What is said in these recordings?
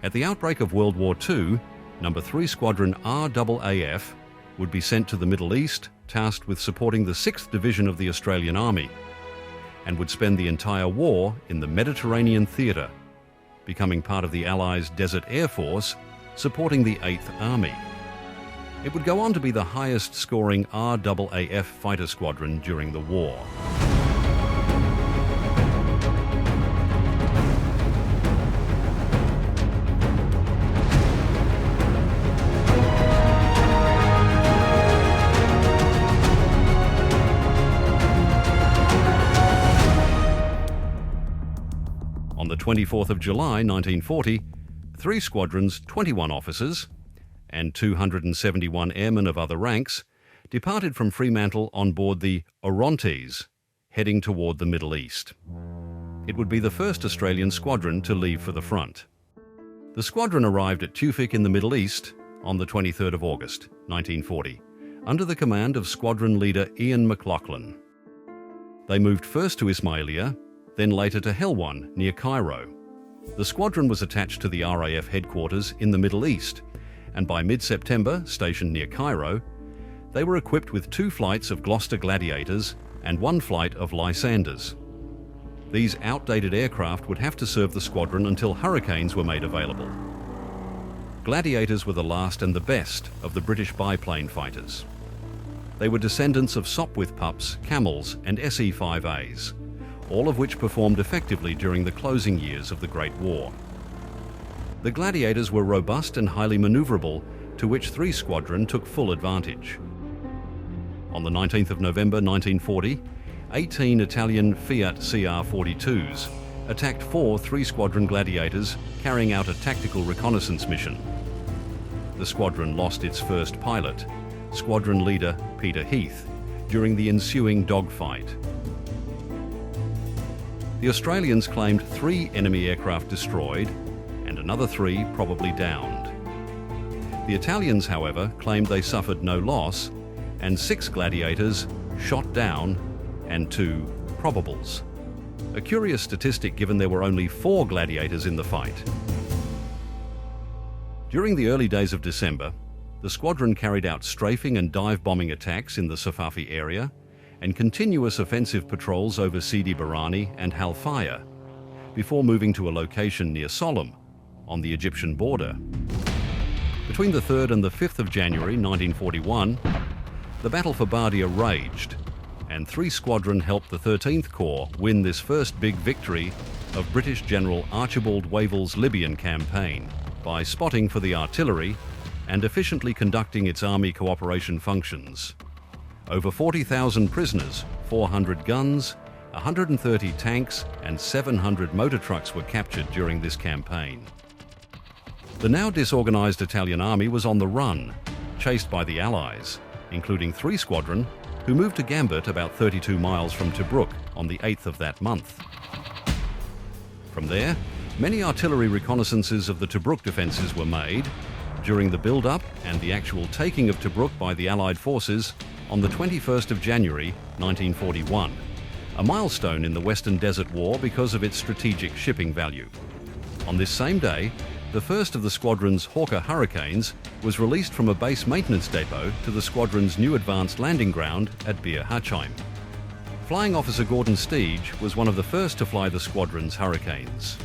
At the outbreak of World War II, No. 3 Squadron RAAF would be sent to the Middle East, tasked with supporting the 6th Division of the Australian Army, and would spend the entire war in the Mediterranean theatre, becoming part of the Allies' Desert Air Force, supporting the 8th Army. It would go on to be the highest-scoring RAAF fighter squadron during the war. On the 24th of July 1940, 3 squadrons, 21 officers, and 271 airmen of other ranks departed from Fremantle on board the Orontes, heading toward the Middle East. It would be the first Australian squadron to leave for the front. The squadron arrived at Tewfik in the Middle East on the 23rd of August 1940, under the command of squadron leader Ian McLaughlin. They moved first to Ismailia, then later to Helwan near Cairo. The squadron was attached to the RAF headquarters in the Middle East, and by mid-September, stationed near Cairo, they were equipped with 2 flights of Gloucester Gladiators and 1 flight of Lysanders. These outdated aircraft would have to serve the squadron until Hurricanes were made available. Gladiators were the last and the best of the British biplane fighters. They were descendants of Sopwith Pups, Camels and SE-5As, all of which performed effectively during the closing years of the Great War. The Gladiators were robust and highly manoeuvrable, to which 3 Squadron took full advantage. On the 19th of November 1940, 18 Italian Fiat CR-42s attacked 4 3 Squadron Gladiators carrying out a tactical reconnaissance mission. The squadron lost its first pilot, squadron leader Peter Heath, during the ensuing dogfight. The Australians claimed 3 enemy aircraft destroyed and another 3 probably downed. The Italians, however, claimed they suffered no loss and 6 Gladiators shot down and 2 probables. A curious statistic given there were only 4 Gladiators in the fight. During the early days of December, the squadron carried out strafing and dive bombing attacks in the Safafi area and continuous offensive patrols over Sidi Barrani and Halfaya, before moving to a location near Sollum, on the Egyptian border. Between the 3rd and the 5th of January 1941, the battle for Bardia raged, and 3 Squadron helped the 13th Corps win this first big victory of British General Archibald Wavell's Libyan campaign by spotting for the artillery and efficiently conducting its army cooperation functions. Over 40,000 prisoners, 400 guns, 130 tanks and 700 motor trucks were captured during this campaign. The now disorganised Italian army was on the run, chased by the Allies, including 3 Squadron, who moved to Gambit about 32 miles from Tobruk on the 8th of that month. From there, many artillery reconnaissances of the Tobruk defences were made during the build-up and the actual taking of Tobruk by the Allied forces on the 21st of January 1941, a milestone in the Western Desert War because of its strategic shipping value. On this same day, the first of the squadron's Hawker Hurricanes was released from a base maintenance depot to the squadron's new advanced landing ground at Bir Hachaim. Flying Officer Gordon Steege was one of the first to fly the squadron's Hurricanes.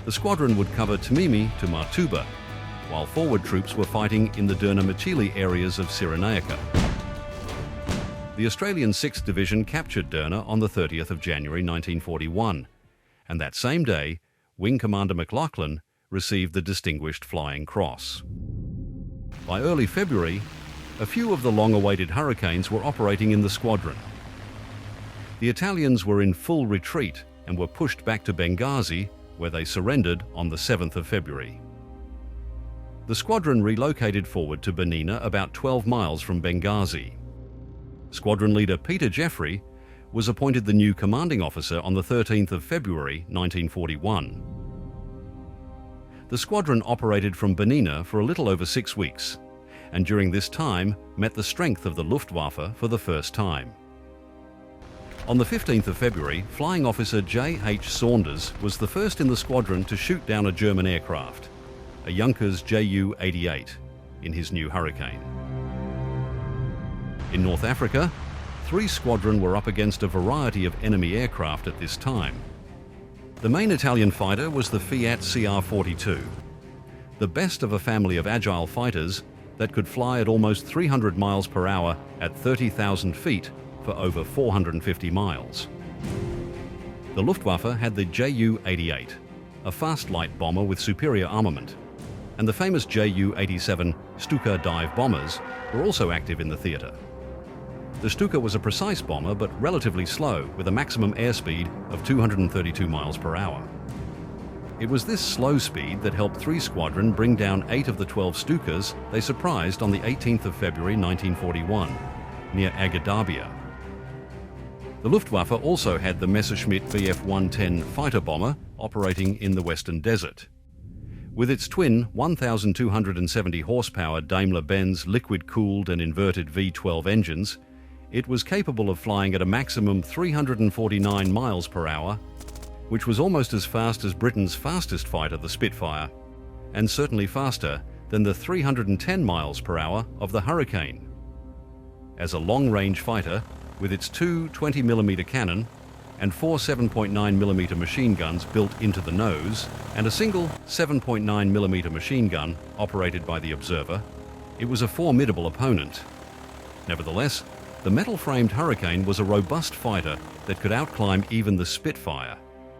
The squadron would cover Tamimi to Martuba, while forward troops were fighting in the Derna Machili areas of Cyrenaica. The Australian 6th Division captured Derna on the 30th of January 1941, and that same day, Wing Commander McLaughlin received the Distinguished Flying Cross. By early February, a few of the long-awaited Hurricanes were operating in the squadron. The Italians were in full retreat and were pushed back to Benghazi, where they surrendered on the 7th of February. The squadron relocated forward to Benina, about 12 miles from Benghazi. Squadron leader Peter Jeffrey was appointed the new commanding officer on the 13th of February 1941. The squadron operated from Benina for a little over 6 weeks, and during this time met the strength of the Luftwaffe for the first time. On the 15th of February, Flying Officer J.H. Saunders was the first in the squadron to shoot down a German aircraft, a Junkers Ju-88, in his new Hurricane. In North Africa, 3 Squadron were up against a variety of enemy aircraft at this time. The main Italian fighter was the Fiat CR-42, the best of a family of agile fighters that could fly at almost 300 miles per hour at 30,000 feet for over 450 miles. The Luftwaffe had the Ju-88, a fast light bomber with superior armament, and the famous Ju-87 Stuka dive bombers were also active in the theatre. The Stuka was a precise bomber but relatively slow, with a maximum airspeed of 232 miles per hour. It was this slow speed that helped 3 Squadron bring down 8 of the 12 Stukas they surprised on the 18th of February 1941, near Agedabia. The Luftwaffe also had the Messerschmitt Bf-110 fighter bomber operating in the Western Desert. With its twin 1,270 horsepower Daimler-Benz liquid-cooled and inverted V12 engines, it was capable of flying at a maximum 349 miles per hour, which was almost as fast as Britain's fastest fighter, the Spitfire, and certainly faster than the 310 miles per hour of the Hurricane. As a long-range fighter, with its 2 20mm cannon and 4 7.9mm machine guns built into the nose, and a single 7.9mm machine gun operated by the Observer, it was a formidable opponent. Nevertheless, the metal-framed Hurricane was a robust fighter that could outclimb even the Spitfire,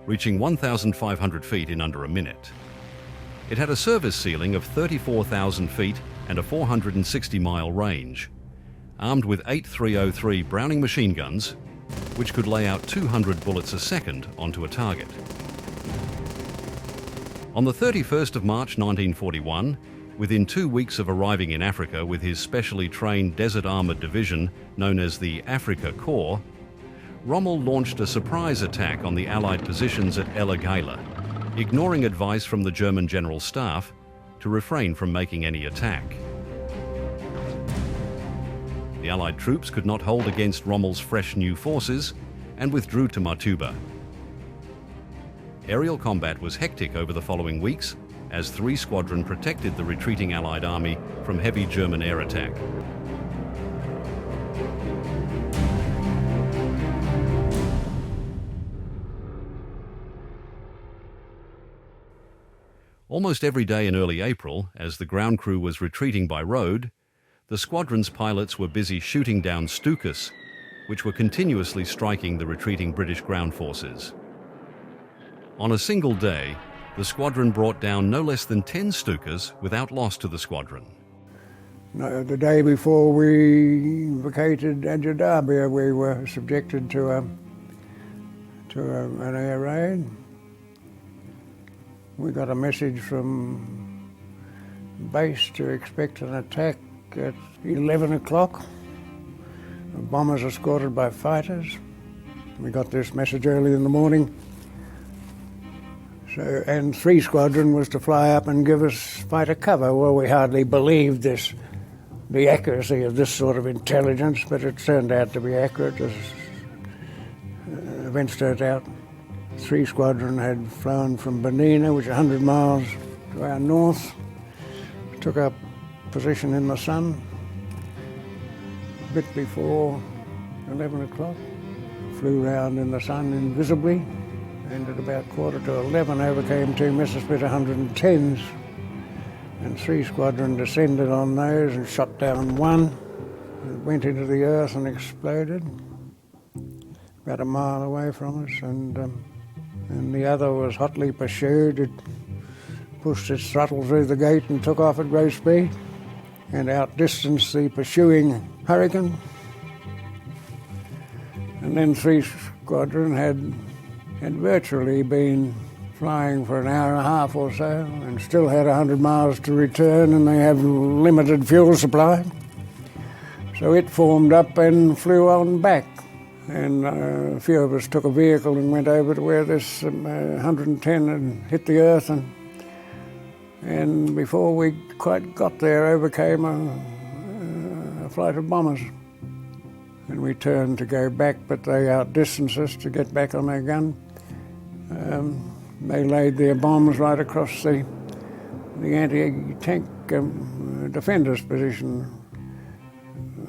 reaching 1,500 feet in under a minute. It had a service ceiling of 34,000 feet and a 460-mile range, armed with 8 303 Browning machine guns, which could lay out 200 bullets a second onto a target. On the 31st of March 1941, within 2 weeks of arriving in Africa with his specially trained Desert Armoured Division known as the Afrika Korps, Rommel launched a surprise attack on the Allied positions at El Agheila, ignoring advice from the German General Staff to refrain from making any attack. The Allied troops could not hold against Rommel's fresh new forces and withdrew to Martuba. Aerial combat was hectic over the following weeks as 3 Squadron protected the retreating Allied army from heavy German air attack. Almost every day in early April, as the ground crew was retreating by road, the squadron's pilots were busy shooting down Stukas, which were continuously striking the retreating British ground forces. On a single day, the squadron brought down no less than 10 Stukas without loss to the squadron. No, the day before we vacated Agedabia, we were subjected to an air raid. We got a message from base to expect an attack at 11 o'clock. The bombers escorted by fighters. We got this message early in the morning. And 3 Squadron was to fly up and give us fighter cover. Well, we hardly believed the accuracy of this sort of intelligence, but it turned out to be accurate as events turned out. 3 Squadron had flown from Benina, which is 100 miles to our north, took up position in the sun a bit before 11 o'clock, flew round in the sun invisibly, and at about 11:15 overcame 2 Messerschmitt 110s, and 3 Squadron descended on those and shot down one. It went into the earth and exploded about a mile away from us, and the other was hotly pursued. It pushed its throttle through the gate and took off at great speed and outdistanced the pursuing Hurricane. And then 3 Squadron had virtually been flying for an hour and a half or so and still had 100 miles to return, and they have limited fuel supply. So it formed up and flew on back. And a few of us took a vehicle and went over to where this 110 had hit the earth, and before we quite got there, overcame a flight of bombers. And we turned to go back, but they outdistanced us to get back on their gun. They laid their bombs right across the the anti-tank defenders position.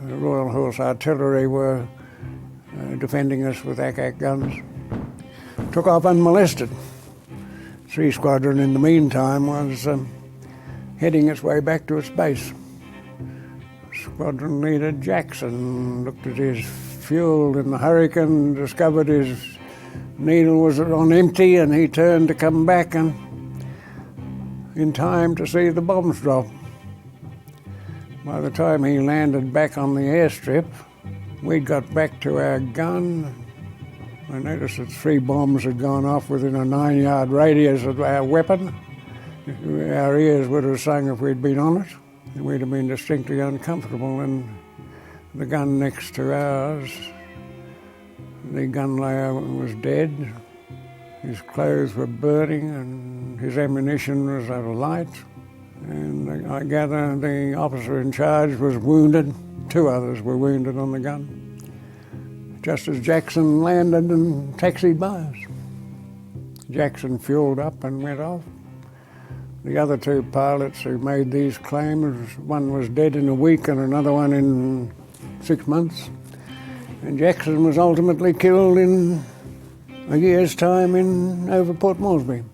Royal Horse Artillery were defending us with ack guns. Took off unmolested. 3 Squadron in the meantime was heading its way back to its base. Squadron leader Jackson looked at his fuel in the Hurricane, discovered his needle was on empty, and he turned to come back and in time to see the bombs drop. By the time he landed back on the airstrip, we'd got back to our gun. I noticed that 3 bombs had gone off within a 9-yard radius of our weapon. Our ears would have sung if we'd been on it. We'd have been distinctly uncomfortable, and the gun next to ours, the gun layer was dead. His clothes were burning and his ammunition was out of light. And I gather the officer in charge was wounded. 2 others were wounded on the gun, just as Jackson landed and taxied by us. Jackson fueled up and went off. The other 2 pilots who made these claims, one was dead in a week and another one in 6 months. And Jackson was ultimately killed in a year's time over Port Moresby.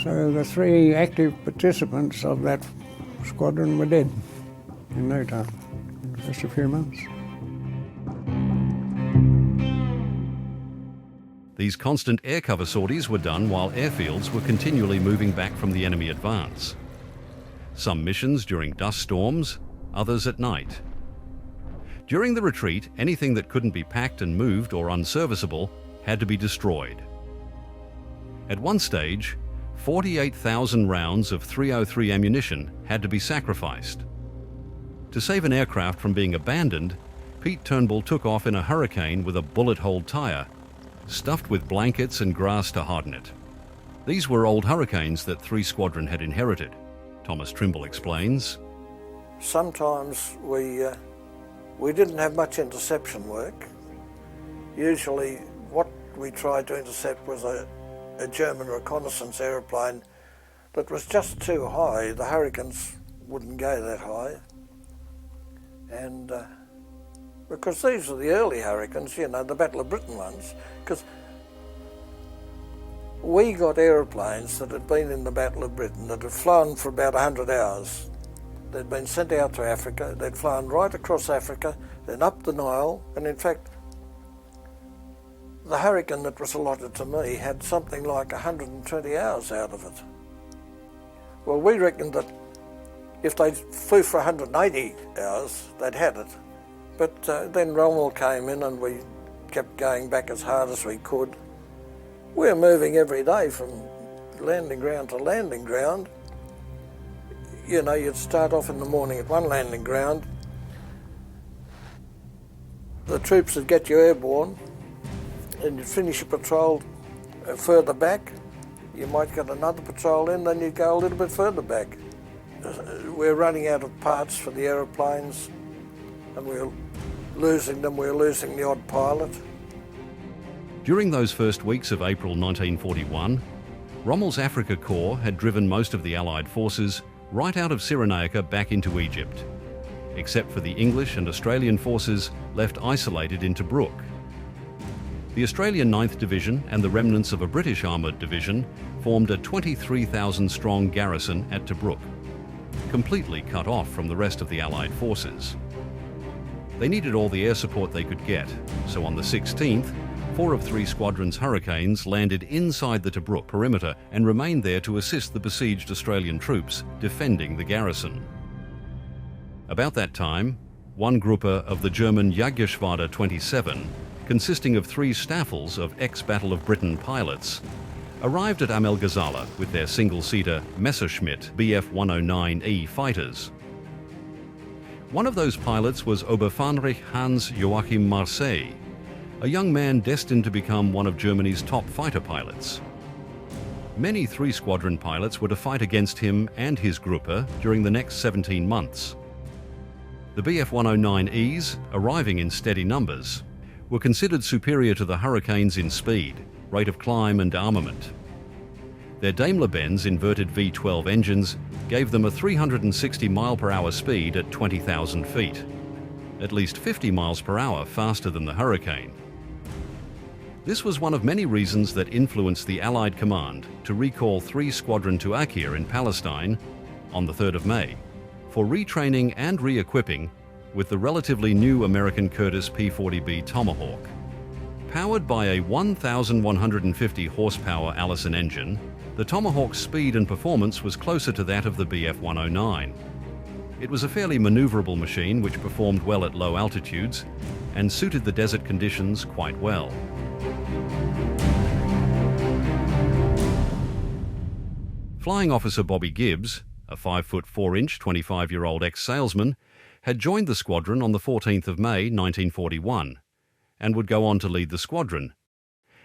So the 3 active participants of that squadron were dead in no time, just a few months. These constant air cover sorties were done while airfields were continually moving back from the enemy advance. Some missions during dust storms, others at night. During the retreat, anything that couldn't be packed and moved or unserviceable had to be destroyed. At one stage, 48,000 rounds of .303 ammunition had to be sacrificed. To save an aircraft from being abandoned, Pete Turnbull took off in a Hurricane with a bullet-hole tyre, stuffed with blankets and grass to harden it. These were old Hurricanes that 3 Squadron had inherited. Thomas Trimble explains. Sometimes we didn't have much interception work. Usually what we tried to intercept was a German reconnaissance aeroplane that was just too high. The Hurricanes wouldn't go that high. And because these were the early Hurricanes, you know, the Battle of Britain ones, because we got aeroplanes that had been in the Battle of Britain that had flown for about 100 hours. They'd been sent out to Africa, they'd flown right across Africa, then up the Nile, and in fact, the Hurricane that was allotted to me had something like 120 hours out of it. Well, we reckoned that if they flew for 180 hours, they'd had it. But then Rommel came in and we kept going back as hard as we could. We were moving every day from landing ground to landing ground. You know, you'd start off in the morning at one landing ground. The troops would get you airborne, and you'd finish your patrol further back. You might get another patrol in, then you'd go a little bit further back. We're running out of parts for the aeroplanes, and we're losing them. We're losing the odd pilot. During those first weeks of April 1941, Rommel's Africa Corps had driven most of the Allied forces right out of Cyrenaica back into Egypt, except for the English and Australian forces left isolated in Tobruk. The Australian 9th Division and the remnants of a British armoured division formed a 23,000-strong garrison at Tobruk, completely cut off from the rest of the Allied forces. They needed all the air support they could get, so on the 16th, 4 of 3 Squadron's Hurricanes landed inside the Tobruk perimeter and remained there to assist the besieged Australian troops defending the garrison. About that time, one Gruppe of the German Jagdgeschwader 27, consisting of 3 staffels of ex-Battle of Britain pilots, arrived at Amel Ghazala with their single-seater Messerschmitt Bf-109E fighters. One of those pilots was Oberfähnrich Hans Joachim Marseille, a young man destined to become one of Germany's top fighter pilots. Many 3 Squadron pilots were to fight against him and his Gruppe during the next 17 months. The Bf-109Es, arriving in steady numbers, were considered superior to the Hurricanes in speed, rate of climb and armament. Their Daimler-Benz inverted V12 engines gave them a 360 mile-per-hour speed at 20,000 feet, at least 50 miles per hour faster than the Hurricane. This was one of many reasons that influenced the Allied command to recall 3 Squadron to Akyr in Palestine on the 3rd of May for retraining and re-equipping with the relatively new American Curtiss P-40B Tomahawk. Powered by a 1,150 horsepower Allison engine, the Tomahawk's speed and performance was closer to that of the Bf-109. It was a fairly maneuverable machine which performed well at low altitudes and suited the desert conditions quite well. Flying Officer Bobby Gibbes, a 5-foot 4-inch, 25-year-old ex-salesman, had joined the squadron on the 14th of May 1941 and would go on to lead the squadron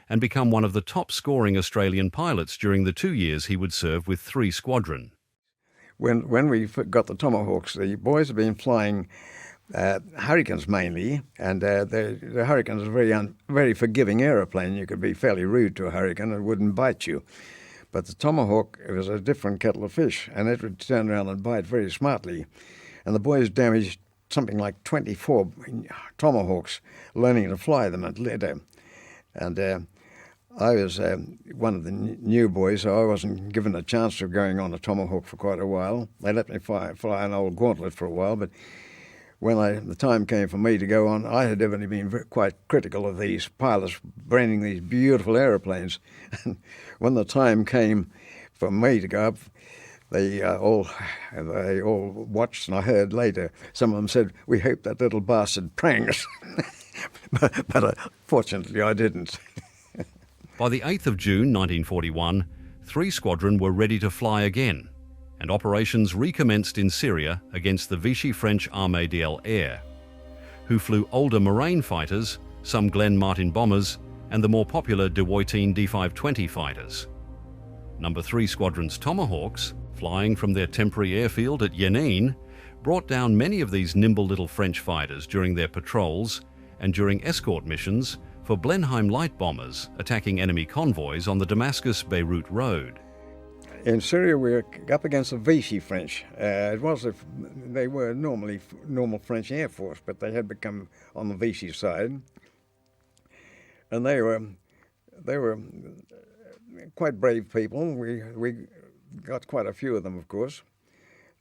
and become one of the top-scoring Australian pilots during the 2 years he would serve with 3 Squadron. When we got the Tomahawks, the boys had been flying Hurricanes mainly, and the Hurricanes was a very forgiving aeroplane. You could be fairly rude to a Hurricane, it wouldn't bite you. But the Tomahawk, it was a different kettle of fish, and it would turn around and bite very smartly. And the boys damaged something like 24 Tomahawks learning to fly them at later. And I was one of the new boys, so I wasn't given a chance of going on a Tomahawk for quite a while. They let me fly an old Gauntlet for a while, but when the time came for me to go on, I had evidently been quite critical of these pilots branding these beautiful aeroplanes. And when the time came for me to go up, they all watched, and I heard later some of them said, "We hope that little bastard pranged us." but fortunately I didn't. By the 8th of June 1941, 3 Squadron were ready to fly again, and operations recommenced in Syria against the Vichy French Armée d'Air, who flew older Marine fighters, some Glenn Martin bombers, and the more popular De Woitine D-520 fighters. Number 3 Squadron's Tomahawks, flying from their temporary airfield at Yenin, brought down many of these nimble little French fighters during their patrols and during escort missions for Blenheim light bombers attacking enemy convoys on the Damascus-Beirut road. In Syria, we were up against the Vichy French. They were normal French Air Force, but they had become on the Vichy side, and they were quite brave people. We got quite a few of them, of course.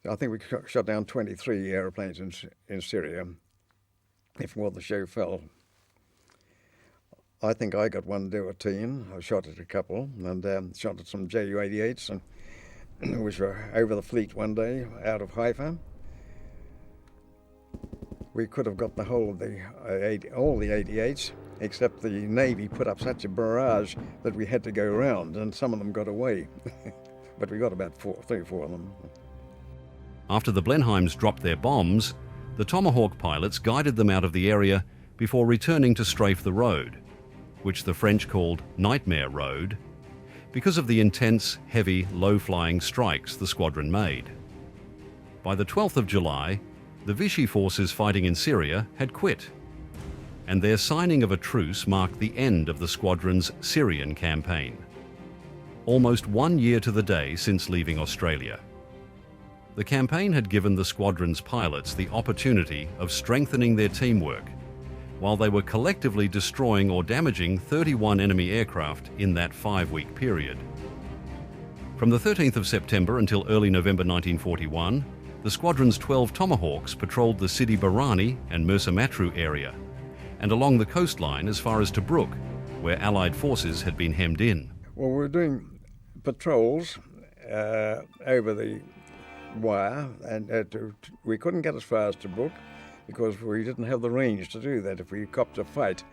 I think we shot down 23 airplanes in Syria before the show fell. I think I got one De Woitine. I shot at a couple, and shot at some Ju-88s, and which were over the fleet one day out of Haifa. We could have got the whole of all the 88s, except the Navy put up such a barrage that we had to go around, and some of them got away. But we got about 3 or 4 of them. After the Blenheims dropped their bombs, the Tomahawk pilots guided them out of the area before returning to strafe the road, which the French called Nightmare Road, because of the intense, heavy, low-flying strikes the squadron made. By the 12th of July, the Vichy forces fighting in Syria had quit, and their signing of a truce marked the end of the squadron's Syrian campaign. Almost 1 year to the day since leaving Australia. The campaign had given the squadron's pilots the opportunity of strengthening their teamwork, while they were collectively destroying or damaging 31 enemy aircraft in that 5-week period. From the 13th of September until early November 1941, the squadron's 12 Tomahawks patrolled the Sidi Barrani and Mersa Matruh area, and along the coastline as far as Tobruk, where Allied forces had been hemmed in. Well, we were doing patrols over the wire, and we couldn't get as far as Tobruk, because we didn't have the range to do that. If we copped a fight,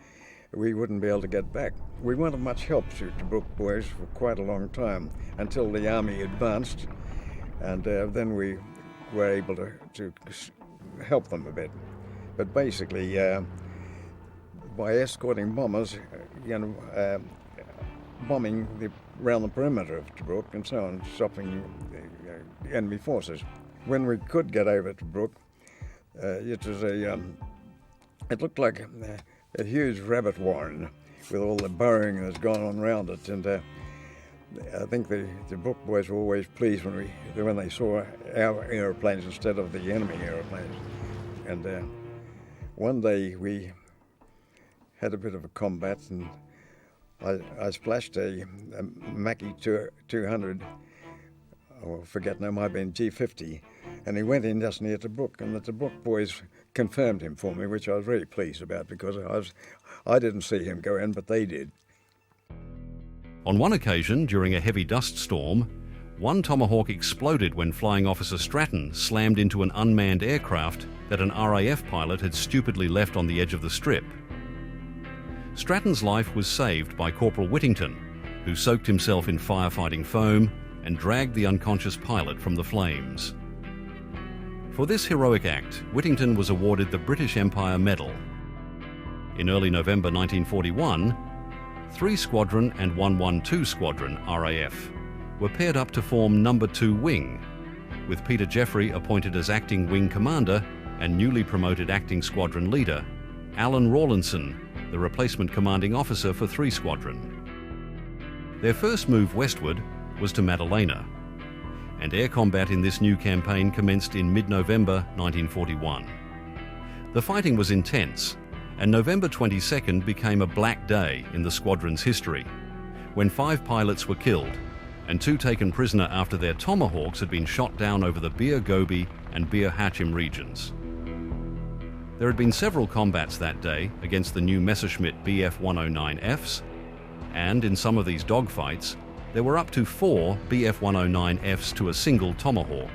we wouldn't be able to get back. We weren't of much help to Tobruk boys for quite a long time, until the army advanced, and then we were able to help them a bit. But basically, by escorting bombers, bombing around the perimeter of Tobruk and so on, stopping the enemy forces. When we could get over Tobruk, it looked like a huge rabbit warren with all the burrowing that's gone on around it, and I think the Brook boys were always pleased when they saw our aeroplanes instead of the enemy aeroplanes. And one day we had a bit of a combat, and I splashed a Mackie 200, or forget now, might have been G50, and he went in just near the Brook, and the Brook boys confirmed him for me, which I was very pleased about, because I didn't see him go in, but they did. On one occasion, during a heavy dust storm, one Tomahawk exploded when Flying Officer Stratton slammed into an unmanned aircraft that an RAF pilot had stupidly left on the edge of the strip. Stratton's life was saved by Corporal Whittington, who soaked himself in firefighting foam and dragged the unconscious pilot from the flames. For this heroic act, Whittington was awarded the British Empire Medal. In early November 1941, 3 Squadron and 112 Squadron RAAF were paired up to form No. 2 Wing, with Peter Jeffrey appointed as acting wing commander and newly promoted acting squadron leader, Alan Rawlinson, the replacement commanding officer for 3 Squadron. Their first move westward was to Madalena, and air combat in this new campaign commenced in mid-November 1941. The fighting was intense, and November 22nd became a black day in the squadron's history, when 5 pilots were killed and 2 taken prisoner after their Tomahawks had been shot down over the Bir Gobi and Bir Hachim regions. There had been several combats that day against the new Messerschmitt Bf-109Fs, and in some of these dogfights, there were up to 4 Bf-109Fs to a single Tomahawk,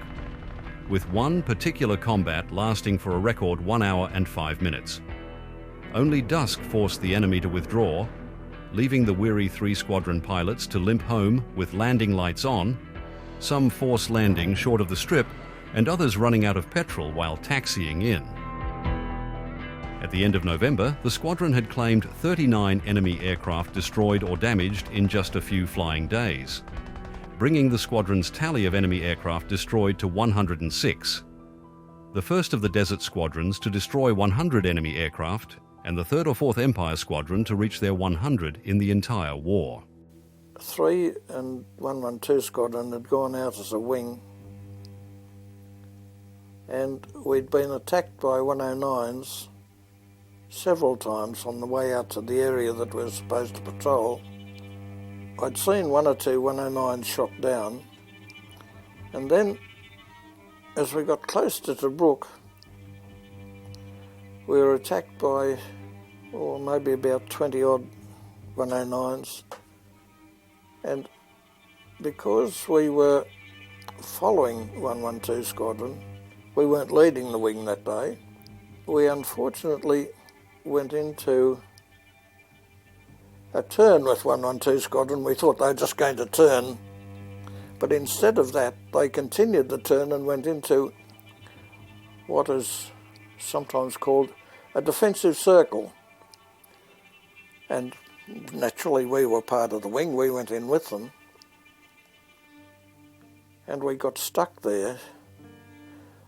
with one particular combat lasting for a record 1 hour and 5 minutes. Only dusk forced the enemy to withdraw, leaving the weary 3 Squadron pilots to limp home with landing lights on, some forced landing short of the strip, and others running out of petrol while taxiing in. At the end of November, the squadron had claimed 39 enemy aircraft destroyed or damaged in just a few flying days, bringing the squadron's tally of enemy aircraft destroyed to 106. The first of the desert squadrons to destroy 100 enemy aircraft, and the 3rd or 4th Empire Squadron to reach their 100 in the entire war. 3 and 112 Squadron had gone out as a wing, and we'd been attacked by 109s several times on the way out to the area that we were supposed to patrol. I'd seen 1 or 2 109s shot down, and then as we got close to Tobruk, we were attacked by, maybe about 20 odd 109s, and because we were following 112 Squadron, we weren't leading the wing that day. We unfortunately went into a turn with 112 Squadron. We thought they were just going to turn, but instead of that, they continued the turn and went into what is sometimes called a defensive circle. And naturally we were part of the wing, we went in with them, and we got stuck there,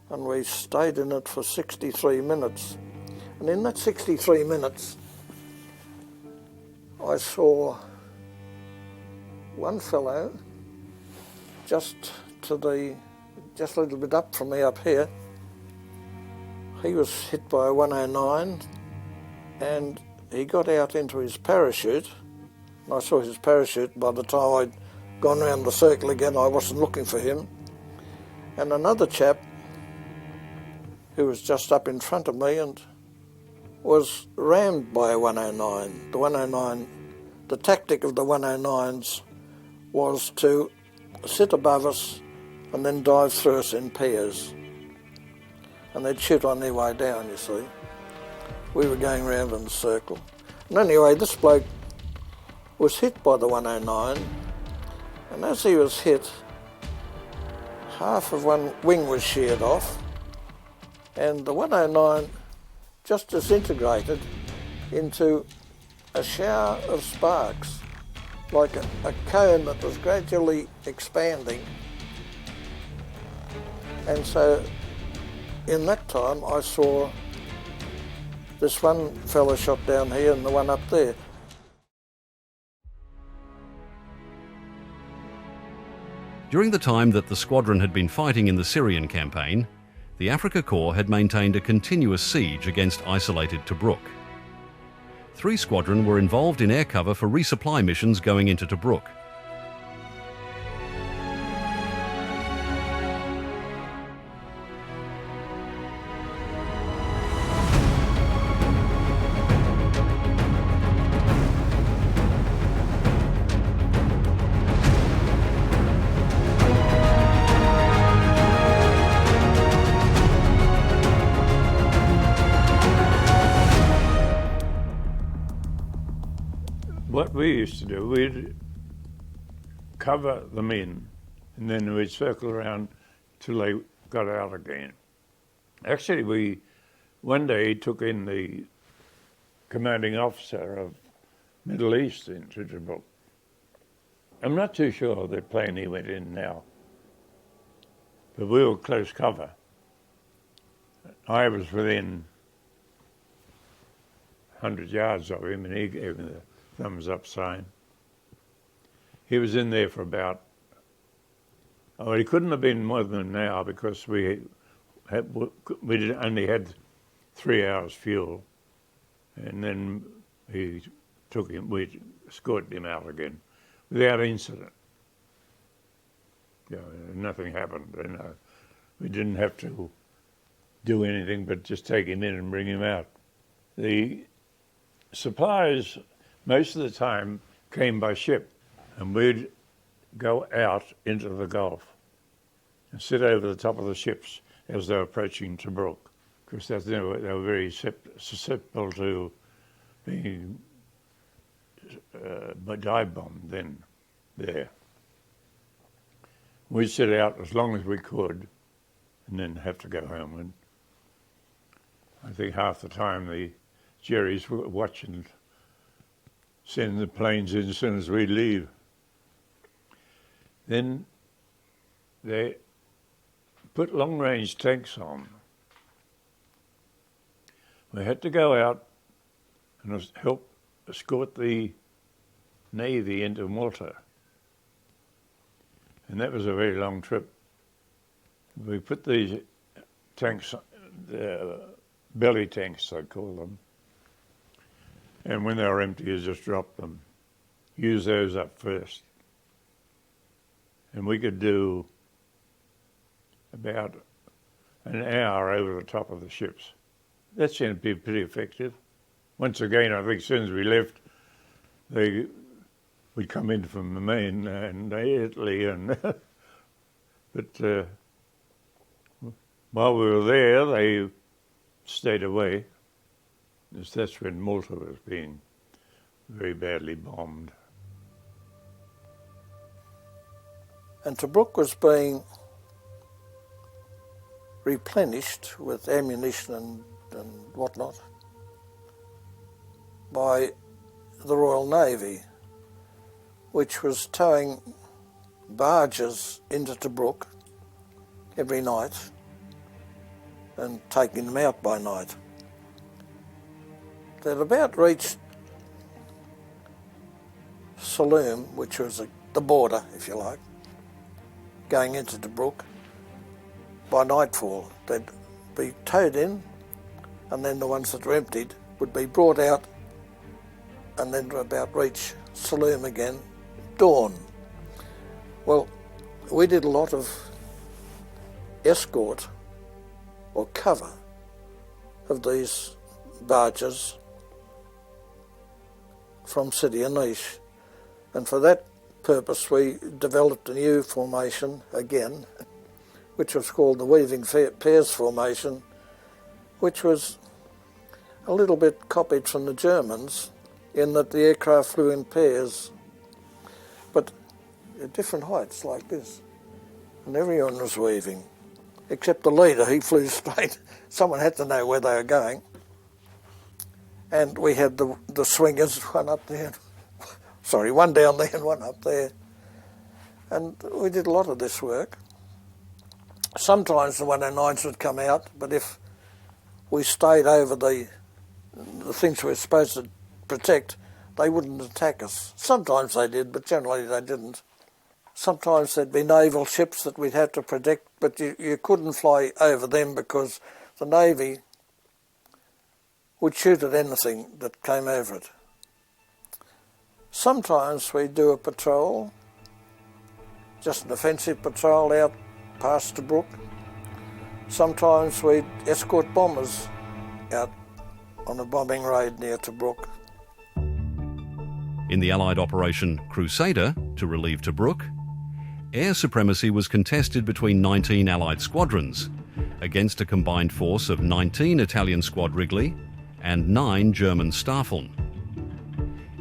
and we stayed in it for 63 minutes. And in that 63 minutes, I saw one fellow just a little bit up from me up here. He was hit by a 109, and he got out into his parachute, and I saw his parachute. By the time I'd gone round the circle again, I wasn't looking for him. And another chap who was just up in front of me and was rammed by a 109. The 109, the tactic of the 109s was to sit above us and then dive through us in pairs. And they'd shoot on their way down, you see. We were going round in a circle. And anyway, this bloke was hit by the 109, and as he was hit, half of one wing was sheared off, and the 109 just disintegrated into a shower of sparks, like a cone that was gradually expanding. And so in that time I saw this one fella shot down here and the one up there. During the time that the squadron had been fighting in the Syrian campaign, the Africa Corps had maintained a continuous siege against isolated Tobruk. 3 squadron were involved in air cover for resupply missions going into Tobruk. What we used to do, we'd cover them in and then we'd circle around till they got out again. Actually, we one day took in the commanding officer of Middle East into Trimble. I'm not too sure the plane he went in now, but we were close cover. I was within 100 yards of him and he gave me the thumbs up sign. He was in there for about, he couldn't have been more than an hour because we only had 3 hours fuel, and then we escorted him out again without incident. Nothing happened. We didn't have to do anything but just take him in and bring him out. The supplies most of the time came by ship, and we'd go out into the Gulf and sit over the top of the ships as they were approaching Tobruk, because they were very susceptible to being dive bombed then there. We'd sit out as long as we could and then have to go home. And I think half the time the Jerrys were watching, send the planes in as soon as we leave. Then they put long-range tanks on. We had to go out and help escort the Navy into Malta. And that was a very long trip. We put these tanks, the belly tanks, I call them, and when they were empty, you just drop them. Use those up first. And we could do about an hour over the top of the ships. That seemed to be pretty effective. Once again, I think as soon as we left, we'd come in from the main and Italy, and but while we were there, they stayed away. That's when Malta was being very badly bombed. And Tobruk was being replenished with ammunition and whatnot by the Royal Navy, which was towing barges into Tobruk every night and taking them out by night. They'd about reached Saloum, which was the border, if you like, going into Tobruk. By nightfall, they'd be towed in, and then the ones that were emptied would be brought out and then about reach Saloum again, dawn. Well, we did a lot of escort or cover of these barges from City Anish, and for that purpose we developed a new formation again, which was called the Weaving Pairs Formation, which was a little bit copied from the Germans in that the aircraft flew in pairs, but at different heights like this, and everyone was weaving, except the leader. He flew straight. Someone had to know where they were going. And we had the swingers, one up there, sorry, one down there and one up there. And we did a lot of this work. Sometimes the 109s would come out, but if we stayed over the things we were supposed to protect, they wouldn't attack us. Sometimes they did, but generally they didn't. Sometimes there'd be naval ships that we'd have to protect, but you couldn't fly over them because the Navy would shoot at anything that came over it. Sometimes we'd do a patrol, just an offensive patrol out past Tobruk. Sometimes we'd escort bombers out on a bombing raid near Tobruk. In the Allied Operation Crusader, to relieve Tobruk, air supremacy was contested between 19 Allied squadrons against a combined force of 19 Italian Squad Wrigley and 9 German Staffeln.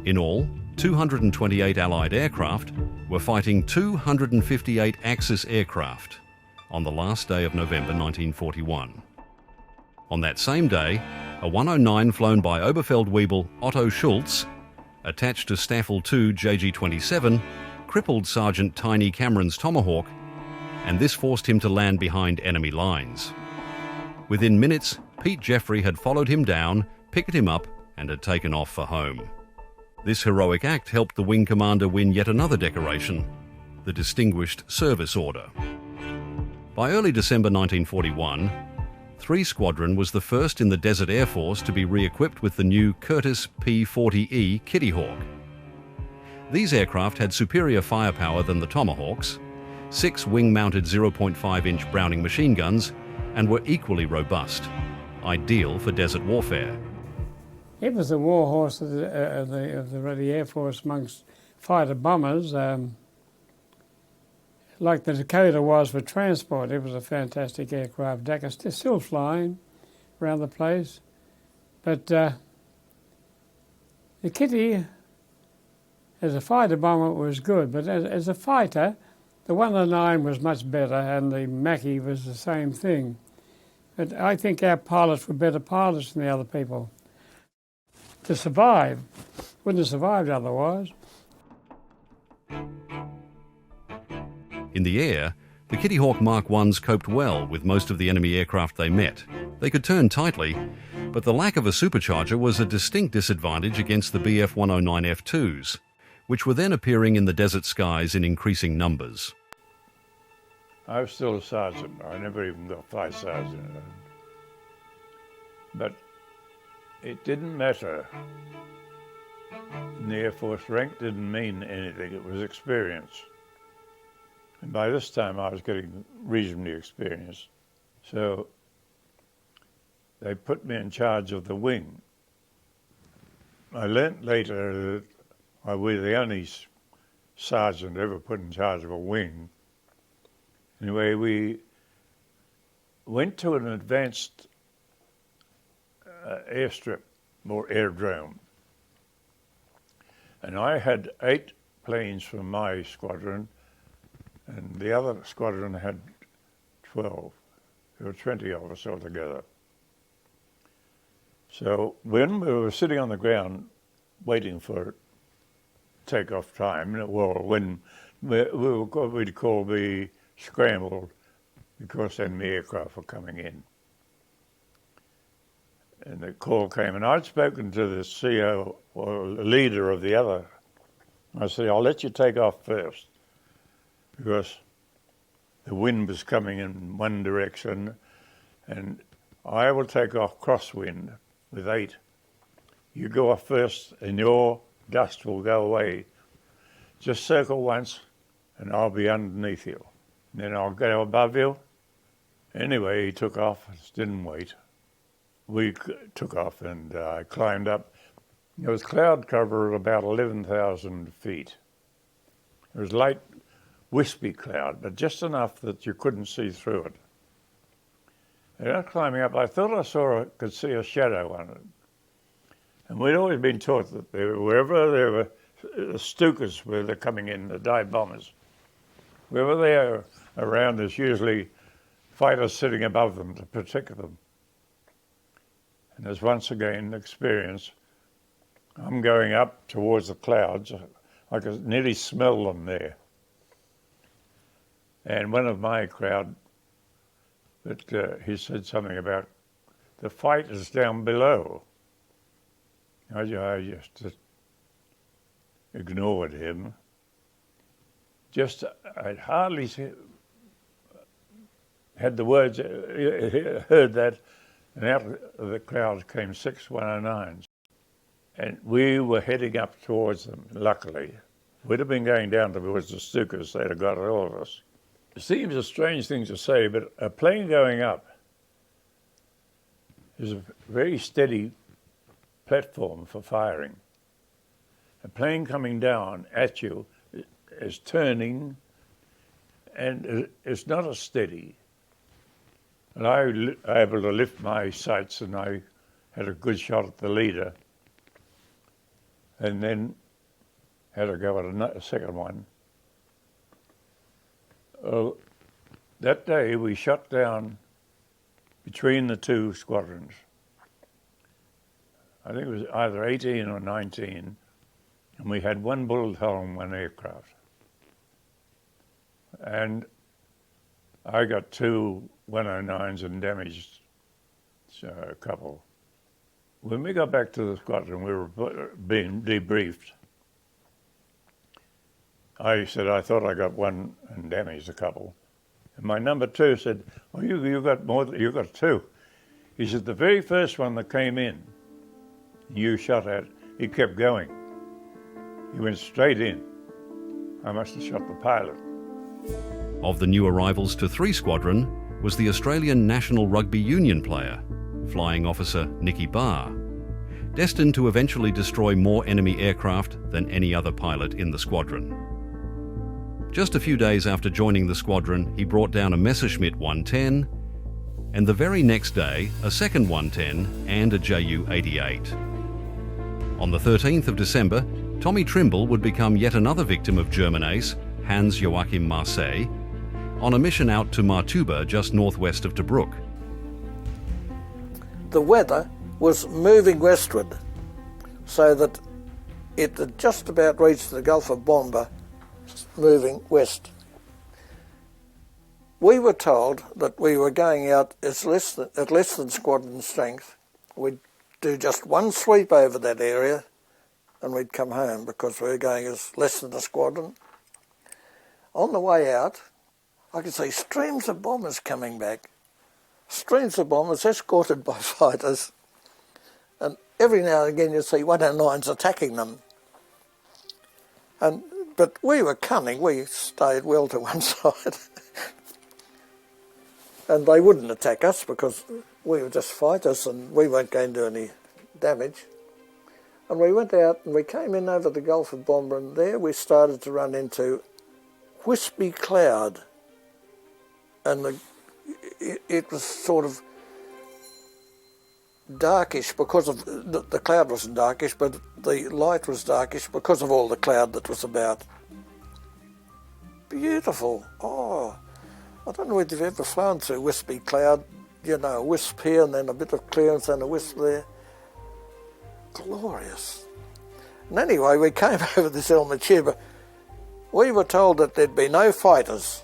In all, 228 Allied aircraft were fighting 258 Axis aircraft on the last day of November 1941. On that same day, a 109 flown by Oberfeldwebel Otto Schulz, attached to Staffel 2 JG-27, crippled Sergeant Tiny Cameron's Tomahawk, and this forced him to land behind enemy lines. Within minutes, Pete Jeffrey had followed him down, picked him up, and had taken off for home. This heroic act helped the wing commander win yet another decoration, the Distinguished Service Order. By early December 1941, 3 Squadron was the first in the Desert Air Force to be re-equipped with the new Curtiss P-40E Kitty Hawk. These aircraft had superior firepower than the Tomahawks, 6 wing-mounted 0.5-inch Browning machine guns, and were equally robust, ideal for desert warfare. It was the warhorse of the Air Force amongst fighter bombers. Like the Dakota was for transport, it was a fantastic aircraft. Decker still flying around the place. But the Kitty, as a fighter bomber, was good. But as a fighter, the 109 was much better, and the Mackie was the same thing. But I think our pilots were better pilots than the other people. To survive, wouldn't have survived otherwise. In the air, the Kitty Hawk Mark I's coped well with most of the enemy aircraft they met. They could turn tightly, but the lack of a supercharger was a distinct disadvantage against the Bf 109 F2s, which were then appearing in the desert skies in increasing numbers. I was still a sergeant. I never even got flight sergeant. But it didn't matter. In the Air Force, rank didn't mean anything. It was experience. And by this time, I was getting reasonably experienced. So they put me in charge of the wing. I learnt later that I was the only sergeant ever put in charge of a wing. Anyway, we went to an advanced airstrip or airdrome. And I had 8 planes from my squadron, and the other squadron had 12. There were 20 of us altogether. So when we were sitting on the ground waiting for takeoff time, well, when we were what we'd call the scrambled, because enemy aircraft were coming in. And the call came, and I'd spoken to the CO, or leader of the other. I said, I'll let you take off first, because the wind was coming in one direction, and I will take off crosswind with 8. You go off first, and your dust will go away. Just circle once, and I'll be underneath you. Then I'll go above you. Anyway, he took off, didn't wait. We took off, and I climbed up. There was cloud cover at about 11,000 feet. It was light, wispy cloud, but just enough that you couldn't see through it. And I was climbing up. I thought I could see a shadow on it. And we'd always been taught that wherever there were the Stukas, where they're coming in, the dive bombers, wherever they are around, there's usually fighters sitting above them to protect them. And as once again experience, I'm going up towards the clouds. I could nearly smell them there. And one of my crowd, he said something about the fight is down below. I just ignored him. just, I'd hardly had the words, heard that, and out of the crowd came 6 109s. And we were heading up towards them, luckily. We'd have been going down towards the Stukas, they'd have got all of us. It seems a strange thing to say, but a plane going up is a very steady platform for firing. A plane coming down at you is turning, and it's not as steady. And I was able to lift my sights, and I had a good shot at the leader, and then had a go at a second one. That day we shot down between the two squadrons. I think it was either 18 or 19, and we had one bullet hole in one aircraft. And I got 2 109s and damaged a couple. When we got back to the squadron, we were being debriefed. I said, I thought I got 1 and damaged a couple. And my number 2 said, oh, you got more, you got 2. He said, the very first one that came in, you shot at, he kept going. He went straight in. I must have shot the pilot. Of the new arrivals to 3 Squadron was the Australian National Rugby Union player, Flying Officer Nicky Barr, destined to eventually destroy more enemy aircraft than any other pilot in the squadron. Just a few days after joining the squadron, he brought down a Messerschmitt 110, and the very next day, a second 110 and a Ju-88. On the 13th of December, Tommy Trimble would become yet another victim of German ace, Hans Joachim Marseille, on a mission out to Martuba, just northwest of Tobruk. The weather was moving westward, so that it had just about reached the Gulf of Bomba, moving west. We were told that we were going out at less than squadron strength. We'd do just one sweep over that area and we'd come home because we were going as less than a squadron. On the way out, I could see streams of bombers coming back. Streams of bombers escorted by fighters. And every now and again you'd see 109s attacking them. But we were cunning, we stayed well to one side. And they wouldn't attack us because we were just fighters and we weren't going to do any damage. And we went out and we came in over the Gulf of Bomba, and there we started to run into wispy cloud. And it was sort of darkish because of, the cloud wasn't darkish, but the light was darkish because of all the cloud that was about. Beautiful. Oh, I don't know whether you've ever flown through wispy cloud, you know, a wisp here and then a bit of clearance and a wisp there. Glorious. And anyway, we came over this Almachiba. We were told that there'd be no fighters.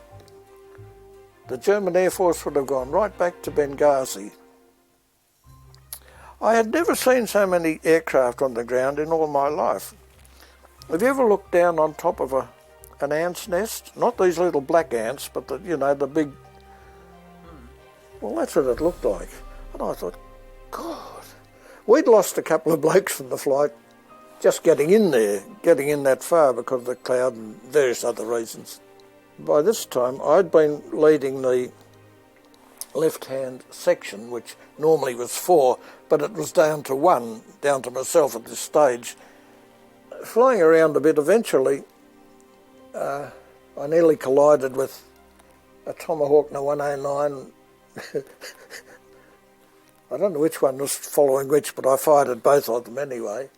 The German Air Force would have gone right back to Benghazi. I had never seen so many aircraft on the ground in all my life. Have you ever looked down on top of an ant's nest? Not these little black ants, but the big... Well, that's what it looked like. And I thought, God, we'd lost a couple of blokes from the flight just getting in there, getting in that far because of the cloud and various other reasons. By this time, I'd been leading the left-hand section, which normally was 4, but it was down to 1, down to myself at this stage. Flying around a bit, eventually, I nearly collided with a Tomahawk and a 109. I don't know which one was following which, but I fired at both of them anyway.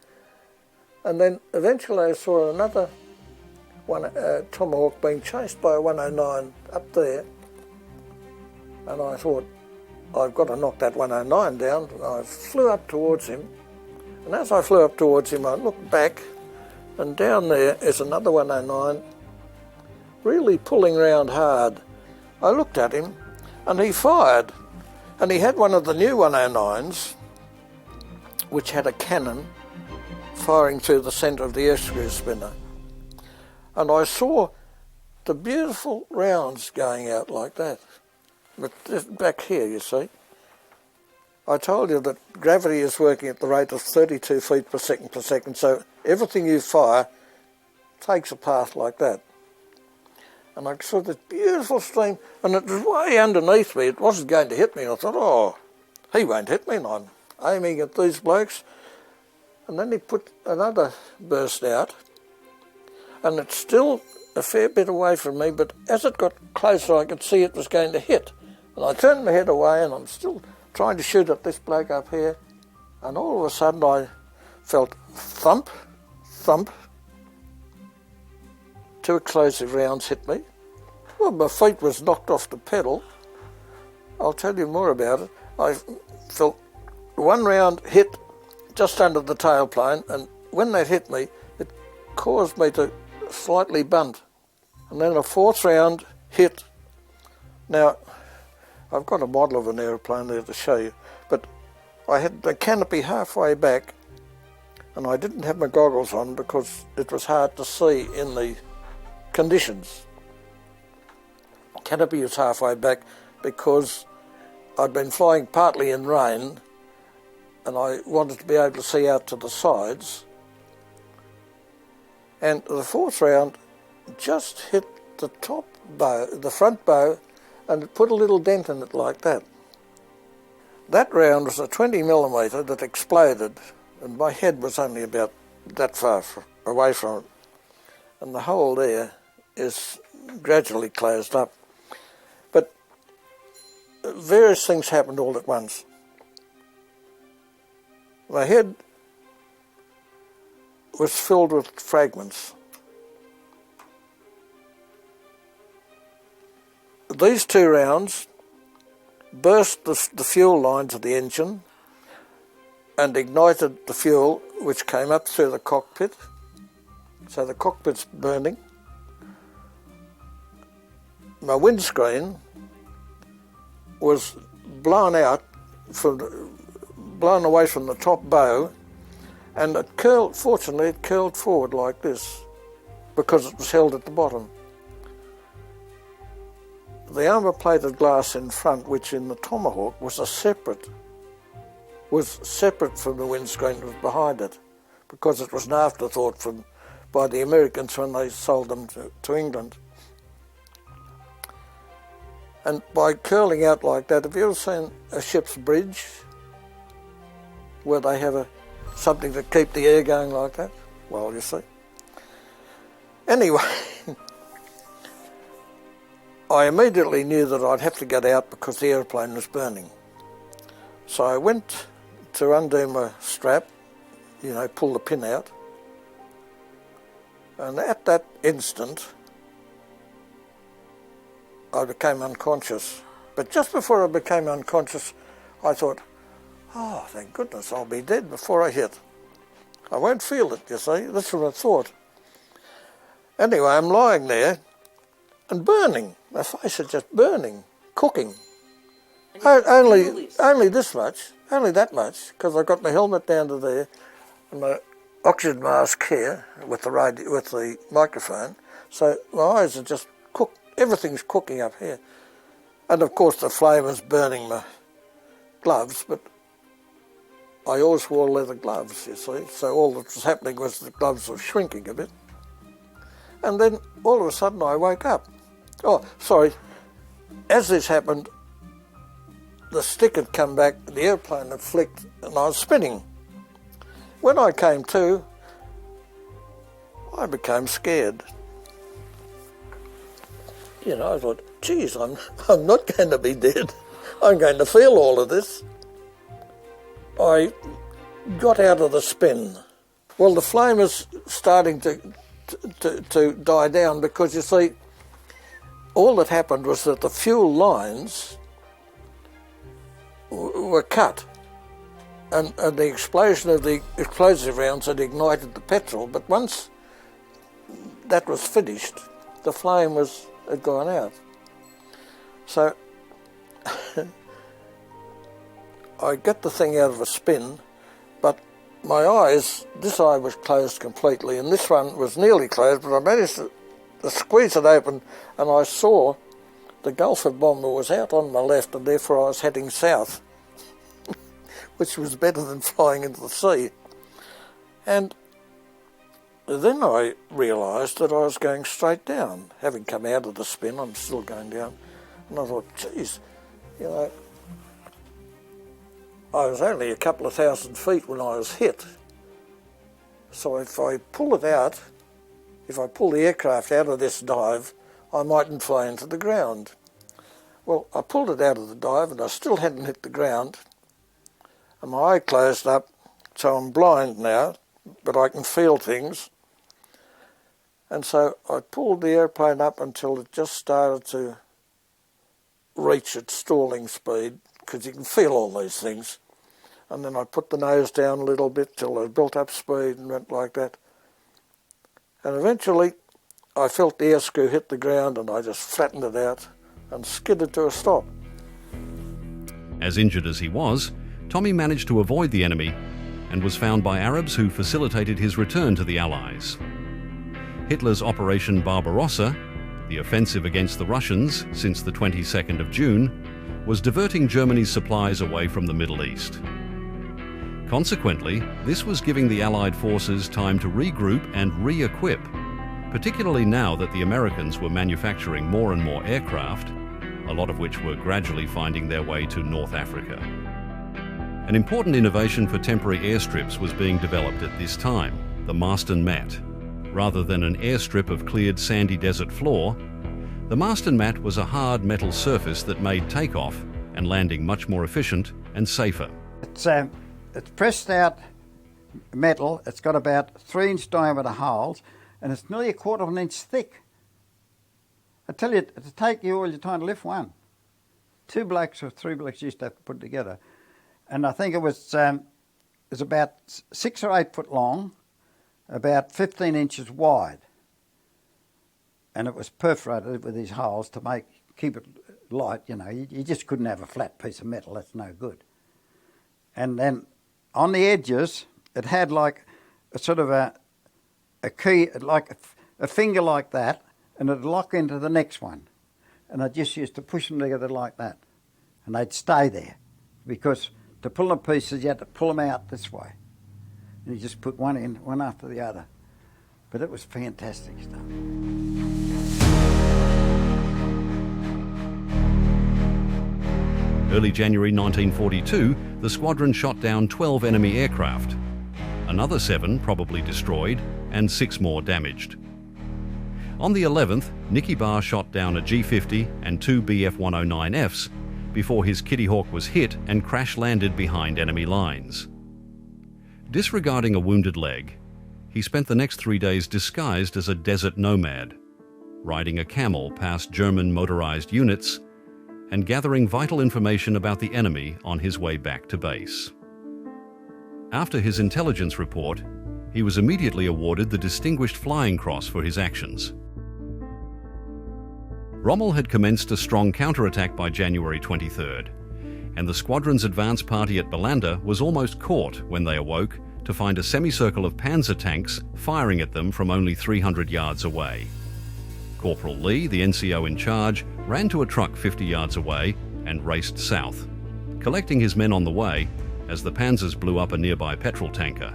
And then eventually I saw another Tomahawk being chased by a 109 up there. And I thought, I've got to knock that 109 down. And I flew up towards him. And as I flew up towards him, I looked back, and down there is another 109, really pulling round hard. I looked at him, and he fired. And he had one of the new 109s, which had a cannon firing through the centre of the air screw spinner. And I saw the beautiful rounds going out like that. But just back here, you see, I told you that gravity is working at the rate of 32 feet per second, so everything you fire takes a path like that. And I saw this beautiful stream, and it was way underneath me. It wasn't going to hit me, and I thought, oh, he won't hit me, and I'm aiming at these blokes. And then he put another burst out, and it's still a fair bit away from me, but as it got closer I could see it was going to hit. And I turned my head away, and I'm still trying to shoot at this bloke up here, and all of a sudden I felt thump, thump. 2 explosive rounds hit me. Well, my feet was knocked off the pedal. I'll tell you more about it. I felt one round hit just under the tailplane, and when that hit me, it caused me to slightly bunt. And then a 4th round hit. Now, I've got a model of an aeroplane there to show you, but I had the canopy halfway back, and I didn't have my goggles on because it was hard to see in the conditions. Canopy was halfway back because I'd been flying partly in rain, and I wanted to be able to see out to the sides. And the 4th round just hit the top bow, the front bow, and it put a little dent in it like that. That round was a 20mm that exploded, and my head was only about that far away from it. And the hole there is gradually closed up. But various things happened all at once. My head was filled with fragments. These 2 rounds burst the fuel lines of the engine and ignited the fuel, which came up through the cockpit. So the cockpit's burning. My windscreen was blown out, blown away from the top bow, and it curled, fortunately it curled forward like this because it was held at the bottom. The armour-plated glass in front, which in the Tomahawk was separate from the windscreen that was behind it, because it was an afterthought by the Americans when they sold them to England. And by curling out like that, have you ever seen a ship's bridge where they have something to keep the air going like that? Well, you see. Anyway, I immediately knew that I'd have to get out because the aeroplane was burning. So I went to undo my strap, pull the pin out. And at that instant, I became unconscious. But just before I became unconscious, I thought, oh, thank goodness, I'll be dead before I hit. I won't feel it, you see. That's what I thought. Anyway, I'm lying there and burning. My face is just burning, cooking. Only this much, only that much, because I've got my helmet down to there and my oxygen mask here with the microphone. So my eyes are just cooked. Everything's cooking up here. And of course the flame is burning my gloves, but I always wore leather gloves, you see. So all that was happening was the gloves were shrinking a bit. And then all of a sudden I woke up. Oh, sorry. As this happened, the stick had come back, the airplane had flicked, and I was spinning. When I came to, I became scared. I thought, geez, I'm not going to be dead. I'm going to feel all of this. I got out of the spin. Well, the flame is starting to die down because, you see, all that happened was that the fuel lines were cut, and the explosion of the explosive rounds had ignited the petrol, but once that was finished, the flame had gone out. So I got the thing out of a spin, but my eyes, this eye was closed completely, and this one was nearly closed, but I managed to squeeze had opened, and I saw the Gulford bomber was out on my left, and therefore I was heading south, which was better than flying into the sea. And then I realised that I was going straight down. Having come out of the spin, I'm still going down. And I thought, geez, you know, I was only a couple of thousand feet when I was hit. So if I pull it out, if I pull the aircraft out of this dive, I mightn't fly into the ground. Well, I pulled it out of the dive and I still hadn't hit the ground. And my eye closed up, so I'm blind now, but I can feel things. And so I pulled the airplane up until it just started to reach its stalling speed, because you can feel all these things. And then I put the nose down a little bit till I built up speed and went like that. And eventually I felt the air screw hit the ground and I just flattened it out and skidded to a stop. As injured as he was, Tommy managed to avoid the enemy and was found by Arabs who facilitated his return to the Allies. Hitler's Operation Barbarossa, the offensive against the Russians since the 22nd of June, was diverting Germany's supplies away from the Middle East. Consequently, this was giving the Allied forces time to regroup and re-equip, particularly now that the Americans were manufacturing more and more aircraft, a lot of which were gradually finding their way to North Africa. An important innovation for temporary airstrips was being developed at this time, the Marston Mat. Rather than an airstrip of cleared sandy desert floor, the Marston Mat was a hard metal surface that made takeoff and landing much more efficient and safer. It's pressed out metal. It's got about 3-inch diameter holes, and it's nearly 1/4 of an inch thick. I tell you, it'll take you all your time to lift one. 2 blokes or 3 blokes used to have to put it together. And I think it was about 6 or 8 foot long, about 15 inches wide. And it was perforated with these holes to keep it light, you know. You just couldn't have a flat piece of metal, that's no good. And then on the edges, it had like a sort of a key, like a finger like that, and it'd lock into the next one. And I just used to push them together like that. And they'd stay there, because to pull the pieces, you had to pull them out this way. And you just put one in, one after the other. But it was fantastic stuff. Early January 1942, the squadron shot down 12 enemy aircraft. Another 7 probably destroyed, and 6 more damaged. On the 11th, Nicky Barr shot down a G-50 and 2 Bf-109Fs before his Kitty Hawk was hit and crash-landed behind enemy lines. Disregarding a wounded leg, he spent the next 3 days disguised as a desert nomad, riding a camel past German motorized units and gathering vital information about the enemy on his way back to base. After his intelligence report, he was immediately awarded the Distinguished Flying Cross for his actions. Rommel had commenced a strong counterattack by January 23rd, and the squadron's advance party at Belander was almost caught when they awoke to find a semicircle of Panzer tanks firing at them from only 300 yards away. Corporal Lee, the NCO in charge, ran to a truck 50 yards away and raced south, collecting his men on the way as the Panzers blew up a nearby petrol tanker.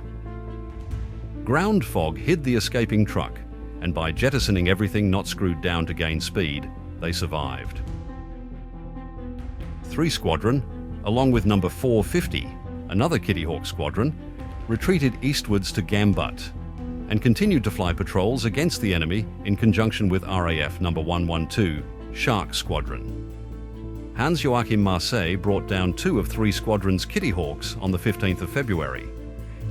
Ground fog hid the escaping truck, and by jettisoning everything not screwed down to gain speed, they survived. 3 Squadron, along with number 450, another Kitty Hawk squadron, retreated eastwards to Gambut and continued to fly patrols against the enemy in conjunction with RAF number 112, Shark Squadron. Hans-Joachim Marseille brought down 2 of 3 squadron's Kitty Hawks on the 15th of February,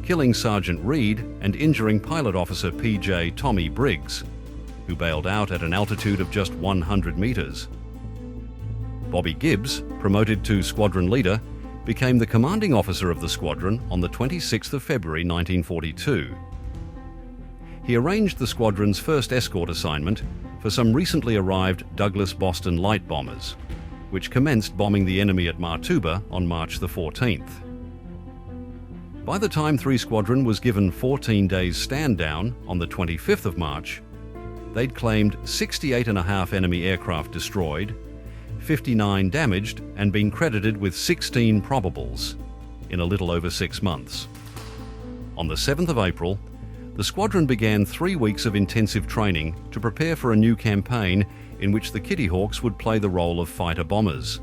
killing Sergeant Reed and injuring Pilot Officer P.J. Tommy Briggs, who bailed out at an altitude of just 100 metres. Bobby Gibbes, promoted to squadron leader, became the commanding officer of the squadron on the 26th of February 1942. He arranged the squadron's first escort assignment for some recently arrived Douglas Boston light bombers, which commenced bombing the enemy at Martuba on March the 14th. By the time 3 Squadron was given 14 days stand down on the 25th of March, they'd claimed 68.5 enemy aircraft destroyed, 59 damaged, and been credited with 16 probables in a little over 6 months. On the 7th of April, the squadron began 3 weeks of intensive training to prepare for a new campaign in which the Kitty Hawks would play the role of fighter bombers.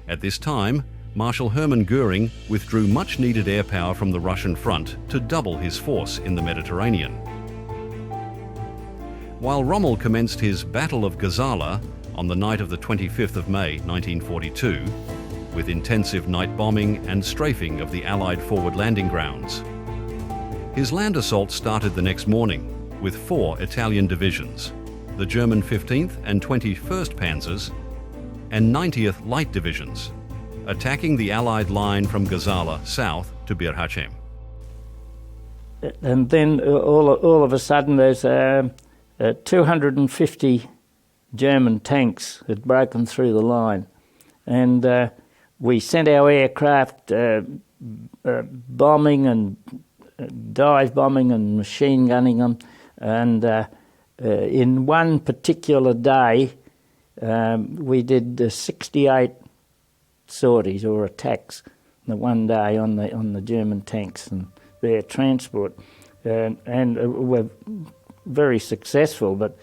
At this time, Marshal Hermann Goering withdrew much-needed air power from the Russian front to double his force in the Mediterranean. While Rommel commenced his Battle of Gazala on the night of the 25th of May 1942, with intensive night bombing and strafing of the Allied forward landing grounds, his land assault started the next morning with 4 Italian divisions, the German 15th and 21st Panzers and 90th Light Divisions, attacking the Allied line from Gazala south to Bir Hachem. And then all of a sudden there's 250 German tanks had broken through the line, and we sent our aircraft bombing and dive bombing and machine gunning them, and in one particular day we did 68 sorties or attacks the one day on the German tanks and their transport, and were very successful. But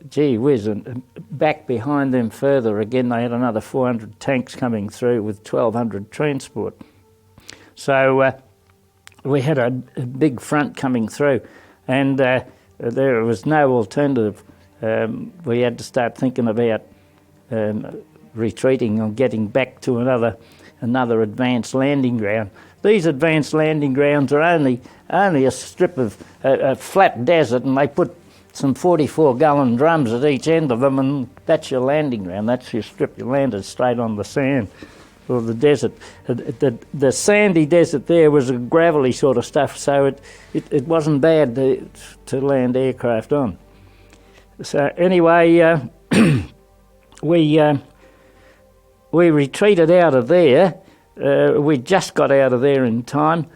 gee whiz, and back behind them further again they had another 400 tanks coming through with 1,200 transport. So we had a big front coming through, and there was no alternative. We had to start thinking about retreating or getting back to another advanced landing ground. These advanced landing grounds are only a strip of a flat desert, and they put some 44-gallon drums at each end of them, and that's your landing ground. That's your strip. You landed straight on the sand or the desert. The sandy desert there was a gravelly sort of stuff, so it wasn't bad to land aircraft on. So anyway, we retreated out of there. We just got out of there in time.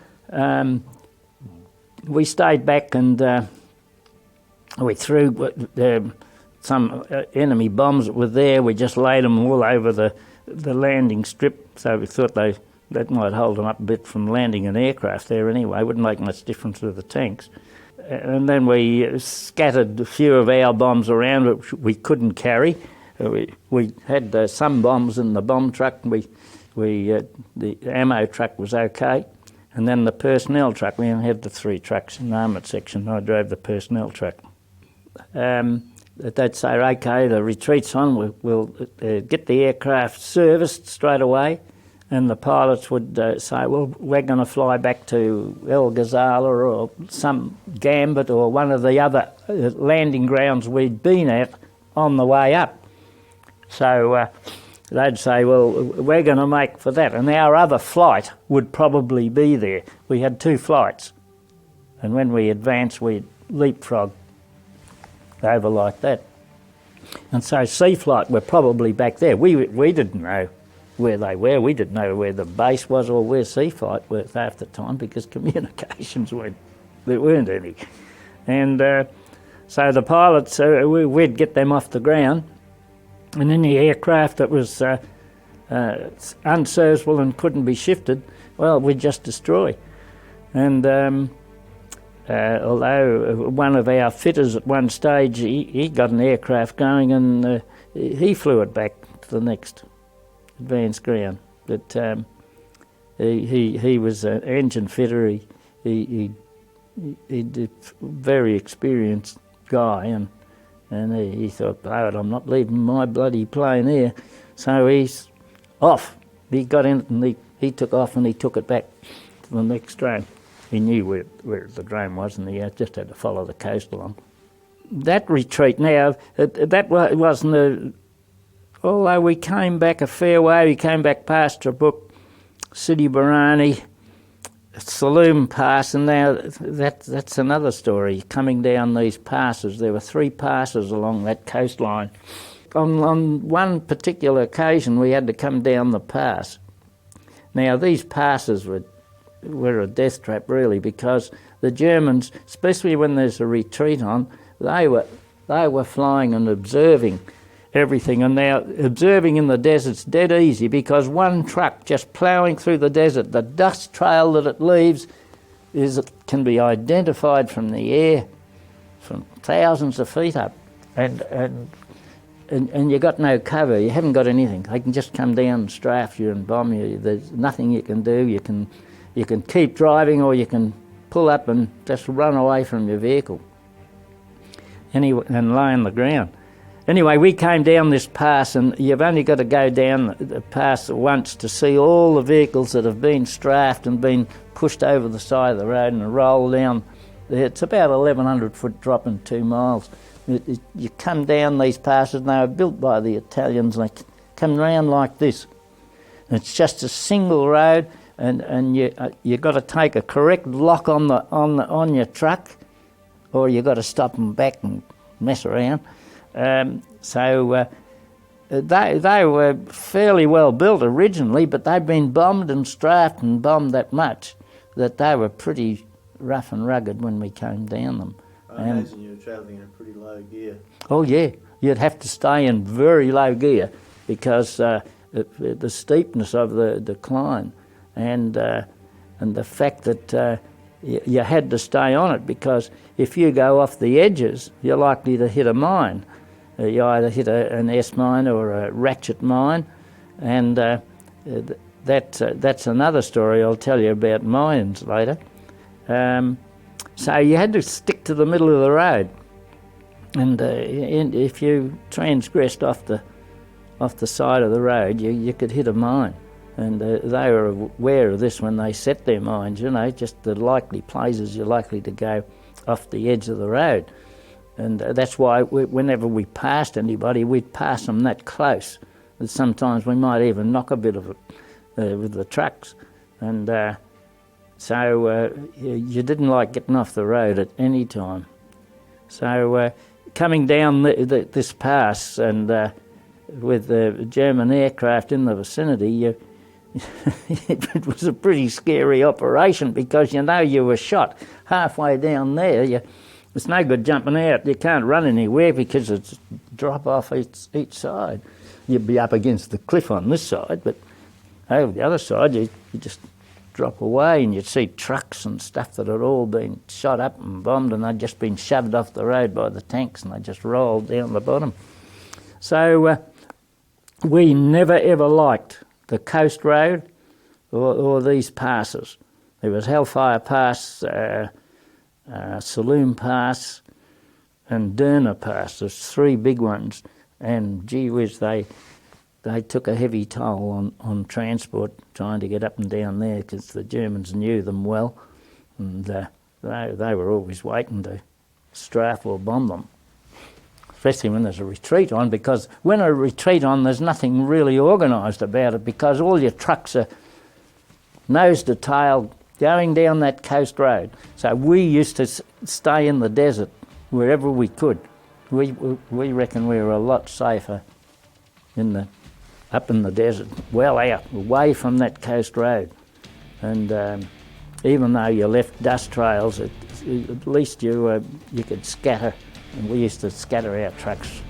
We stayed back and we threw some enemy bombs that were there. We just laid them all over the landing strip, so we thought that might hold them up a bit from landing an aircraft there anyway. Wouldn't make much difference with the tanks. And then we scattered a few of our bombs around which we couldn't carry. We had some bombs in the bomb truck, and the ammo truck was okay. And then the personnel truck, we only had the 3 trucks in the armoured section. I drove the personnel truck. They'd say, okay, the retreat's on, we'll get the aircraft serviced straight away. And the pilots would say, well, we're going to fly back to El Ghazala or some Gambit or one of the other landing grounds we'd been at on the way up. So they'd say, well, we're going to make for that. And our other flight would probably be there. We had 2 flights. And when we advanced, we'd leapfrog over like that. And so Sea Flight were probably back there. We didn't know where they were. We didn't know where the base was or where Sea Flight was half the time, because communications there weren't any. And so the pilots, we'd get them off the ground, and any aircraft that was unserviceable and couldn't be shifted, well, we'd just destroy. And although one of our fitters at one stage, he got an aircraft going, and he flew it back to the next advanced ground. But he was an engine fitter. He's a very experienced guy, and he thought, oh, I'm not leaving my bloody plane here. So he's off. He got in and he took off, and he took it back to the next drone. He knew where the drone was, and he just had to follow the coast along. That retreat now, that wasn't although we came back a fair way. We came back past Trebuk, Sidi Barani, Saloom Pass, and now that's another story. Coming down these passes, there were 3 passes along that coastline. On one particular occasion, we had to come down the pass. Now these passes were a death trap really, because the Germans, especially when there's a retreat on, they were They were flying and observing everything. And now observing in the desert's dead easy, because one truck just ploughing through the desert, the dust trail that it leaves can be identified from the air from thousands of feet up. And you got no cover, you haven't got anything. They can just come down and strafe you and bomb you. There's nothing you can do. You can keep driving, or you can pull up and just run away from your vehicle and lay on the ground. Anyway, we came down this pass, and you've only got to go down the pass once to see all the vehicles that have been strafed and been pushed over the side of the road and rolled down. It's about 1,100 foot drop in 2 miles. You come down these passes, and they were built by the Italians, and they come round like this. And it's just a single road, and you got to take a correct lock on your truck, or you got to stop them back and mess around. So they were fairly well built originally, but they've been bombed and strafed and bombed that much that they were pretty rough and rugged when we came down them. I imagine you were travelling in a pretty low gear. Oh yeah, you'd have to stay in very low gear because the steepness of the decline and the fact that you had to stay on it, because if you go off the edges, you're likely to hit a mine. You either hit an S mine or a ratchet mine, and that's another story I'll tell you about mines later. So you had to stick to the middle of the road, and if you transgressed off the side of the road, you could hit a mine. And they were aware of this when they set their mines, just the likely places you're likely to go off the edge of the road. And that's why whenever we passed anybody, we'd pass them that close. And sometimes we might even knock a bit of it with the trucks. And so you didn't like getting off the road at any time. So coming down this pass, and with the German aircraft in the vicinity, it was a pretty scary operation, because you were shot halfway down there. It's no good jumping out. You can't run anywhere because it's drop off each side. You'd be up against the cliff on this side, but over the other side you just drop away, and you'd see trucks and stuff that had all been shot up and bombed, and they'd just been shoved off the road by the tanks, and they just rolled down the bottom. So we never ever liked the coast road or these passes. There was Hellfire Pass, Saloon Pass and Derna Pass. There's 3 big ones, and gee whiz, they took a heavy toll on transport trying to get up and down there, because the Germans knew them well, and they were always waiting to strafe or bomb them, especially when there's a retreat on, because when a retreat on, there's nothing really organised about it, because all your trucks are nose to tail going down that coast road. So we used to stay in the desert wherever we could. We reckon we were a lot safer up in the desert, well out, away from that coast road. And even though you left dust trails, at least you could scatter. And we used to scatter our trucks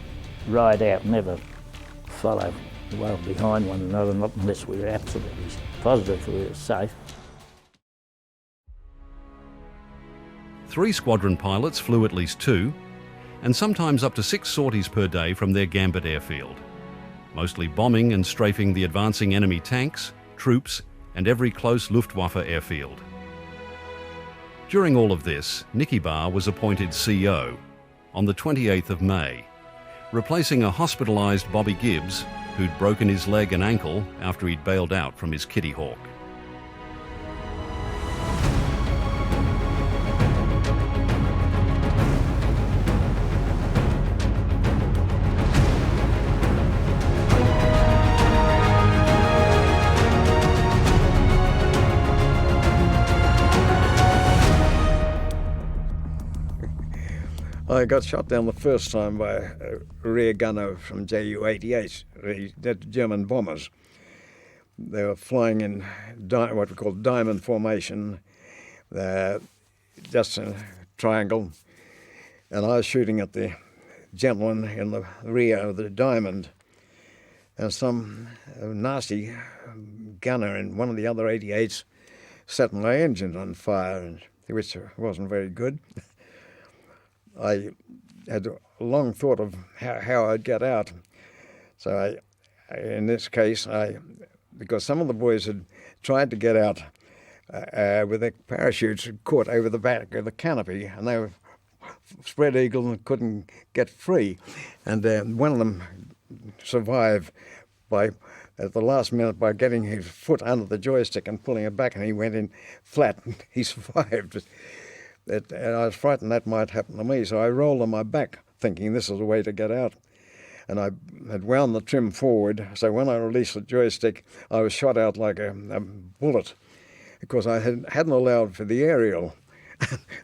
right out, never follow well behind one another, not unless we were absolutely positive we were safe. 3 squadron pilots flew at least 2, and sometimes up to 6 sorties per day from their Gambit airfield, mostly bombing and strafing the advancing enemy tanks, troops, and every close Luftwaffe airfield. During all of this, Nicky Barr was appointed CO on the 28th of May, replacing a hospitalised Bobby Gibbes who'd broken his leg and ankle after he'd bailed out from his Kitty Hawk. I got shot down the first time by a rear gunner from Ju-88, the German bombers. They were flying in what we call diamond formation, just a triangle, and I was shooting at the gentleman in the rear of the Diamond, and some nasty gunner in one of the other 88s set my engine on fire, which wasn't very good. I had long thought of how I'd get out. So in this case, because some of the boys had tried to get out with their parachutes caught over the back of the canopy, and they were spread eagle and couldn't get free. And one of them survived at the last minute by getting his foot under the joystick and pulling it back, and he went in flat. He survived. And I was frightened that might happen to me, so I rolled on my back, thinking this is the way to get out. And I had wound the trim forward, so when I released the joystick, I was shot out like a bullet, because I hadn't allowed for the aerial.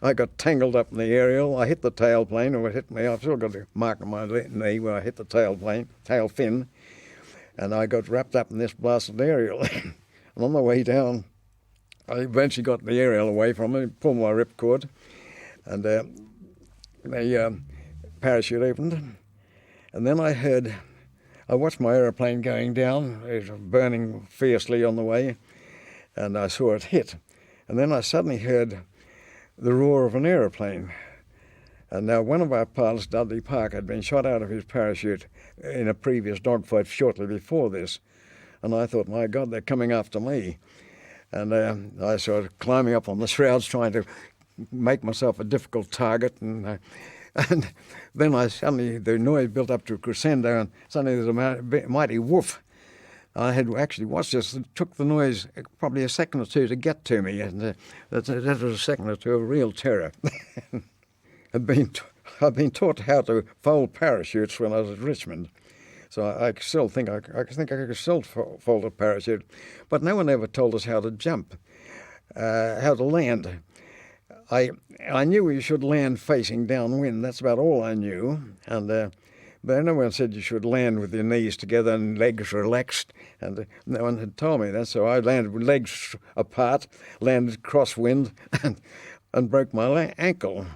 I got tangled up in the aerial. I hit the tailplane, or it hit me. I've still got a mark on my knee where I hit the tail fin, and I got wrapped up in this blasted aerial. And on the way down, I eventually got the aerial away from me, pulled my ripcord, and the parachute opened. And then I watched my aeroplane going down. It was burning fiercely on the way, and I saw it hit. And then I suddenly heard the roar of an aeroplane. And now one of our pilots, Dudley Park, had been shot out of his parachute in a previous dogfight shortly before this. And I thought, my God, they're coming after me. And I started climbing up on the shrouds, trying to make myself a difficult target. And then the noise built up to a crescendo, and suddenly there was a mighty woof. I had actually watched this. It took the noise probably a second or two to get to me, and that was a second or two of real terror. I've been taught how to fold parachutes when I was at Richmond, so I still think I could still fold a parachute, but no one ever told us how to jump, how to land. I knew you should land facing downwind. That's about all I knew, and but no one said you should land with your knees together and legs relaxed, and no one had told me that. So I landed with legs apart, landed crosswind, and broke my ankle.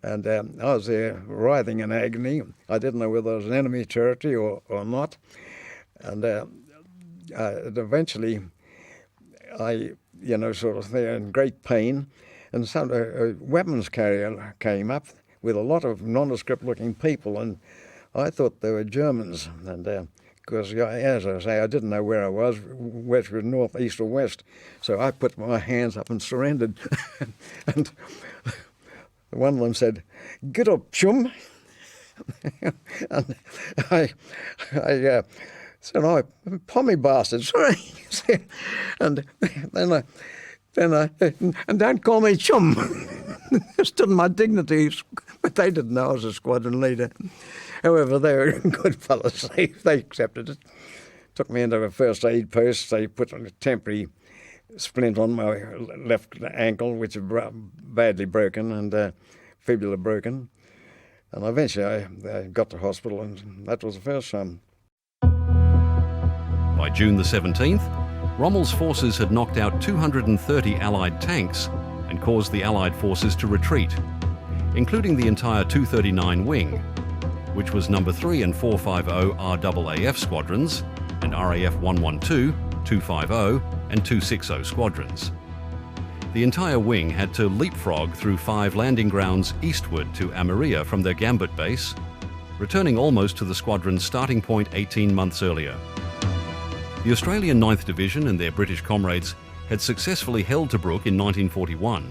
And I was there writhing in agony. I didn't know whether it was an enemy territory or not. And eventually, I, sort of there in great pain. And some weapons carrier came up with a lot of nondescript-looking people, and I thought they were Germans. And because, as I say, I didn't know where I was, whether it was north, east, or west. So I put my hands up and surrendered. And one of them said, "Get up, chum." And I said, "Oh, pommy bastard, sorry." And and don't call me chum. It stood my dignity, but they didn't know I was a squadron leader. However, they were good fellows. They accepted it. Took me into a first aid post. They put a temporary splint on my left ankle, which was badly broken, and fibula broken. And eventually I got to hospital, and that was the first time. By June the 17th, Rommel's forces had knocked out 230 Allied tanks and caused the Allied forces to retreat, including the entire 239 wing, which was No. 3 and 450 RAAF squadrons, and RAF 112, 250 and 260 squadrons. The entire wing had to leapfrog through 5 landing grounds eastward to Amaria from their Gambit base, returning almost to the squadron's starting point 18 months earlier. The Australian 9th Division and their British comrades had successfully held Tobruk in 1941,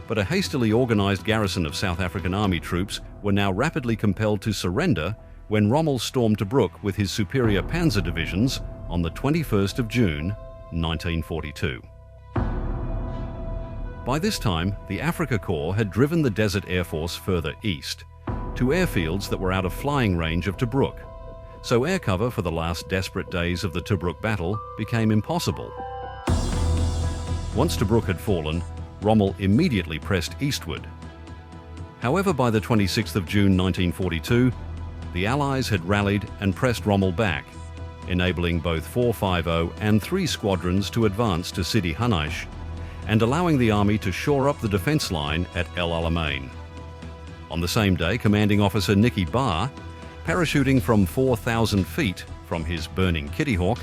but a hastily organised garrison of South African Army troops were now rapidly compelled to surrender when Rommel stormed Tobruk with his superior panzer divisions on the 21st of June, 1942. By this time, the Afrika Korps had driven the Desert Air Force further east, to airfields that were out of flying range of Tobruk, so air cover for the last desperate days of the Tobruk battle became impossible. Once Tobruk had fallen, Rommel immediately pressed eastward. However, by the 26th of June 1942, the Allies had rallied and pressed Rommel back, enabling both 450 and 3 squadrons to advance to Sidi Hanaish and allowing the army to shore up the defence line at El Alamein. On the same day, Commanding Officer Nicky Barr, parachuting from 4,000 feet from his burning Kitty Hawk,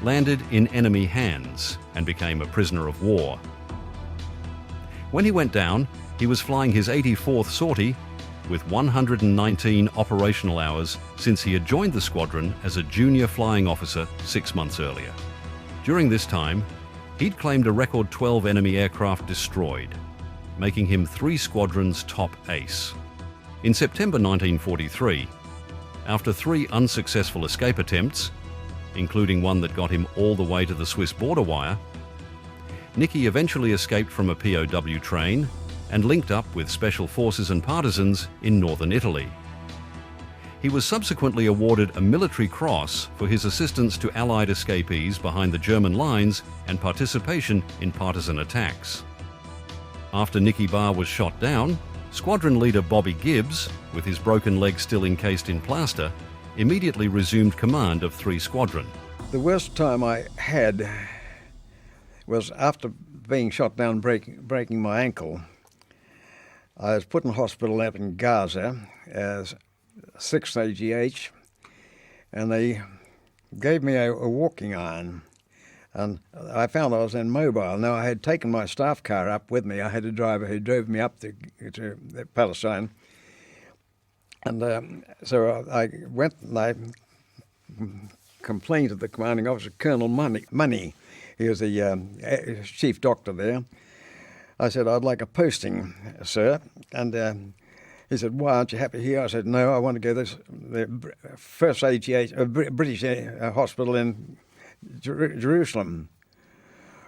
landed in enemy hands and became a prisoner of war. When he went down, he was flying his 84th sortie with 119 operational hours since he had joined the squadron as a junior flying officer 6 months earlier. During this time, he'd claimed a record 12 enemy aircraft destroyed, making him 3 squadrons' top ace. In September 1943, after 3 unsuccessful escape attempts, including one that got him all the way to the Swiss border wire, Nicky eventually escaped from a POW train and linked up with special forces and partisans in northern Italy. He was subsequently awarded a military cross for his assistance to Allied escapees behind the German lines and participation in partisan attacks. After Nicky Barr was shot down, squadron leader Bobby Gibbes, with his broken leg still encased in plaster, immediately resumed command of 3 Squadron. The worst time I had was after being shot down, breaking my ankle. I was put in hospital out in Gaza as 6th AGH, and they gave me a walking iron, and I found I was immobile. Now, I had taken my staff car up with me. I had a driver who drove me up to Palestine, and so I went and I complained to the commanding officer, Colonel Money. He was the chief doctor there. I said, I'd like a posting, sir. And he said, why aren't you happy here? I said, no, I want to go to the first AGH, British hospital in Jerusalem.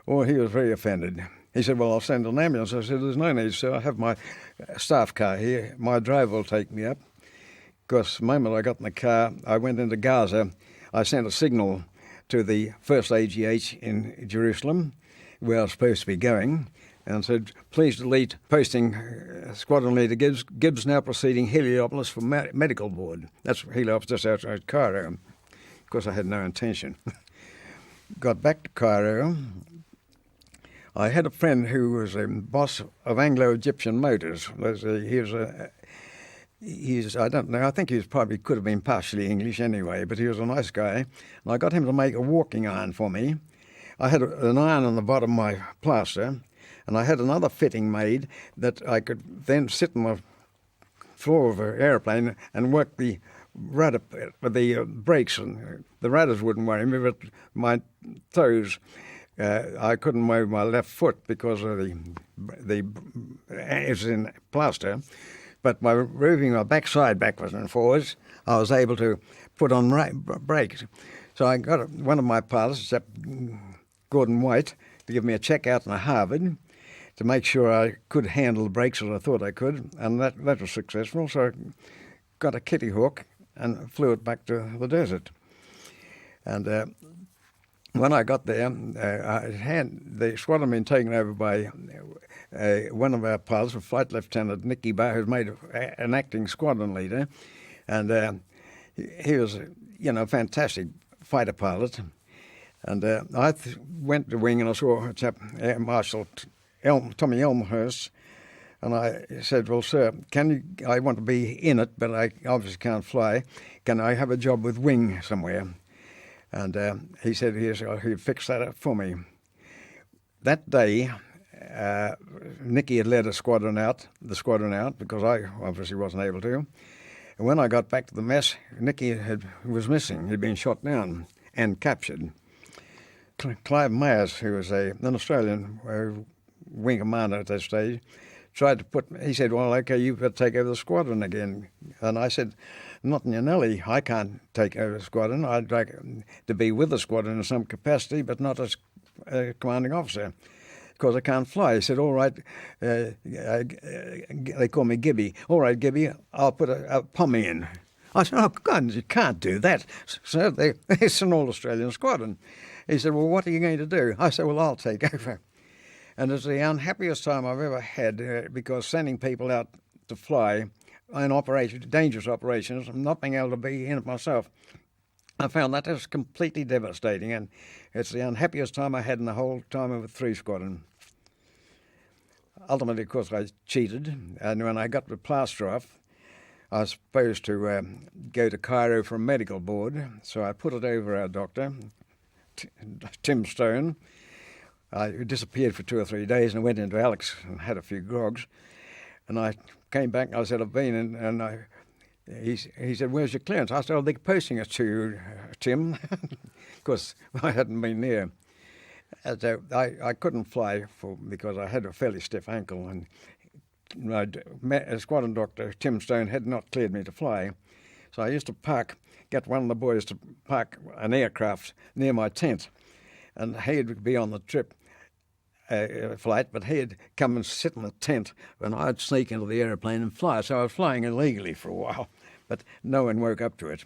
Well, he was very offended. He said, well, I'll send an ambulance. I said, there's no need, sir. I have my staff car here. My driver will take me up. Because the moment I got in the car, I went into Gaza. I sent a signal to the first AGH in Jerusalem, where I was supposed to be going, and said, please delete posting Squadron Leader Gibbes. Gibbes now proceeding Heliopolis for medical board. That's Heliopolis just outside Cairo. Of course, I had no intention. Got back to Cairo. I had a friend who was a boss of Anglo-Egyptian Motors. I don't know, I think he could have been partially English anyway, but he was a nice guy. And I got him to make a walking iron for me. I had an iron on the bottom of my plaster, and I had another fitting made that I could then sit on the floor of an airplane and work the rudder, the brakes, and the rudders wouldn't worry me, but my toes, I couldn't move my left foot because of it was in plaster. But by moving my backside backwards and forwards, I was able to put on brakes. So I got one of my pilots, Gordon White, to give me a check out in Harvard to make sure I could handle the brakes as I thought I could, and that was successful. So I got a Kitty Hawk and flew it back to the desert. And when I got there, the squadron had been taken over by one of our pilots, Flight Lieutenant Nicky Barr, who's made an acting squadron leader, and he was, a fantastic fighter pilot. And I went to wing and I saw a chap, Air Marshal Tommy Elmhurst, and I said, well, sir, I want to be in it, but I obviously can't fly. Can I have a job with wing somewhere? And he said he'd fix that up for me. That day, Nicky had led the squadron out, because I obviously wasn't able to. And when I got back to the mess, Nicky was missing. He'd been shot down and captured. Clive Myers, who was an Australian wing commander at that stage, he said, well, okay, you've got to take over the squadron again. And I said, not in your Nelly, I can't take over the squadron. I'd like to be with the squadron in some capacity, but not as a commanding officer, because I can't fly. He said, all right, they call me Gibby. All right, Gibby, I'll put a pommy in. I said, oh, God, you can't do that. So it's an all-Australian squadron. He said, well, what are you going to do? I said, well, I'll take over. And it's the unhappiest time I've ever had, because sending people out to fly in dangerous operations, and not being able to be in it myself, I found that was completely devastating, and it's the unhappiest time I had in the whole time of the 3 Squadron. ultimately, of course, I cheated, and when I got the plaster off, I was supposed to go to Cairo for a medical board, so I put it over our doctor, Tim Stone. I disappeared for 2 or 3 days and went into Alex and had a few grogs, and I came back and I said, I've been in, and he said, where's your clearance? I said, oh, they're posting it to you, Tim, because I hadn't been there. So I couldn't fly because I had a fairly stiff ankle, and my squadron doctor, Tim Stone, had not cleared me to fly. So I used to get one of the boys to park an aircraft near my tent, and he'd be on the trip flight, but he'd come and sit in the tent when I'd sneak into the aeroplane and fly. So I was flying illegally for a while, but no one woke up to it.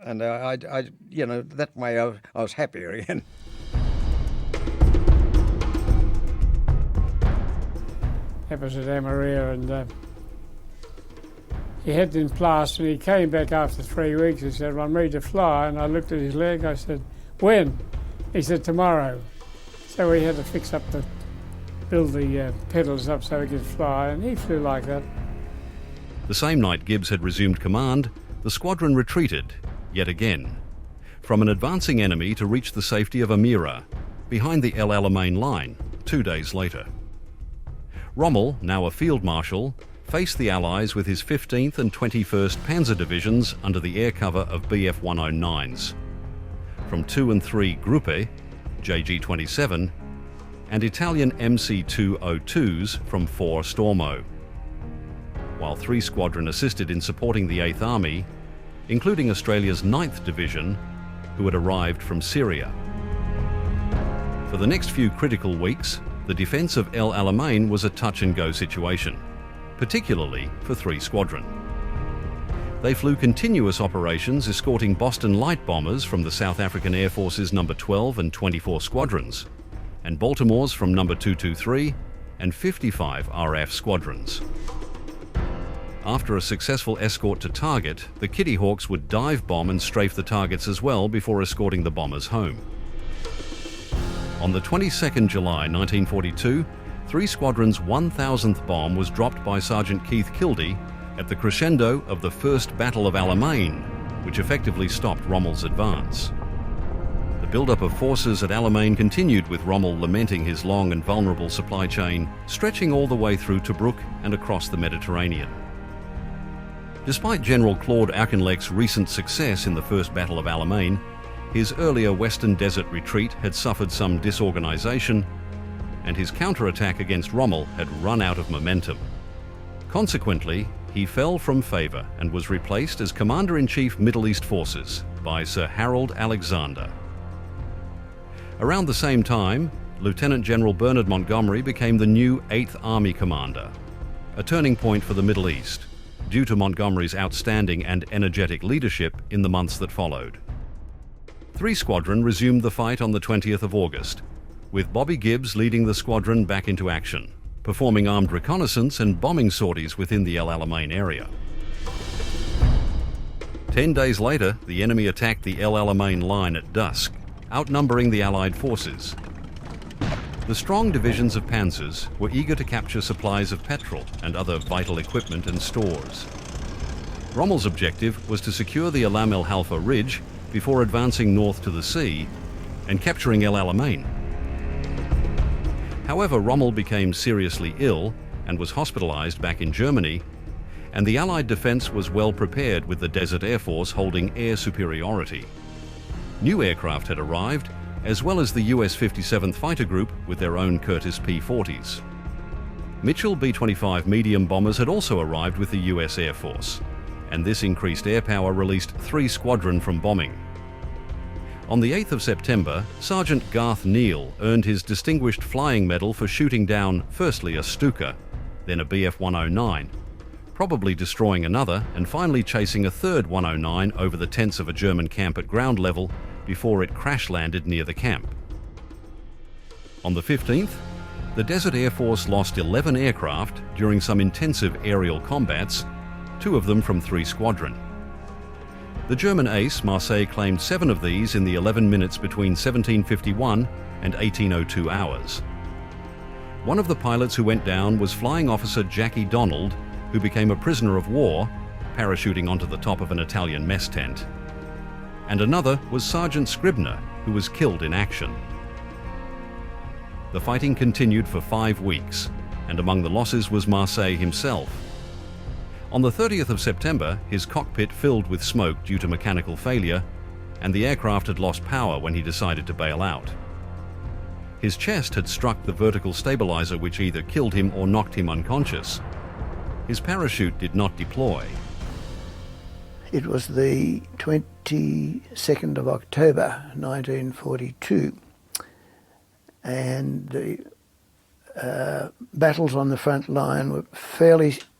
And that way I was happier again. That was at Amaria, and he had been plastered, and he came back after 3 weeks and said, I'm ready to fly. And I looked at his leg, I said, when? He said, tomorrow. So we had to build the pedals up so he could fly, and he flew like that. The same night Gibbes had resumed command, the squadron retreated, yet again, from an advancing enemy to reach the safety of Amira, behind the El Alamein line, 2 days later. Rommel, now a field marshal, faced the Allies with his 15th and 21st Panzer Divisions under the air cover of Bf 109s. From 2 and 3 Gruppe, JG-27, and Italian MC-202s from 4 Stormo, while 3 Squadron assisted in supporting the 8th Army, including Australia's 9th Division, who had arrived from Syria. For the next few critical weeks, the defence of El Alamein was a touch-and-go situation, particularly for 3 Squadron. They flew continuous operations escorting Boston light bombers from the South African Air Force's No. 12 and 24 Squadrons, and Baltimore's from No. 223 and 55 RAAF Squadrons. After a successful escort to target, the Kitty Hawks would dive bomb and strafe the targets as well before escorting the bombers home. On the 22nd July 1942, 3 Squadrons' 1,000th bomb was dropped by Sergeant Keith Kildee at the crescendo of the First Battle of Alamein, which effectively stopped Rommel's advance. The build-up of forces at Alamein continued, with Rommel lamenting his long and vulnerable supply chain, stretching all the way through Tobruk and across the Mediterranean. Despite General Claude Auchinlec's recent success in the First Battle of Alamein, his earlier Western Desert retreat had suffered some disorganisation, and his counterattack against Rommel had run out of momentum. Consequently, he fell from favour and was replaced as Commander-in-Chief Middle East Forces by Sir Harold Alexander. Around the same time, Lieutenant General Bernard Montgomery became the new 8th Army Commander, a turning point for the Middle East, due to Montgomery's outstanding and energetic leadership in the months that followed. 3 Squadron resumed the fight on the 20th of August, with Bobby Gibbes leading the squadron back into action, performing armed reconnaissance and bombing sorties within the El Alamein area. 10 days later, the enemy attacked the El Alamein line at dusk, outnumbering the Allied forces. The strong divisions of panzers were eager to capture supplies of petrol and other vital equipment and stores. Rommel's objective was to secure the Alam el Halfa ridge before advancing north to the sea and capturing El Alamein. However, Rommel became seriously ill and was hospitalized back in Germany, and the Allied defense was well prepared, with the Desert Air Force holding air superiority. New aircraft had arrived, as well as the US 57th Fighter Group with their own Curtiss P-40s. Mitchell B-25 medium bombers had also arrived with the US Air Force, and this increased air power released 3 Squadron from bombing. On the 8th of September, Sergeant Garth Neal earned his Distinguished Flying Medal for shooting down firstly a Stuka, then a Bf 109, probably destroying another and finally chasing a third 109 over the tents of a German camp at ground level before it crash-landed near the camp. On the 15th, the Desert Air Force lost 11 aircraft during some intensive aerial combats, 2 of them from 3 Squadron. The German ace, Marseille, claimed 7 of these in the 11 minutes between 1751 and 1802 hours. One of the pilots who went down was Flying Officer Jackie Donald, who became a prisoner of war, parachuting onto the top of an Italian mess tent. And another was Sergeant Scribner, who was killed in action. The fighting continued for 5 weeks, and among the losses was Marseille himself. On the 30th of September, his cockpit filled with smoke due to mechanical failure, and the aircraft had lost power when he decided to bail out. His chest had struck the vertical stabilizer, which either killed him or knocked him unconscious. His parachute did not deploy. It was the 22nd of October 1942, and the battles on the front line were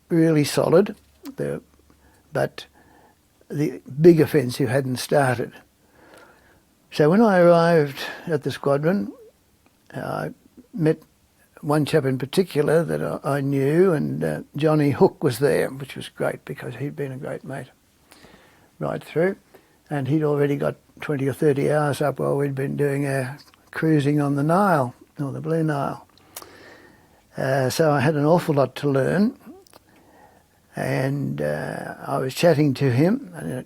really solid, but the big offensive hadn't started. So when I arrived at the squadron, I met one chap in particular that I knew, and Johnny Hook was there, which was great because he'd been a great mate right through, and he'd already got 20 or 30 hours up while we'd been doing our cruising on the Nile, or the Blue Nile. So I had an awful lot to learn, and I was chatting to him, and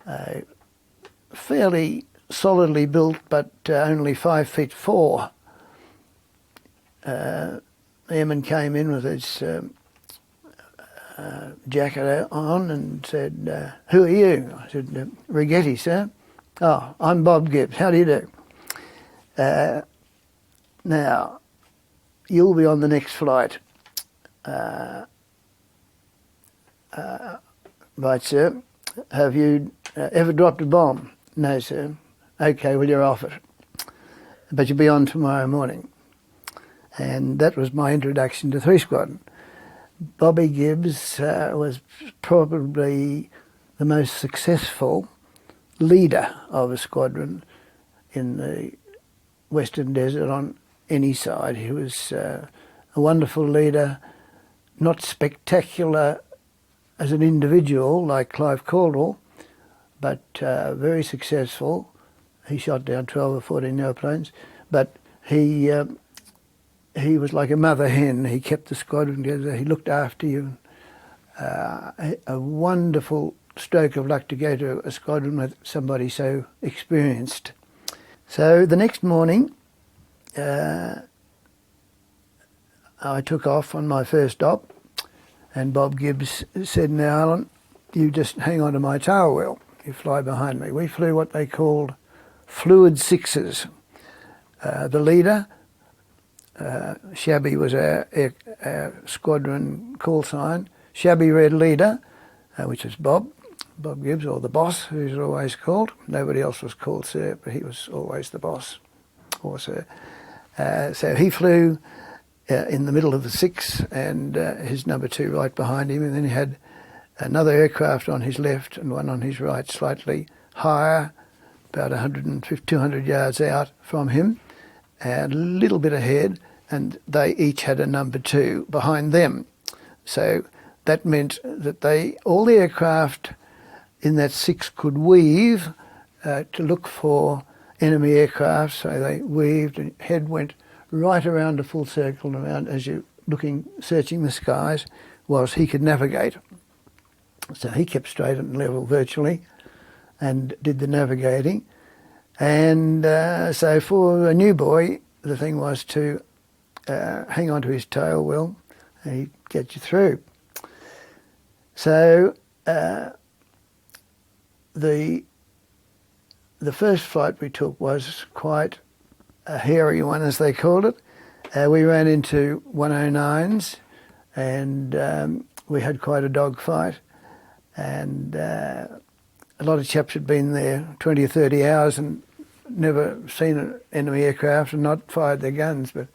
a fairly solidly built but only 5'4" airman came in with his jacket on and said, "Who are you?" I said, "Righetti, sir." "Oh, I'm Bob Gibbes. How do you do? Now, you'll be on the next flight." "Right, sir. Have you ever dropped a bomb?" "No, sir." "OK, well, you're off it. But you'll be on tomorrow morning." And that was my introduction to 3 Squadron. Bobby Gibbes was probably the most successful leader of a squadron in the Western Desert on any side. He was a wonderful leader, not spectacular as an individual like Clive Caldwell, but very successful. He shot down 12 or 14 airplanes, but he was like a mother hen. He kept the squadron together. He looked after you. A wonderful stroke of luck to go to a squadron with somebody so experienced. So the next morning, I took off on my first op, and Bob Gibbes said, "Now, Alan, you just hang on to my tail wheel. You fly behind me." We flew what they called fluid sixes. The leader, Shabby was our squadron call sign. Shabby Red Leader, which was Bob Gibbes, or the boss, who's always called. Nobody else was called sir, but he was always the boss, or sir. So he flew in the middle of the six, and his number 2 right behind him, and then he had another aircraft on his left and one on his right, slightly higher, about 150, 200 yards out from him, and a little bit ahead, and they each had a number 2 behind them. So that meant that all the aircraft in that 6 could weave to look for enemy aircraft. So they weaved, and head went right around a full circle and around as you're searching the skies, whilst he could navigate. So he kept straight and level virtually and did the navigating. And so for a new boy, the thing was to hang on to his tail wheel, and he'd get you through. So the first flight we took was quite a hairy one, as they called it. We ran into 109s, and we had quite a dog fight, and a lot of chaps had been there 20 or 30 hours and never seen an enemy aircraft and not fired their guns. But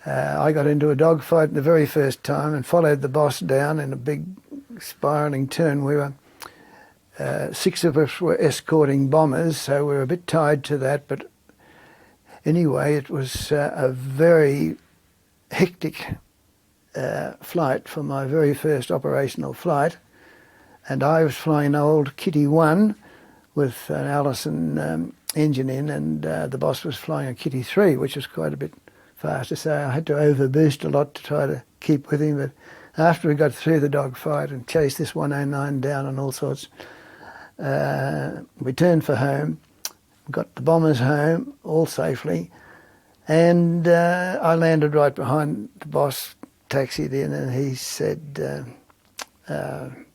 I got into a dog fight the very first time and followed the boss down in a big spiralling turn. We were 6 of us were escorting bombers, so we were a bit tied to that, but anyway, it was a very hectic flight for my very first operational flight, and I was flying an old Kitty 1 with an Allison engine in, and the boss was flying a Kitty 3, which was quite a bit fast to say. I had to overboost a lot to try to keep with him, but after we got through the dogfight and chased this 109 down and all sorts, we turned for home, got the bombers home all safely, and I landed right behind the boss, taxied in, and he said,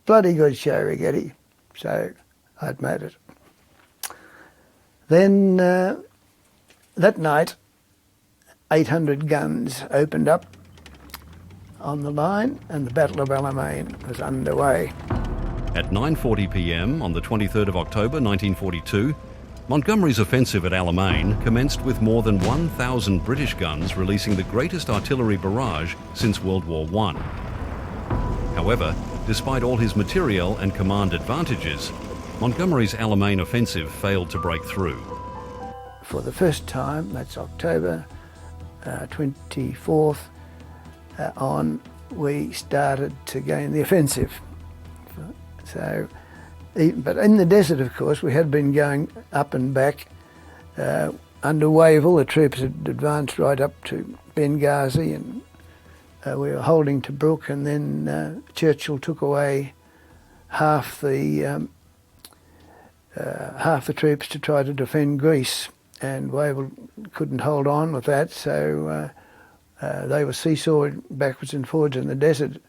bloody good show, Righetti. So I'd made it. Then that night, 800 guns opened up on the line, and the Battle of Alamein was underway. At 9:40 p.m. on the 23rd of October 1942, Montgomery's offensive at Alamein commenced with more than 1,000 British guns releasing the greatest artillery barrage since World War I. However, despite all his material and command advantages, Montgomery's Alamein offensive failed to break through. For the first time, that's October 24th on, we started to gain the offensive. So, but in the desert, of course, we had been going up and back. Underway, all the troops had advanced right up to Benghazi, and we were holding Tobruk, and then Churchill took away half the troops to try to defend Greece, and Wavell couldn't hold on with that, so they were seesawing backwards and forwards in the desert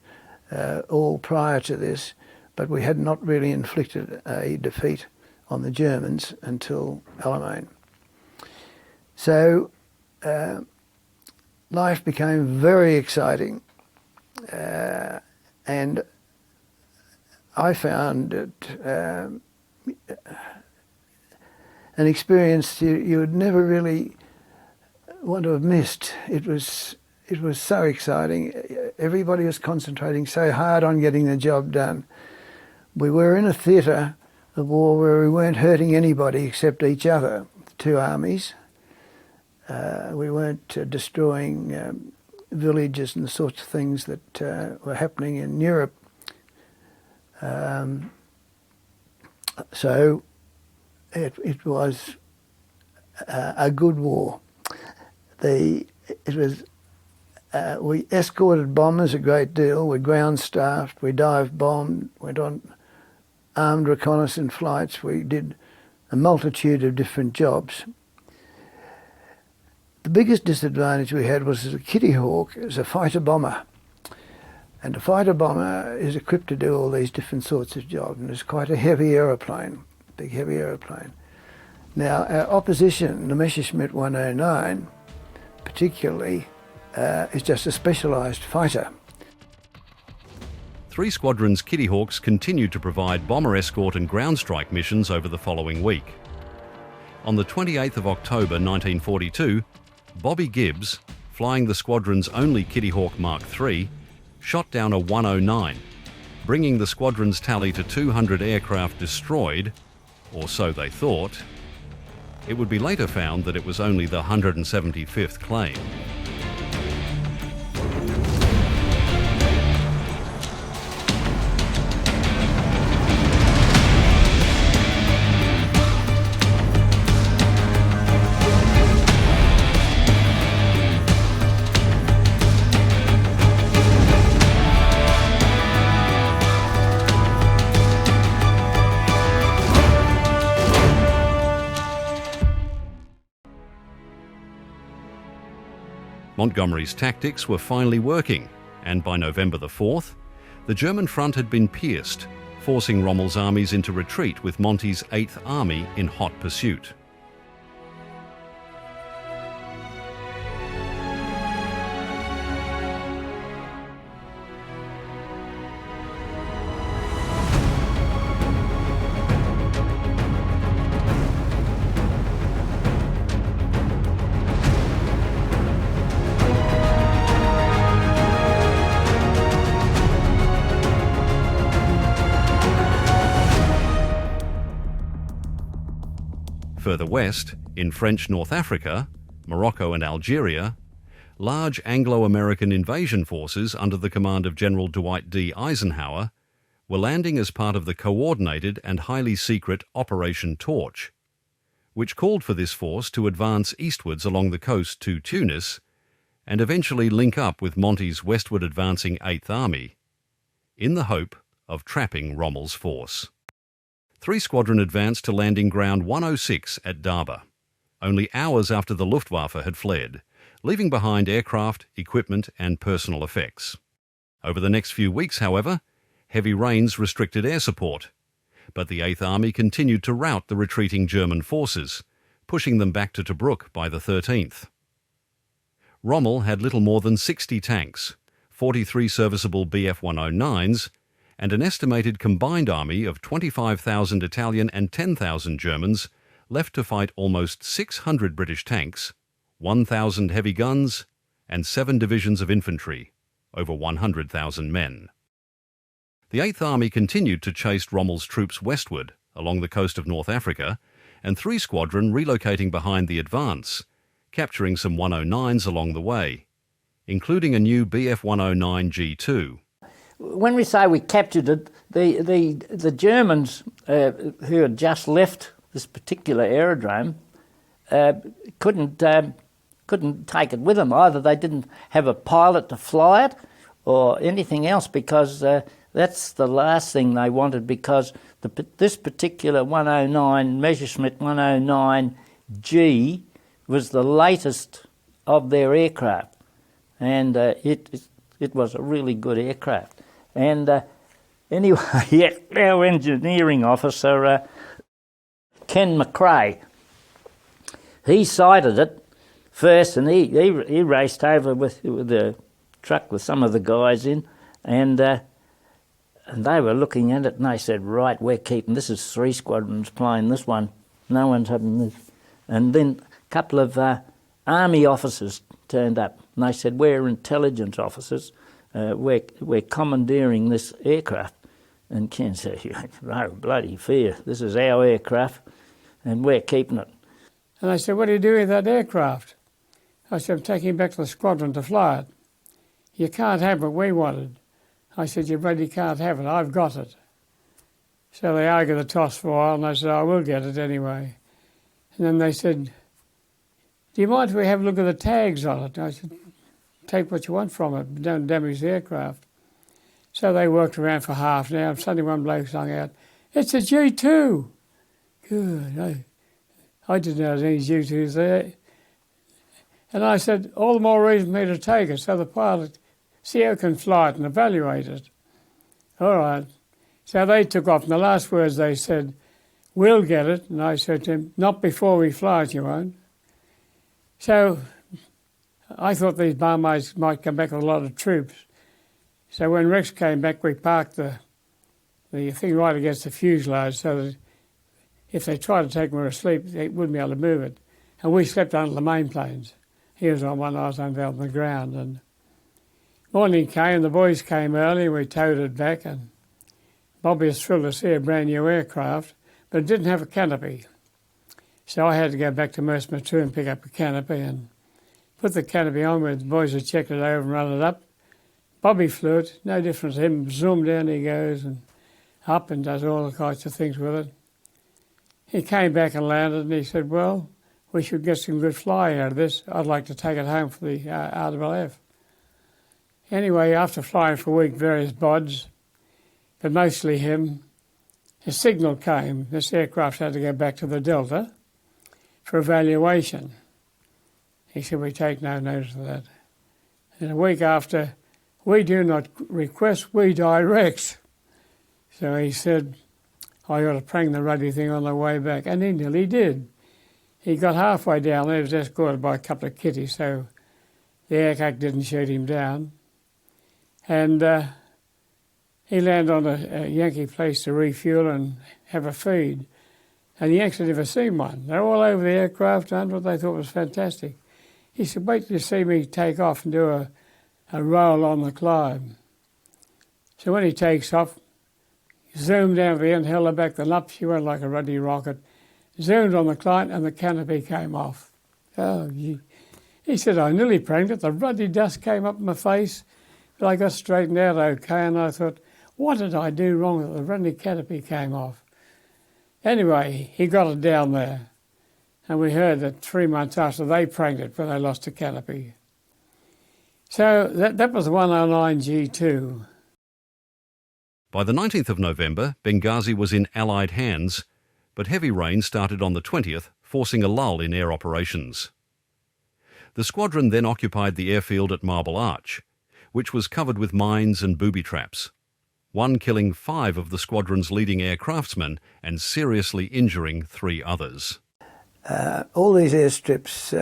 all prior to this, but we had not really inflicted a defeat on the Germans until Alamein. So life became very exciting, and I found it an experience you would never really want to have missed. It was so exciting. Everybody was concentrating so hard on getting the job done. We were in a theatre of war where we weren't hurting anybody except each other, the two armies. We weren't destroying villages and the sorts of things that were happening in Europe. So it was a good war. We escorted bombers a great deal. We ground staffed. We dive bombed. Went on armed reconnaissance flights. We did a multitude of different jobs. The biggest disadvantage we had was the Kitty Hawk as a fighter bomber. And a fighter bomber is equipped to do all these different sorts of jobs, and it's quite a heavy aeroplane, big heavy aeroplane. Now, our opposition, the Messerschmitt 109, particularly, is just a specialised fighter. 3 squadrons Kitty Hawks continued to provide bomber escort and ground strike missions over the following week. On the 28th of October 1942, Bobby Gibbes, flying the squadron's only Kitty Hawk Mark III, shot down a 109, bringing the squadron's tally to 200 aircraft destroyed, or so they thought. It would be later found that it was only the 175th claim. Montgomery's tactics were finally working, and by November the 4th, the German front had been pierced, forcing Rommel's armies into retreat with Monty's 8th Army in hot pursuit. Further west, in French North Africa, Morocco and Algeria, large Anglo-American invasion forces under the command of General Dwight D. Eisenhower were landing as part of the coordinated and highly secret Operation Torch, which called for this force to advance eastwards along the coast to Tunis and eventually link up with Monty's westward advancing 8th Army in the hope of trapping Rommel's force. 3 Squadron advanced to landing ground 106 at Darba, only hours after the Luftwaffe had fled, leaving behind aircraft, equipment and personal effects. Over the next few weeks, however, heavy rains restricted air support, but the 8th Army continued to rout the retreating German forces, pushing them back to Tobruk by the 13th. Rommel had little more than 60 tanks, 43 serviceable Bf-109s, and an estimated combined army of 25,000 Italian and 10,000 Germans left to fight almost 600 British tanks, 1,000 heavy guns, and 7 divisions of infantry, over 100,000 men. The 8th Army continued to chase Rommel's troops westward along the coast of North Africa, and 3 Squadron relocating behind the advance, capturing some 109s along the way, including a new Bf-109 G2. When we say we captured it, the Germans who had just left this particular aerodrome couldn't take it with them. Either they didn't have a pilot to fly it or anything else, because that's the last thing they wanted, because this particular 109, Messerschmitt 109G, was the latest of their aircraft, and it was a really good aircraft. And anyway, our engineering officer, Ken McRae, he sighted it first, and he raced over with the truck with some of the guys in, and they were looking at it, and they said, right, we're keeping, this is 3 Squadrons playing this one, no one's having this. And then a couple of army officers turned up, and they said, we're intelligence officers, we're commandeering this aircraft. And Ken said, no bloody fear, this is our aircraft and we're keeping it. And they said, what do you do with that aircraft? I said, I'm taking it back to the squadron to fly it. You can't have what we wanted. I said, you bloody can't have it, I've got it. So they argued the toss for a while, and I said, I will get it anyway. And then they said, do you mind if we have a look at the tags on it? I said, take what you want from it, but don't damage the aircraft. So they worked around for half an hour, and suddenly one bloke sung out, it's a G2. Good, I didn't know there was any G2s there. And I said, all the more reason for me to take it, so the pilot, CO can fly it and evaluate it. All right. So they took off, and the last words they said, we'll get it. And I said to him, not before we fly it, you won't. So I thought these barmaids might come back with a lot of troops. So when Rex came back, we parked the thing right against the fuselage so that if they tried to take me asleep, they wouldn't be able to move it. And we slept under the main planes. He was on one, I was on the ground. And morning came, the boys came early, and we towed it back, and Bobby was thrilled to see a brand new aircraft, but it didn't have a canopy. So I had to go back to Mercer 2 and pick up a canopy and put the canopy on where the boys had checked it over and run it up. Bobby flew it, no difference to him, zoom down he goes and up and does all kinds of things with it. He came back and landed and he said, well, we should get some good flying out of this. I'd like to take it home for the RAAF. Anyway, after flying for a week, various bods, but mostly him, a signal came. This aircraft had to go back to the Delta for evaluation. He said, we take no notice of that. And a week after, we do not request, we direct. So he said, I ought to prang the ruddy thing on the way back, and he nearly did. He got halfway down there, he was escorted by a couple of kitties, so the aircraft didn't shoot him down. And he landed on a Yankee place to refuel and have a feed. And the Yanks had never seen one. They're all over the aircraft and what they thought was fantastic. He said, wait till you see me take off and do a roll on the climb. So when he takes off, zoomed down to the end, held her back the lump, she went like a ruddy rocket, zoomed on the climb and the canopy came off. Oh, gee. He said, I nearly pranked it. The ruddy dust came up my face, but I got straightened out okay, and I thought, what did I do wrong that the ruddy canopy came off? Anyway, he got it down there, and we heard that 3 months after they pranked it when they lost the canopy. So that was 109 G2. By the 19th of November, Benghazi was in Allied hands, but heavy rain started on the 20th, forcing a lull in air operations. The squadron then occupied the airfield at Marble Arch, which was covered with mines and booby traps, one killing 5 of the squadron's leading aircraftsmen and seriously injuring 3 others. All these airstrips,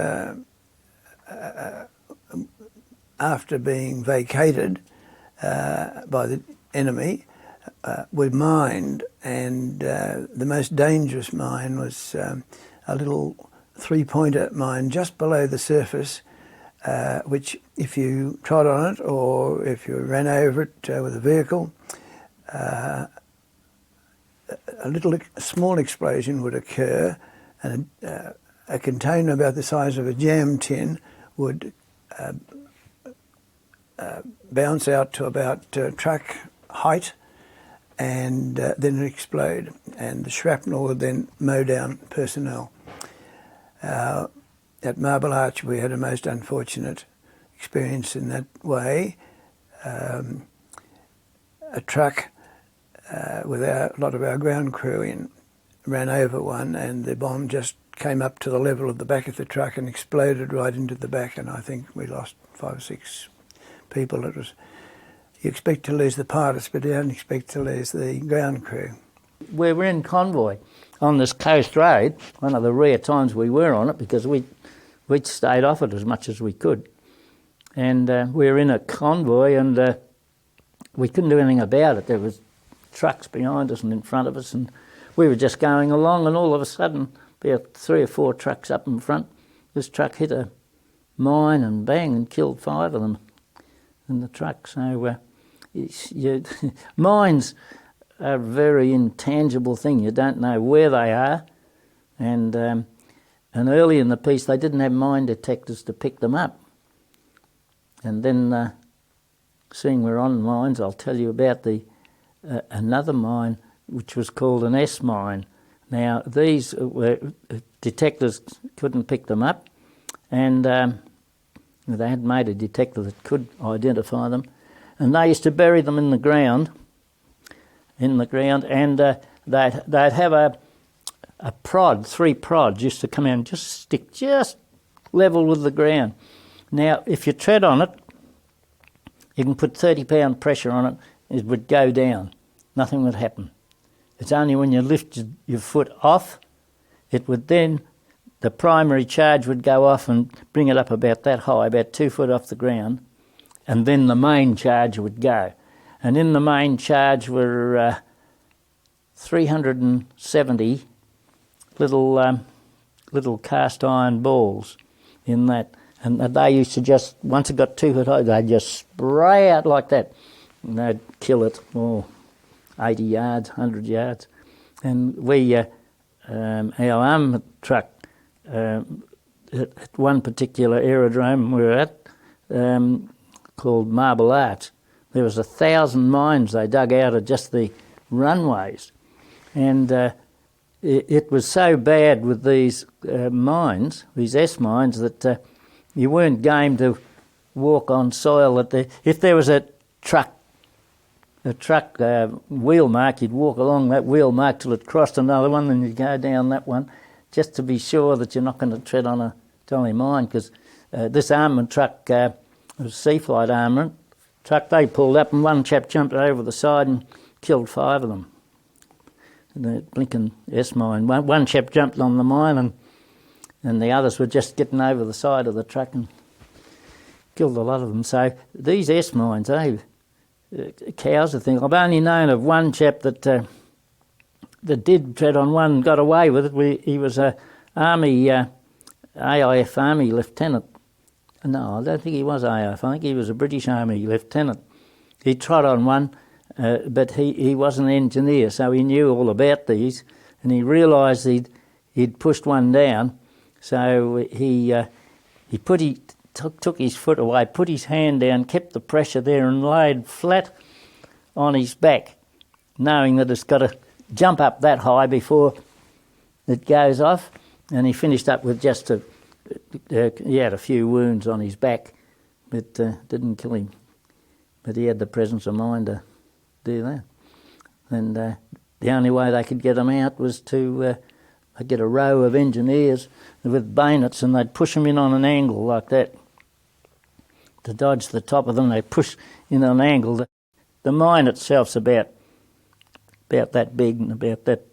after being vacated by the enemy, were mined, and the most dangerous mine was a little 3-pointer mine just below the surface, which if you trod on it or if you ran over it with a vehicle, a small explosion would occur, and a container about the size of a jam tin would bounce out to about truck height, and then explode, and the shrapnel would then mow down personnel. At Marble Arch we had a most unfortunate experience in that way. A truck with a lot of our ground crew in ran over one, and the bomb just came up to the level of the back of the truck and exploded right into the back, and I think we lost 5 or 6 people. It was, you expect to lose the pilots, but you don't expect to lose the ground crew. We were in convoy on this coast road, one of the rare times we were on it, because we'd stayed off it as much as we could. And we were in a convoy, and we couldn't do anything about it. There was trucks behind us and in front of us, and we were just going along, and all of a sudden, about 3 or 4 trucks up in front, this truck hit a mine and bang, and killed 5 of them in the truck. So mines are a very intangible thing. You don't know where they are, and early in the piece they didn't have mine detectors to pick them up. And then, seeing we're on mines, I'll tell you about another mine which was called an S mine. Now these were detectors couldn't pick them up, and they had made a detector that could identify them, and they used to bury them in the ground, and they'd have a prod, 3 prods used to come out and just stick just level with the ground. Now, if you tread on it, you can put 30-pound pressure on it, it would go down. Nothing would happen. It's only when you lift your foot off, it would then, the primary charge would go off and bring it up about that high, about 2 foot off the ground, and then the main charge would go. And in the main charge were 370 little cast iron balls in that. And they used to just, once it got 2 foot high, they'd just spray out like that. And they'd kill it, 80 yards, 100 yards. And we, our armament truck, at one particular aerodrome we were at, called Marble Arch, there was 1,000 mines they dug out of just the runways. And it was so bad with these mines, these S mines, that you weren't game to walk on soil. If there was a truck wheel mark, you'd walk along that wheel mark till it crossed another one, then you'd go down that one, just to be sure that you're not going to tread on a jolly mine. Because this armament truck was a sea flight armament truck. They pulled up, and one chap jumped over the side and killed 5 of them. The blinking S mine. One chap jumped on the mine, and the others were just getting over the side of the truck and killed a lot of them. So these S mines, cows, I think. I've only known of one chap that did tread on one and got away with it. He was a AIF Army lieutenant. No, I don't think he was AIF. I think he was a British Army lieutenant. He trod on one, but he was an engineer, so he knew all about these, and he realised he'd pushed one down. So he took his foot away, put his hand down, kept the pressure there, and laid flat on his back, knowing that it's got to jump up that high before it goes off. And he finished up with just he had a few wounds on his back, It didn't kill him, but he had the presence of mind to do that. And the only way they could get him out was to get a row of engineers with bayonets, and they'd push them in on an angle like that. To dodge the top of them, they push in on an angle. The mine itself's about that big and about that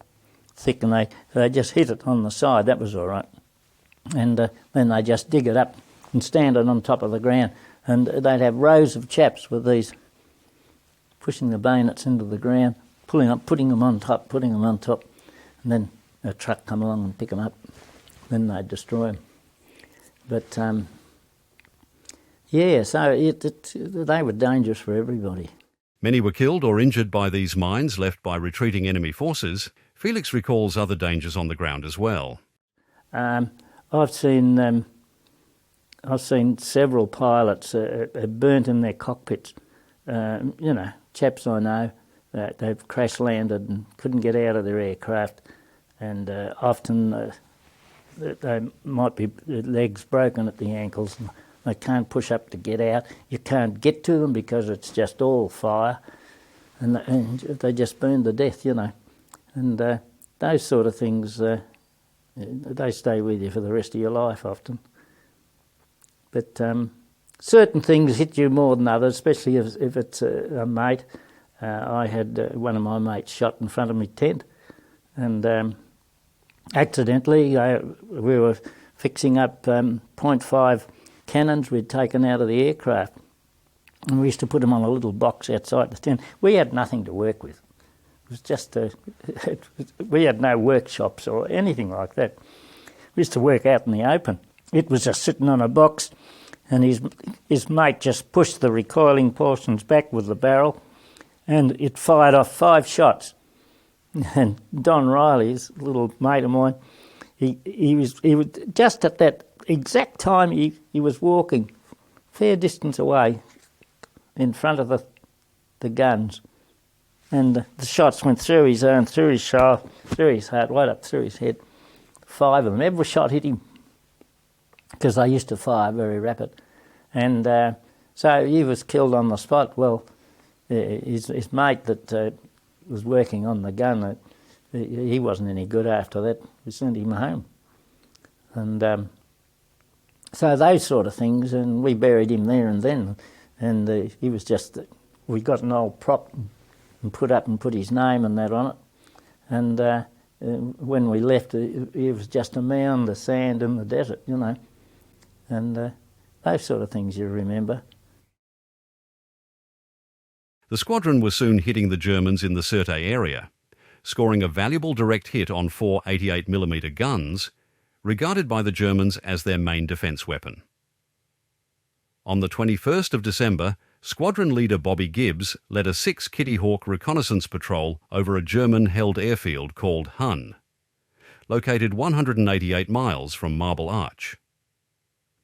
thick, and they just hit it on the side. That was all right. And then they just dig it up and stand it on top of the ground. And they'd have rows of chaps with these, pushing the bayonets into the ground, putting them on top, and then a truck come along and pick them up. Then they'd destroy them. But yeah, so they were dangerous for everybody. Many were killed or injured by these mines left by retreating enemy forces. Felix recalls other dangers on the ground as well. I've seen several pilots burnt in their cockpits. Chaps I know, they've crash landed and couldn't get out of their aircraft, and often they might be legs broken at the ankles. And they can't push up to get out. You can't get to them because it's just all fire, and they just burn to death, And those sort of things, they stay with you for the rest of your life often. But certain things hit you more than others, especially if it's a mate. I had one of my mates shot in front of my tent, and accidentally we were fixing up .5 cannons we'd taken out of the aircraft, and we used to put them on a little box outside the tent. We had nothing to work with. It was just we had no workshops or anything like that. We used to work out in the open. It was just sitting on a box, and his mate just pushed the recoiling portions back with the barrel, and it fired off 5 shots. And Don Riley's little mate of mine, he was just at that exact time he was walking fair distance away in front of the guns, and the shots went through his arm, through his shoulder, through his heart, right up through his head. 5 of them. Every shot hit him because they used to fire very rapid, and so he was killed on the spot. Well, his mate that was working on the gun, he wasn't any good after that. We sent him home, and so those sort of things, and we buried him there and then, and he was just, we got an old prop and put his name and that on it, and when we left, it was just a mound of sand in the desert, and those sort of things you remember. The squadron was soon hitting the Germans in the Sept area, scoring a valuable direct hit on 4 88mm guns, regarded by the Germans as their main defence weapon. On the 21st of December, squadron leader Bobby Gibbes led a 6 Kitty Hawk reconnaissance patrol over a German-held airfield called Hun, located 188 miles from Marble Arch.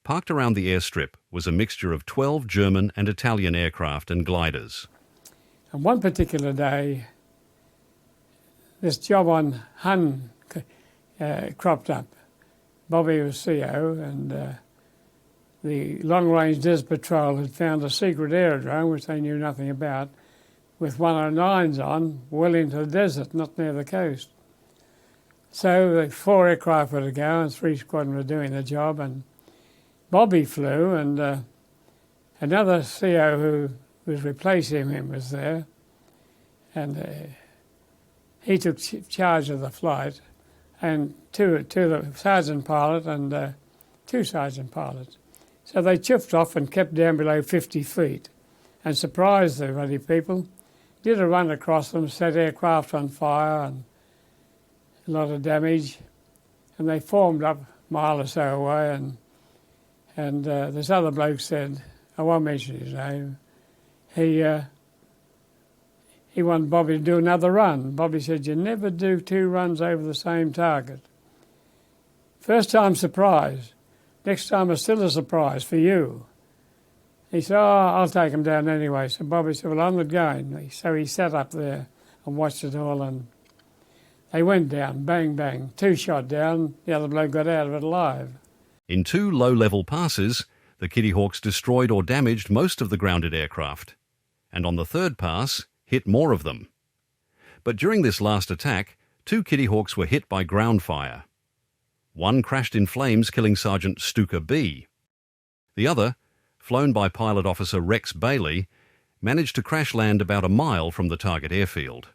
Parked around the airstrip was a mixture of 12 German and Italian aircraft and gliders. And one particular day, this job on Hun cropped up. Bobby was CO, and the long-range Diz Patrol had found a secret aerodrome, which they knew nothing about, with 109s on, well into the desert, not near the coast. So the 4 aircraft were to go, and 3 squadron were doing the job, and Bobby flew, and another CO who was replacing him was there, and he took charge of the flight, and two the sergeant pilot and 2 sergeant pilots. So they chuffed off and kept down below 50 feet and surprised the ruddy people, did a run across them, set aircraft on fire and a lot of damage, and they formed up a mile or so away, and this other bloke said, I won't mention his name, he wanted Bobby to do another run. Bobby said, you never do 2 runs over the same target. First time surprise. Next time it's still a surprise for you. He said, I'll take him down anyway. So Bobby said, well, I'm not going. So he sat up there and watched it all, and they went down, bang, bang, 2 shot down. The other bloke got out of it alive. In 2 low-level passes, The Kitty Hawks destroyed or damaged most of the grounded aircraft, and on the third pass, hit more of them. But during this last attack, 2 Kitty Hawks were hit by ground fire. One crashed in flames, killing Sergeant Stuka B. The other, flown by pilot officer Rex Bailey, managed to crash land about a mile from the target airfield.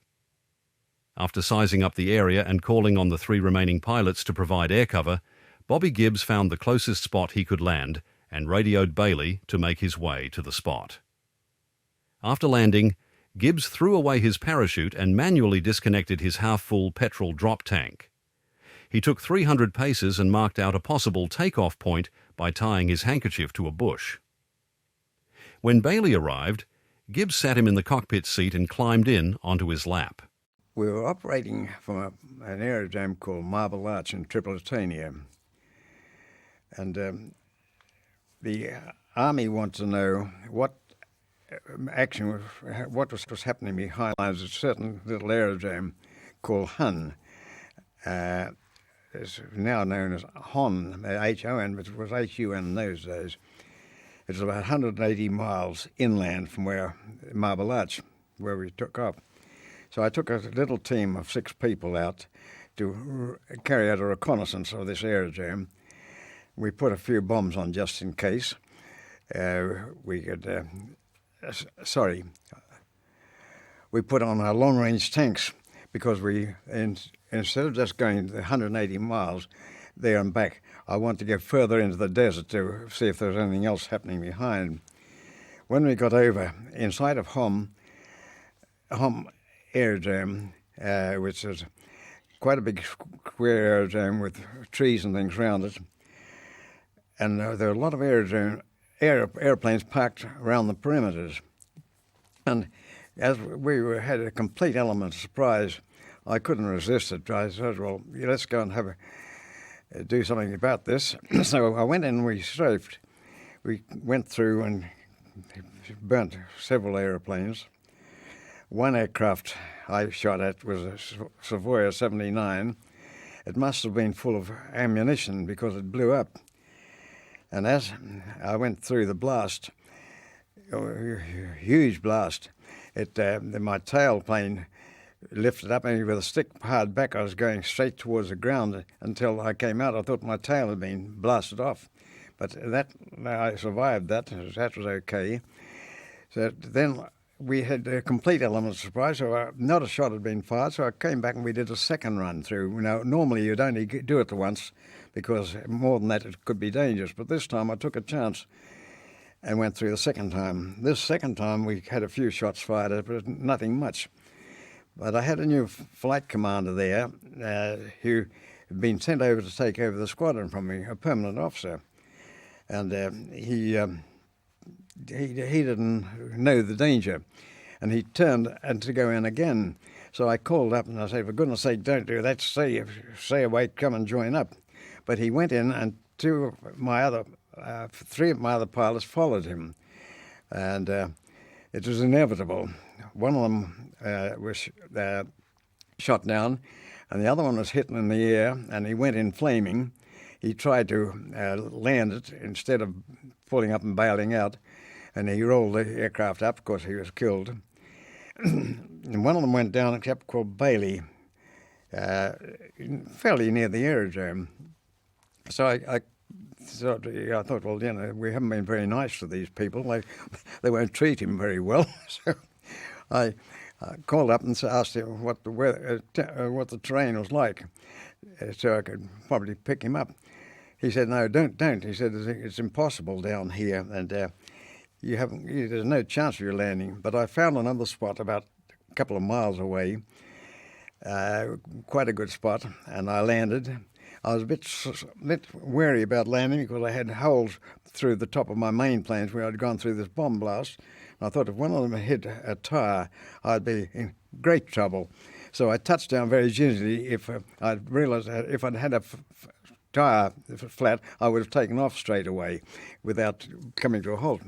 After sizing up the area and calling on the 3 remaining pilots to provide air cover, Bobby Gibbes found the closest spot he could land and radioed Bailey to make his way to the spot. After landing, Gibbes threw away his parachute and manually disconnected his half-full petrol drop tank. He took 300 paces and marked out a possible take-off point by tying his handkerchief to a bush. When Bailey arrived, Gibbes sat him in the cockpit seat and climbed in onto his lap. We were operating from an aerodrome called Marble Arch in Tripolitania. And the Army wanted to know what was happening behind a certain little aerodrome called Hun. It's now known as Hon, H-O-N, but it was H-U-N in those days. It's about 180 miles inland from where Marble Arch, where we took off. So I took a little team of 6 people out to carry out a reconnaissance of this aerodrome. We put a few bombs on just in case. We put on our long-range tanks because instead of just going 180 miles there and back, I wanted to go further into the desert to see if there was anything else happening behind. When we got over, inside of Hom aerodrome, which is quite a big square aerodrome with trees and things around it, and there were a lot of airplanes parked around the perimeters. And as we had a complete element of surprise, I couldn't resist it. I said, well, let's go and do something about this. So I went in and we strafed. We went through and burnt several aeroplanes. One aircraft I shot at was a Savoia 79. It must have been full of ammunition because it blew up. And as I went through the blast, a huge blast, my tailplane lifted up, and with a stick hard back, I was going straight towards the ground until I came out. I thought my tail had been blasted off. But I survived that. That was okay. So then we had a complete element of surprise. So not a shot had been fired, so I came back and we did a second run through. Normally you'd only do it once because more than that it could be dangerous. But this time I took a chance and went through the second time. This second time we had a few shots fired, but nothing much. But I had a new flight commander there who had been sent over to take over the squadron from me, a permanent officer. And he didn't know the danger. And he turned and to go in again. So I called up and I said, for goodness sake, don't do that. Stay awake, come and join up. But he went in and 3 of my other pilots followed him. And it was inevitable. One of them was shot down, and the other one was hit in the air, and he went in flaming. He tried to land it instead of pulling up and bailing out, and he rolled the aircraft up. Of course, he was killed. And one of them went down a chap called Bailey, fairly near the aerodrome. So I thought, well, we haven't been very nice to these people. They won't treat him very well. So I called up and asked him what the terrain was like, so I could probably pick him up. He said, "No, don't." He said, "It's impossible down here, and there's no chance of you landing." But I found another spot about a couple of miles away, quite a good spot, and I landed. I was a bit wary about landing because I had holes through the top of my main planes where I'd gone through this bomb blast. And I thought if one of them hit a tyre, I'd be in great trouble. So I touched down very gingerly. If I'd realised that if I'd had a tyre flat, I would have taken off straight away without coming to a halt.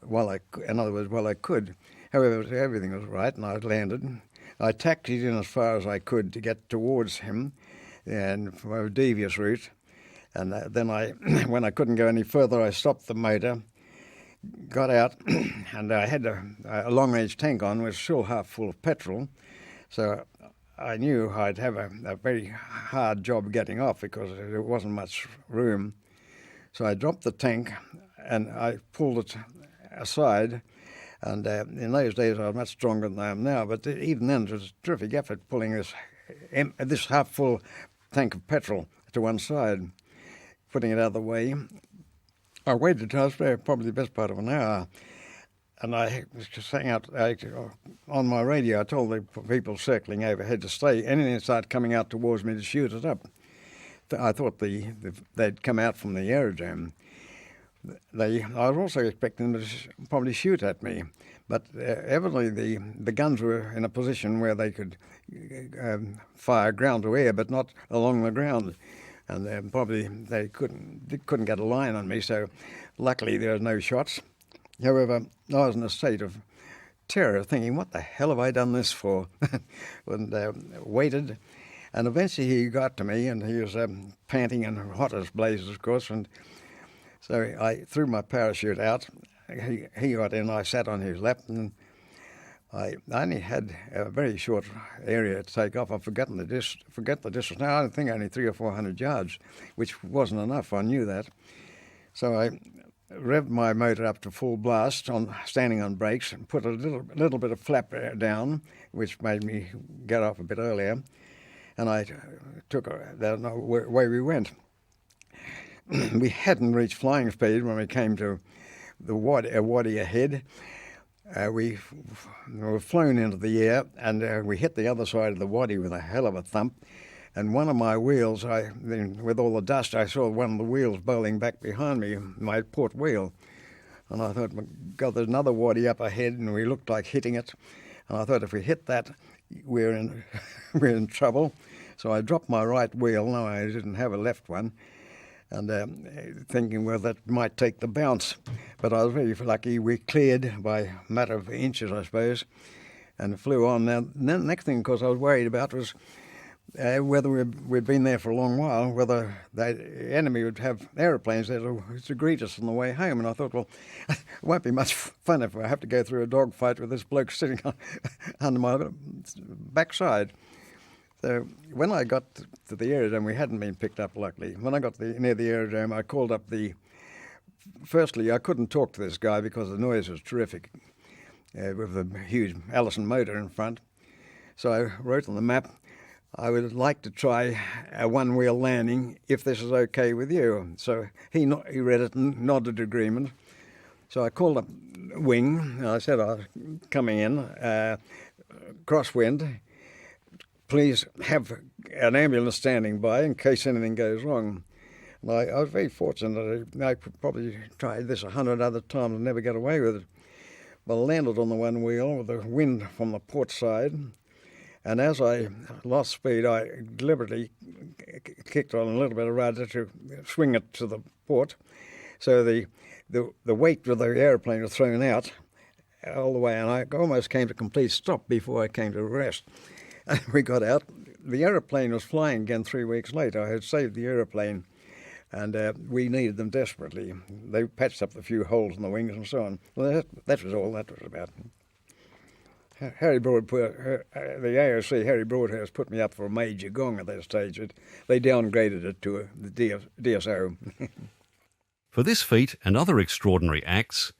In other words, while I could. However, everything was right, and I landed. I taxied in as far as I could to get towards him, and from a devious route, And then when I couldn't go any further, I stopped the motor, got out, and I had a long-range tank on, which was still half full of petrol. So I knew I'd have a very hard job getting off because there wasn't much room. So I dropped the tank and I pulled it aside. And in those days I was much stronger than I am now, but even then it was a terrific effort pulling this half-full tank of petrol to one side, putting it out of the way. I waited till I was there probably the best part of an hour, and I was just saying out on my radio, I told the people circling overhead to stay. Anything that started coming out towards me to shoot it up. I thought they'd come out from the aerodrome. I was also expecting them to probably shoot at me, but evidently the guns were in a position where they could fire ground to air, but not along the ground. And probably they couldn't get a line on me, so luckily there were no shots. However, I was in a state of terror, thinking, what the hell have I done this for? And waited, and eventually he got to me, and he was panting and hot as blazes, of course, and so I threw my parachute out. He got in, I sat on his lap, and I only had a very short area to take off. I've forget the distance now. I don't think only 300 or 400 yards, which wasn't enough. I knew that. So I revved my motor up to full blast, standing on brakes, and put a little bit of flap down, which made me get off a bit earlier. And I took away we went. We hadn't reached flying speed when we came to the wadi ahead. We were flown into the air, and we hit the other side of the wadi with a hell of a thump. And one of my wheels, with all the dust, I saw one of the wheels bowling back behind me, my port wheel. And I thought, God, there's another wadi up ahead, and we looked like hitting it. And I thought, if we hit that, we're in trouble. So I dropped my right wheel. No, I didn't have a left one. And thinking, well, that might take the bounce. But I was very lucky. We cleared by a matter of inches, I suppose, and flew on. Now, the next thing, of course, I was worried about was whether we'd been there for a long while, whether the enemy would have aeroplanes there to greet us on the way home. And I thought, well, it won't be much fun if I have to go through a dogfight with this bloke sitting under my backside. So when I got to the aerodrome, we hadn't been picked up, luckily. When I got near the aerodrome, I called up firstly, I couldn't talk to this guy because the noise was terrific with a huge Allison motor in front. So I wrote on the map, I would like to try a one-wheel landing if this is okay with you. So he read it and nodded agreement. So I called up Wing, and I said, I was coming in, crosswind. Please have an ambulance standing by in case anything goes wrong. And I was very fortunate. I probably tried this 100 other times and never got away with it. But I landed on the one wheel with the wind from the port side. And as I lost speed, I deliberately kicked on a little bit of rudder to swing it to the port. So the weight of the aeroplane was thrown out all the way, and I almost came to complete stop before I came to rest. And we got out. The aeroplane was flying again 3 weeks later. I had saved the aeroplane, and we needed them desperately. They patched up a few holes in the wings and so on. Well, that was all that was about. Harry Broadhurst, the AOC, Harry Broadhurst, put me up for a major gong at that stage. They downgraded it to the DSO. For this feat and other extraordinary acts,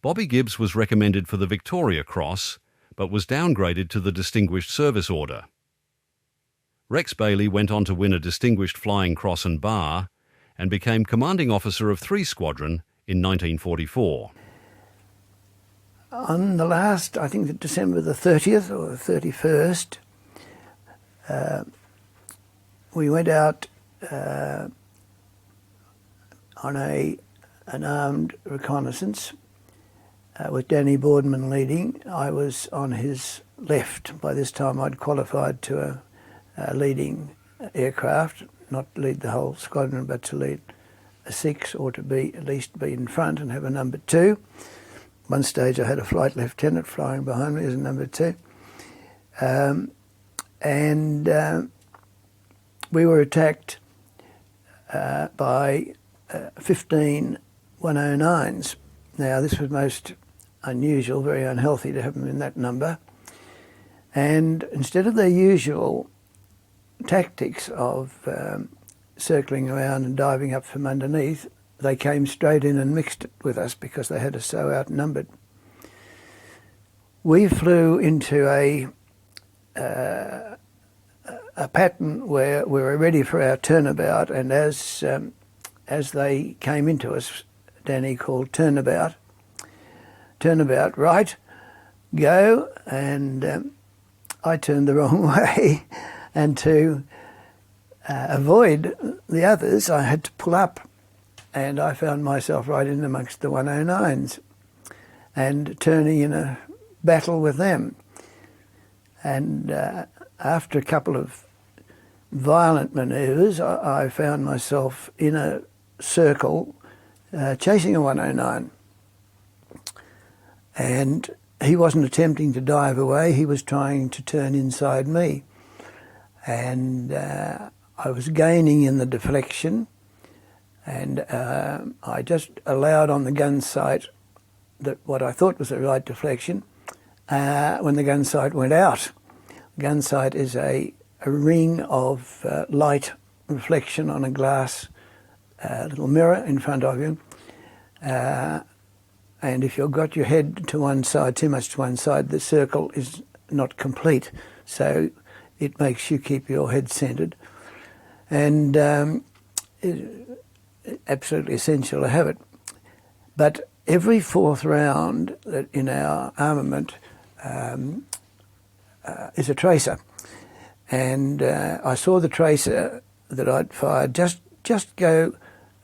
Bobby Gibbes was recommended for the Victoria Cross, but was downgraded to the Distinguished Service Order. Rex Bailey went on to win a Distinguished Flying Cross and Bar and became Commanding Officer of 3 Squadron in 1944. On the last, I think December the 30th or the 31st, we went out on an armed reconnaissance with Danny Boardman leading. I was on his left. By this time I'd qualified to a leading aircraft, not lead the whole squadron, but to lead a 6 or to be at least be in front and have a number 2. One stage I had a flight lieutenant flying behind me as a number 2. And we were attacked by 15 109s. Now, this was most unusual, very unhealthy to have them in that number. And instead of their usual tactics of circling around and diving up from underneath, they came straight in and mixed it with us because they had us so outnumbered. We flew into a pattern where we were ready for our turnabout, and as they came into us, Danny called turnabout, right, go, and I turned the wrong way, and to avoid the others, I had to pull up, and I found myself right in amongst the 109s and turning in a battle with them. And after a couple of violent manoeuvres, I found myself in a circle chasing a 109. And he wasn't attempting to dive away, he was trying to turn inside me. And I was gaining in the deflection, and I just allowed on the gun sight that what I thought was the right deflection when the gun sight went out. The gun sight is a ring of light reflection on a glass little mirror in front of you. And if you've got your head to one side, too much to one side, the circle is not complete. So it makes you keep your head centred. And it's absolutely essential to have it. But every fourth round that in our armament is a tracer. And I saw the tracer that I'd fired just go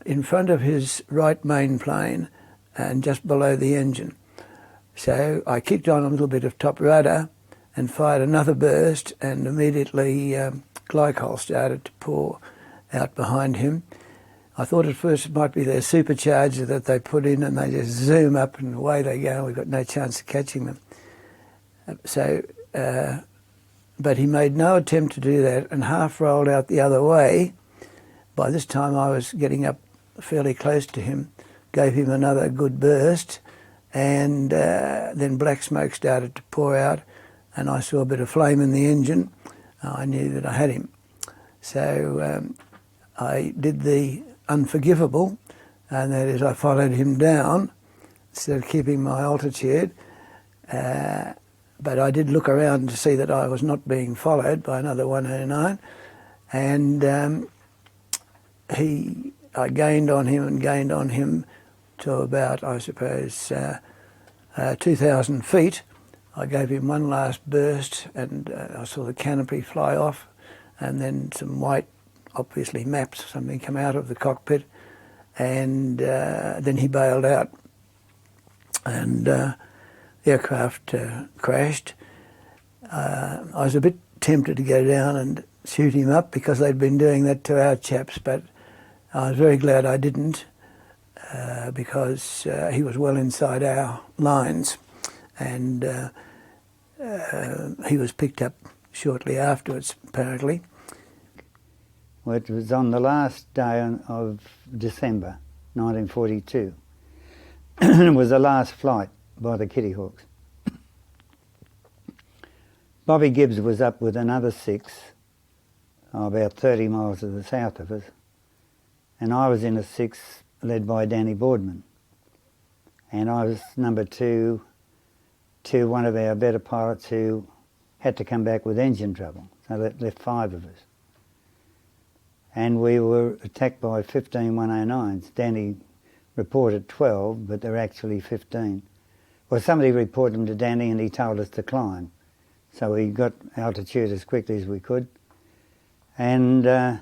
in front of his right main plane and just below the engine. So I kicked on a little bit of top rudder and fired another burst, and immediately glycol started to pour out behind him. I thought at first it might be their supercharger that they put in, and they just zoom up and away they go. We've got no chance of catching them. But he made no attempt to do that and half rolled out the other way. By this time I was getting up fairly close to him, gave him another good burst, and then black smoke started to pour out, and I saw a bit of flame in the engine. I knew that I had him. So I did the unforgivable, and that is I followed him down instead of keeping my altitude. But I did look around to see that I was not being followed by another 109, and I gained on him to about, I suppose, 2,000 feet. I gave him one last burst, and I saw the canopy fly off, and then some white, obviously maps, something come out of the cockpit, and then he bailed out, and the aircraft crashed. I was a bit tempted to go down and shoot him up because they'd been doing that to our chaps, but I was very glad I didn't because he was well inside our lines, and he was picked up shortly afterwards, apparently. Well, it was on the last day of December 1942. It was the last flight by the Kitty Hawks. Bobby Gibbes was up with another 6, about 30 miles to the south of us, and I was in a 6 led by Danny Boardman, and I was number 2 to one of our better pilots who had to come back with engine trouble, so that left 5 of us. And we were attacked by 15 109s. Danny reported 12, but there were actually 15. Well, somebody reported them to Danny and he told us to climb. So we got altitude as quickly as we could. And I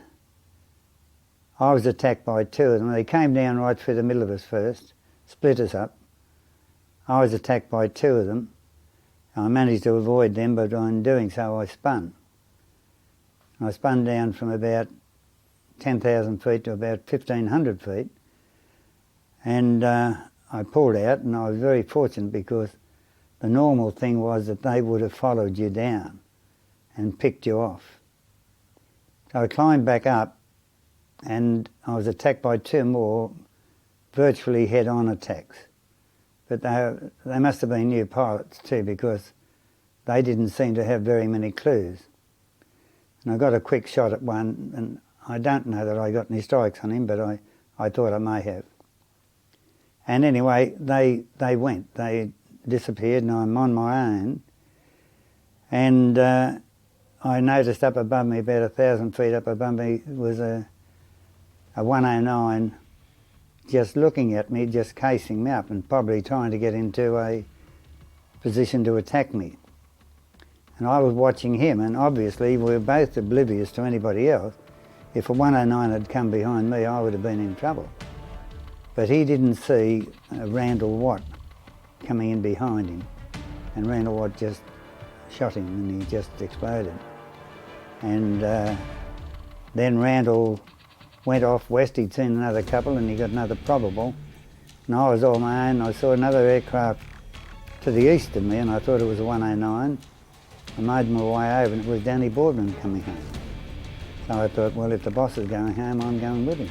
was attacked by 2 of them. They came down right through the middle of us first, split us up. I was attacked by 2 of them. I managed to avoid them, but in doing so I spun. I spun down from about 10,000 feet to about 1,500 feet. And I pulled out, and I was very fortunate because the normal thing was that they would have followed you down and picked you off. So I climbed back up, and I was attacked by two more virtually head-on attacks. But they must have been new pilots too, because they didn't seem to have very many clues. And I got a quick shot at one, and I don't know that I got any strikes on him, but I thought I may have. And anyway, they disappeared, and I'm on my own. And I noticed up above me, about 1,000 feet up above me, was a 109 just looking at me, just casing me up, and probably trying to get into a position to attack me. And I was watching him, and obviously we were both oblivious to anybody else. If a 109 had come behind me, I would have been in trouble. But he didn't see Randall Watt coming in behind him, and Randall Watt just shot him, and he just exploded. And then Randall went off west. He'd seen another couple, and he got another probable. And I was on my own. I saw another aircraft to the east of me, and I thought it was a 109. I made my way over, and it was Danny Boardman coming home. So I thought, well, if the boss is going home, I'm going with him.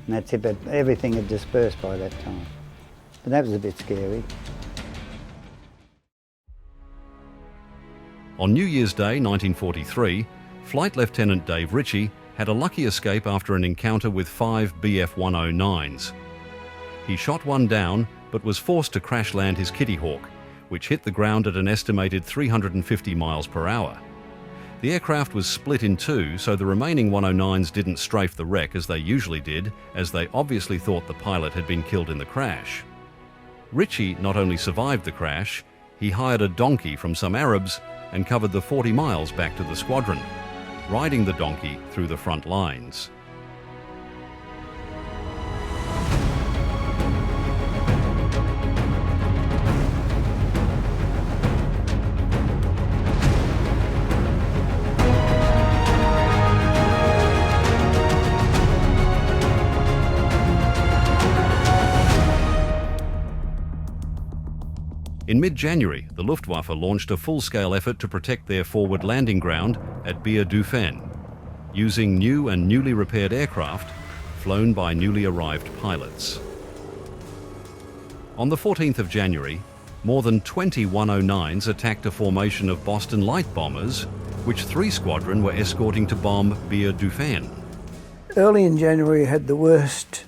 And that's it, but everything had dispersed by that time. But that was a bit scary. On New Year's Day 1943, Flight Lieutenant Dave Ritchie had a lucky escape after an encounter with 5 Bf-109s. He shot one down, but was forced to crash land his Kitty Hawk, which hit the ground at an estimated 350 miles per hour. The aircraft was split in two, so the remaining 109s didn't strafe the wreck as they usually did, as they obviously thought the pilot had been killed in the crash. Ritchie not only survived the crash, he hired a donkey from some Arabs and covered the 40 miles back to the squadron, riding the donkey through the front lines. In mid-January, the Luftwaffe launched a full-scale effort to protect their forward landing ground at Bir-Dufen, using new and newly repaired aircraft flown by newly arrived pilots. On the 14th of January, more than 20 109s attacked a formation of Boston light bombers, which 3 Squadron were escorting to bomb Bir-Dufen. Early in January, had the worst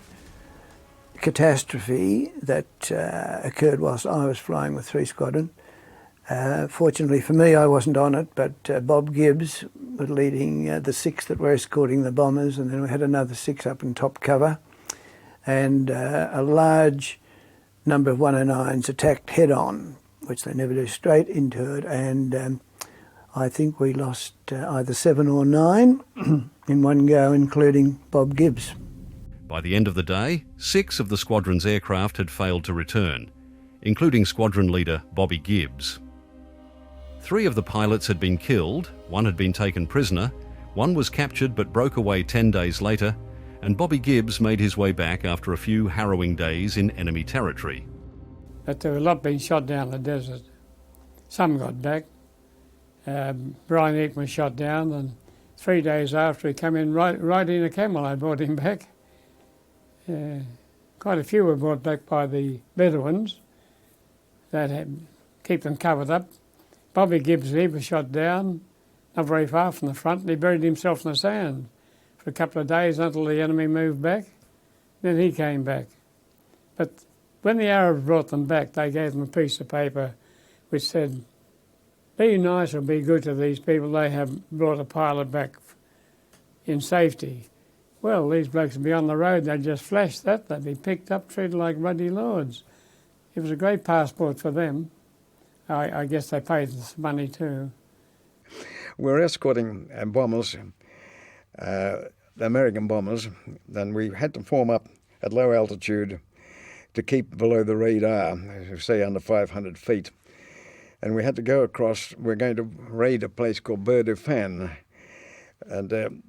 catastrophe that occurred whilst I was flying with 3 Squadron. Fortunately for me, I wasn't on it, but Bob Gibbes was leading the 6 that were escorting the bombers, and then we had another 6 up in top cover, and a large number of 109s attacked head-on, which they never do, straight into it, and I think we lost either 7 or 9 in one go, including Bob Gibbes. By the end of the day, 6 of the squadron's aircraft had failed to return, including squadron leader Bobby Gibbes. 3 of the pilots had been killed, 1 had been taken prisoner, 1 was captured but broke away 10 days later, and Bobby Gibbes made his way back after a few harrowing days in enemy territory. But there were a lot being shot down the desert. Some got back. Brian Eaton was shot down, and 3 days after he came in riding a camel, I brought him back. Quite a few were brought back by the Bedouins that had keep them covered up. Bobby Gibbes, he was shot down, not very far from the front, and he buried himself in the sand for a couple of days until the enemy moved back. Then he came back. But when the Arabs brought them back, they gave them a piece of paper which said, "Be nice or be good to these people. They have brought a pilot back in safety." Well, these blokes would be on the road, they'd just flash that, they'd be picked up, treated like ruddy lords. It was a great passport for them. I guess they paid us money too. We were escorting bombers, the American bombers, and we had to form up at low altitude to keep below the radar, say under 500 feet. And we had to go across, we're going to raid a place called Bir-Dufen. And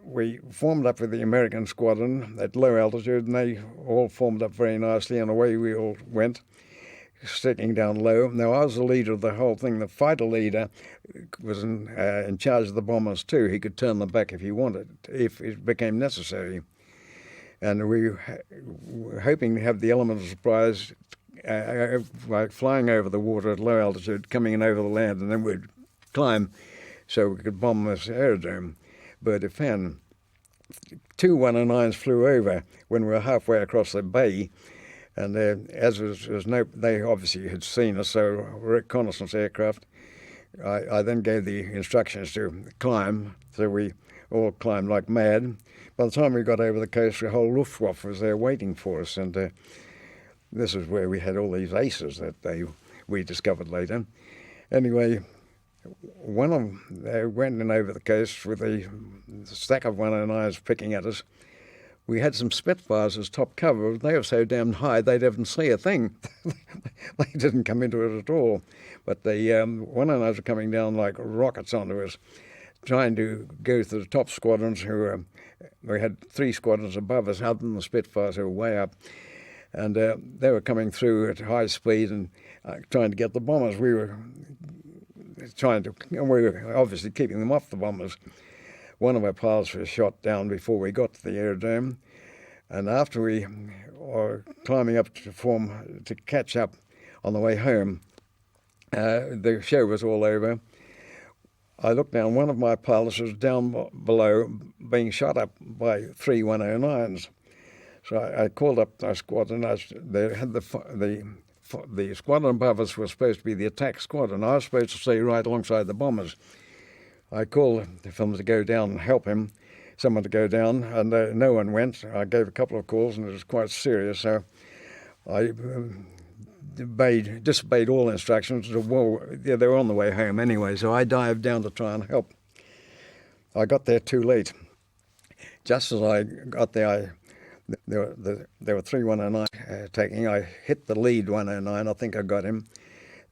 we formed up with the American squadron at low altitude, and they all formed up very nicely, and away we all went. sticking down low. Now, I was the leader of the whole thing. The fighter leader was in charge of the bombers too. He could turn them back if he wanted, if it became necessary. And we were hoping to have the element of surprise by flying over the water at low altitude, coming in over the land, and then we'd climb so we could bomb this aerodrome. But if 2 109s flew over when we were halfway across the bay, and as was they obviously had seen us, so reconnaissance aircraft. I then gave the instructions to climb, so we all climbed like mad. By the time we got over the coast, the whole Luftwaffe was there waiting for us, and this is where we had all these aces that we discovered later. Anyway, one of them, they went in over the coast with a stack of 109s picking at us. We had some Spitfires as top cover, but they were so damn high they didn't see a thing. They didn't come into it at all. But the 109s were coming down like rockets onto us, trying to go to the top squadrons we had 3 squadrons above us, other than the Spitfires who were way up. And they were coming through at high speed and trying to get the bombers. We were obviously keeping them off the bombers. One of our pilots was shot down before we got to the aerodrome, and after we were climbing up to catch up on the way home, the show was all over. I looked down, one of my pilots was down below being shot up by 3 109s. So I called up our squadron. They had the squadron above us was supposed to be the attack squadron. I was supposed to stay right alongside the bombers. I called for them to go down and help him, someone to go down, and no one went. I gave a couple of calls, and it was quite serious, so I disobeyed all instructions. Well, yeah, they were on the way home anyway, so I dived down to try and help. I got there too late. Just as I got there, there were 3 109s attacking. I hit the lead 109. I think I got him.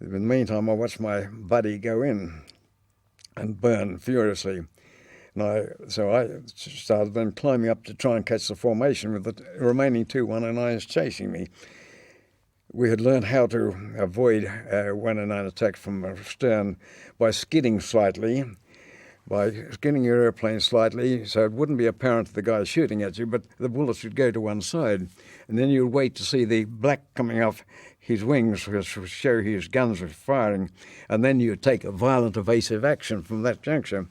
In the meantime, I watched my buddy go in and burn furiously. And so I started then climbing up to try and catch the formation with the remaining 2 109s chasing me. We had learned how to avoid 109 attacks from astern by skidding slightly, by skidding your airplane slightly so it wouldn't be apparent to the guy shooting at you, but the bullets would go to one side. And then you'd wait to see the black coming off his wings to show his guns were firing, and then you'd take a violent evasive action from that juncture.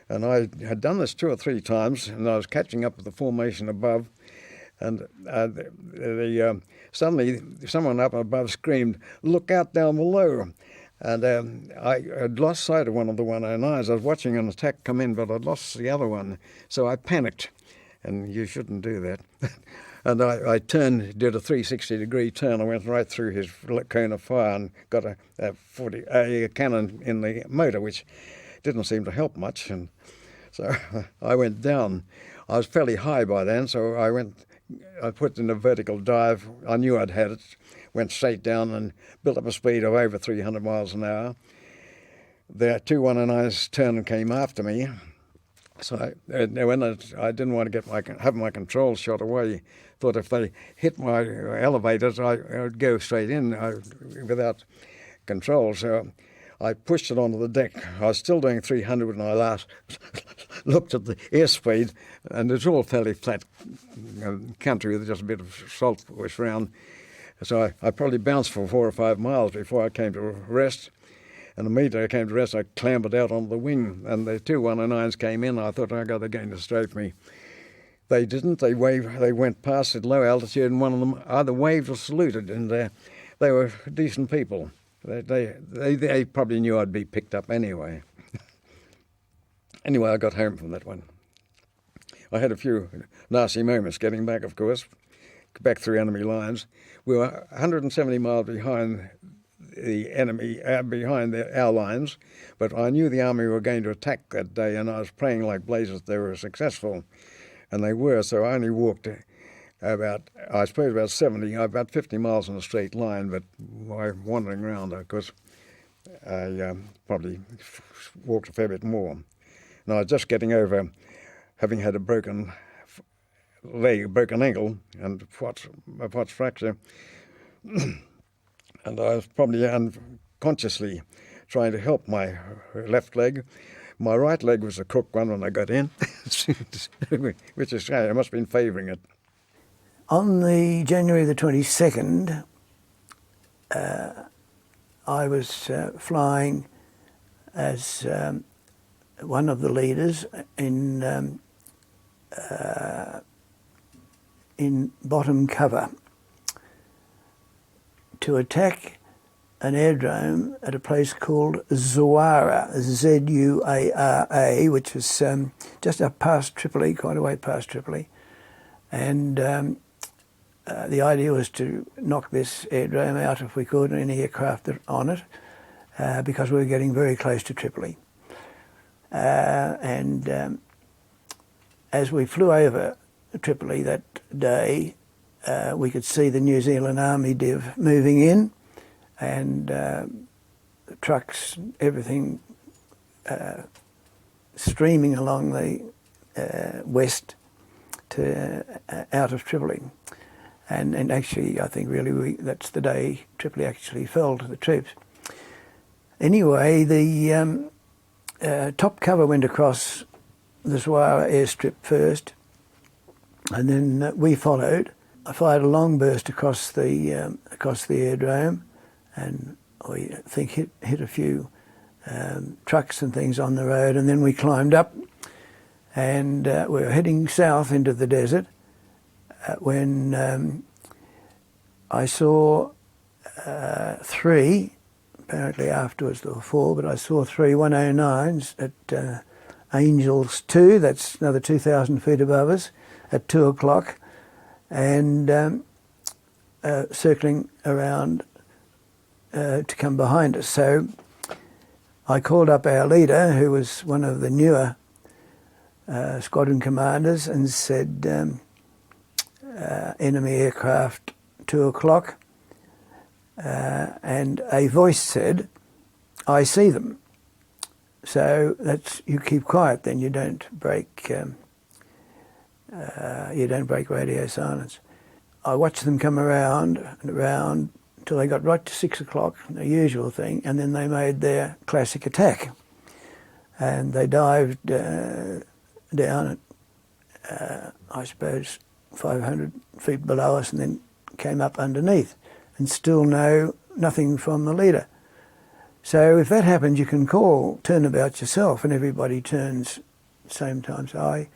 And I had done this 2 or 3 times, and I was catching up with the formation above, and suddenly someone up above screamed, "Look out down below!" And I had lost sight of one of the 109s. I was watching an attack come in, but I'd lost the other one, so I panicked, and you shouldn't do that. And I turned, did a 360-degree turn. I went right through his cone of fire and got a cannon in the motor, which didn't seem to help much. And so I went down. I was fairly high by then, so I put in a vertical dive. I knew I'd had it. Went straight down and built up a speed of over 300 miles an hour. The 2 109s turned and came after me. So when I didn't want to have my controls shot away, thought if they hit my elevators, I would go straight in without control. So I pushed it onto the deck. I was still doing 300 when I last looked at the airspeed, and it's all fairly flat country with just a bit of salt bush around. So I probably bounced for 4 or 5 miles before I came to rest. And immediately I came to rest, I clambered out onto the wing, and the 2 109s came in. I thought, they're going to strafe me. They didn't. They went past at low altitude, and one of them either waved or saluted, and they were decent people. They probably knew I'd be picked up anyway. Anyway, I got home from that one. I had a few nasty moments getting back, of course, back through enemy lines. We were 170 miles behind the enemy, behind our lines, but I knew the army were going to attack that day, and I was praying like blazes they were successful, and they were. So I only walked about 50 miles in a straight line, but by wandering around, of course, I probably walked a fair bit more. And I was just getting over having had a broken leg, broken ankle, and a Pott's fracture. and I was probably unconsciously trying to help my left leg. My right leg was a crook one when I got in, which is I must have been favouring it. On the January the 22nd, I was flying as one of the leaders in bottom cover to attack an airdrome at a place called Zuara, Z-U-A-R-A, which was just up past Tripoli, quite a way past Tripoli. And the idea was to knock this airdrome out if we could, and any aircraft on it, because we were getting very close to Tripoli. And as we flew over Tripoli that day, we could see the New Zealand Army div moving in, and the trucks, everything streaming along the west to out of Tripoli. And actually, I think really that's the day Tripoli actually fell to the troops. Anyway, the top cover went across the Zwara airstrip first, and then we followed. I fired a long burst across the airdrome, and we think hit a few trucks and things on the road, and then we climbed up, and we were heading south into the desert when I saw three, apparently afterwards there were four, but I saw three 109s at Angels 2, that's another 2,000 feet above us, at 2 o'clock, and circling around to come behind us. So I called up our leader, who was one of the newer squadron commanders, and said, enemy aircraft 2 o'clock, and a voice said, I see them. So that's, you keep quiet, then you don't break radio silence. I watched them come around and around till they got right to 6 o'clock, the usual thing, and then they made their classic attack. And they dived down at, I suppose, 500 feet below us, and then came up underneath, and still nothing from the leader. So if that happens, you can call turnabout yourself, and everybody turns at the same time. So I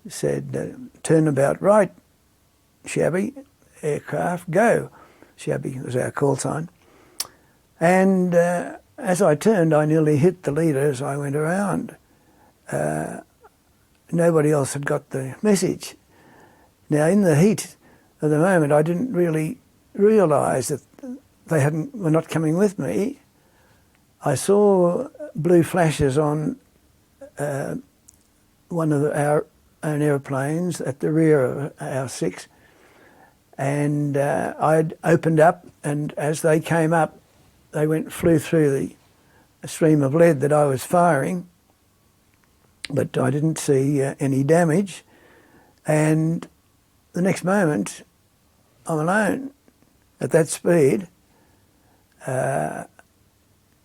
said, turnabout right, Shabby, aircraft, go. Shabby was our call sign. And as I turned, I nearly hit the leader as I went around. Nobody else had got the message. Now, in the heat of the moment, I didn't really realise that they were not coming with me. I saw blue flashes on one of our own aeroplanes at the rear of our 6, and I'd opened up, and as they came up, they flew through the stream of lead that I was firing, but I didn't see any damage. And the next moment, I'm alone. At that speed,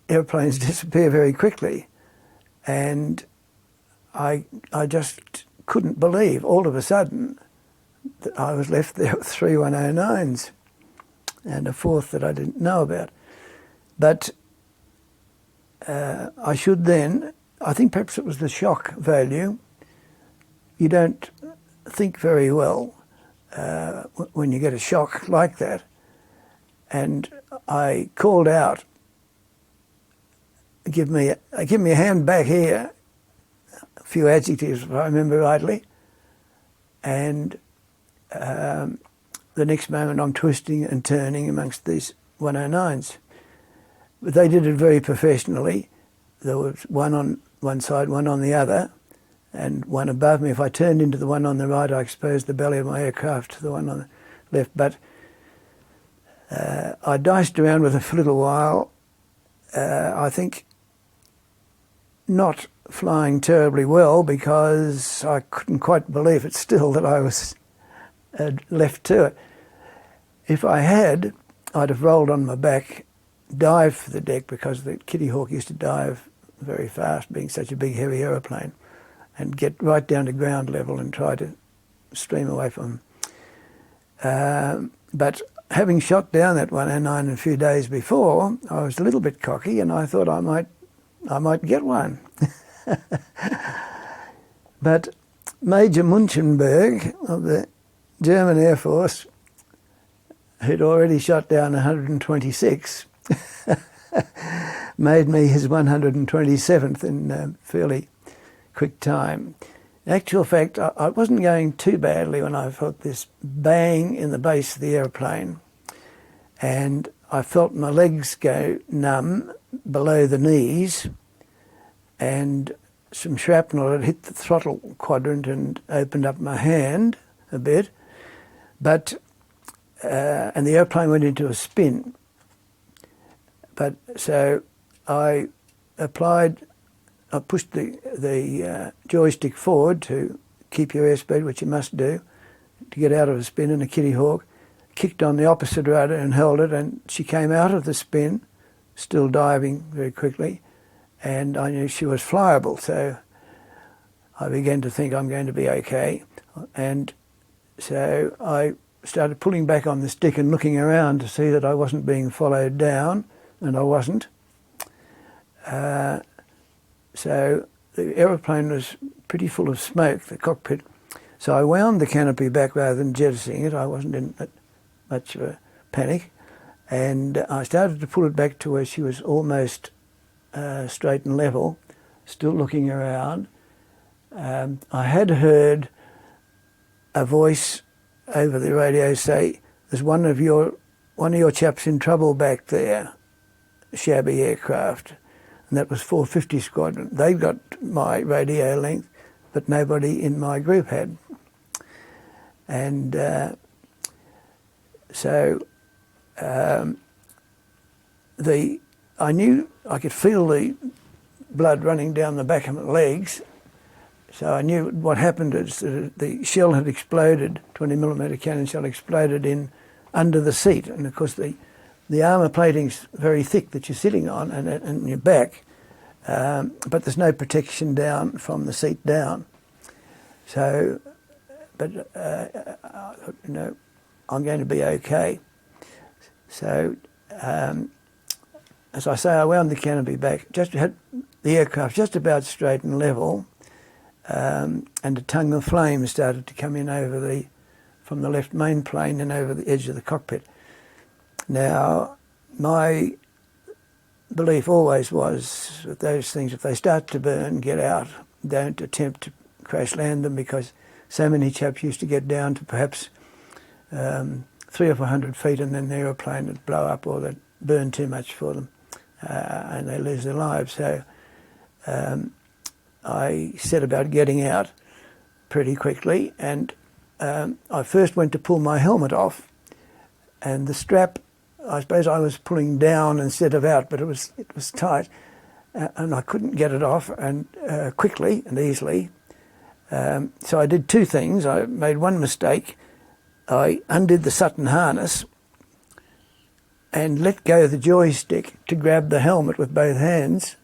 airplanes disappear very quickly, and I just couldn't believe all of a sudden that I was left there with 3 109s and a fourth that I didn't know about. But I should then, I think perhaps it was the shock value. You don't think very well when you get a shock like that. And I called out, give me a hand back here, a few adjectives if I remember rightly, and the next moment I'm twisting and turning amongst these 109s. But they did it very professionally. There was one on one side, one on the other, and one above me. If I turned into the one on the right, I exposed the belly of my aircraft to the one on the left. But I diced around with it for a little while. I think not flying terribly well, because I couldn't quite believe it still that I was left to it. If I had, I'd have rolled on my back, dived for the deck, because the Kitty Hawk used to dive very fast, being such a big, heavy aeroplane, and get right down to ground level and try to stream away from them. But having shot down that 109 a few days before, I was a little bit cocky, and I thought I might get one. But Major Munchenberg of the German Air Force, who'd already shot down 126, made me his 127th in a fairly quick time. In actual fact, I wasn't going too badly when I felt this bang in the base of the aeroplane, and I felt my legs go numb below the knees, and some shrapnel had hit the throttle quadrant and opened up my hand a bit, but and the airplane went into a spin. But so I pushed the joystick forward to keep your airspeed, which you must do, to get out of a spin in a Kitty Hawk, kicked on the opposite rudder and held it, and she came out of the spin, still diving very quickly, and I knew she was flyable, so I began to think I'm going to be okay. And so I started pulling back on the stick and looking around to see that I wasn't being followed down, and I wasn't. So the aeroplane was pretty full of smoke, the cockpit. So I wound the canopy back rather than jettisoning it. I wasn't in much of a panic. And I started to pull it back to where she was almost straight and level, still looking around. I had heard a voice over the radio say, "There's one of your chaps in trouble back there, shabby aircraft." And that was 450 Squadron. They got my radio length, but nobody in my group had. And I knew I could feel the blood running down the back of my legs. So I knew what happened is the shell had exploded, 20mm cannon shell exploded in under the seat. And of course the armour plating's very thick that you're sitting on and your back, but there's no protection down from the seat down. So, but I thought, I'm going to be okay. So, as I say, I wound the canopy back, just had the aircraft just about straight and level, and a tongue of flame started to come in from the left main plane and over the edge of the cockpit. Now, my belief always was that those things, if they start to burn, get out. Don't attempt to crash land them, because so many chaps used to get down to perhaps 300 or 400 feet, and then the aeroplane would blow up or they'd burn too much for them and they lose their lives. So I set about getting out pretty quickly, and I first went to pull my helmet off, and the strap, I suppose I was pulling down instead of out, but it was tight, and I couldn't get it off and quickly and easily. So I did two things. I made one mistake. I undid the Sutton harness and let go of the joystick to grab the helmet with both hands,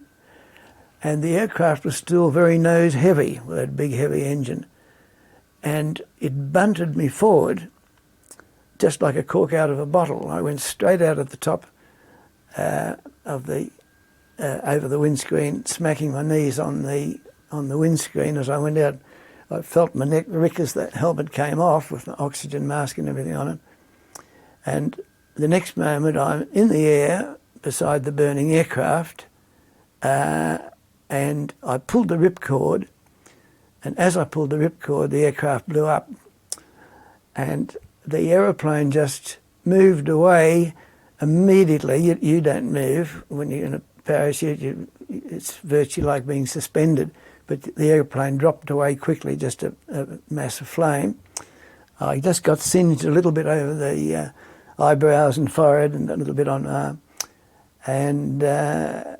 and the aircraft was still very nose heavy with that big heavy engine, and it bunted me forward just like a cork out of a bottle. I went straight out at the top over the windscreen, smacking my knees on the windscreen as I went out. I felt my neck rick as the helmet came off with my oxygen mask and everything on it. And the next moment I'm in the air beside the burning aircraft, and I pulled the ripcord, and as I pulled the ripcord, the aircraft blew up, and the aeroplane just moved away immediately. You don't move when you're in a parachute. It's virtually like being suspended, but the aeroplane dropped away quickly, just a mass of flame. I just got singed a little bit over the eyebrows and forehead, and a little bit on arm, and the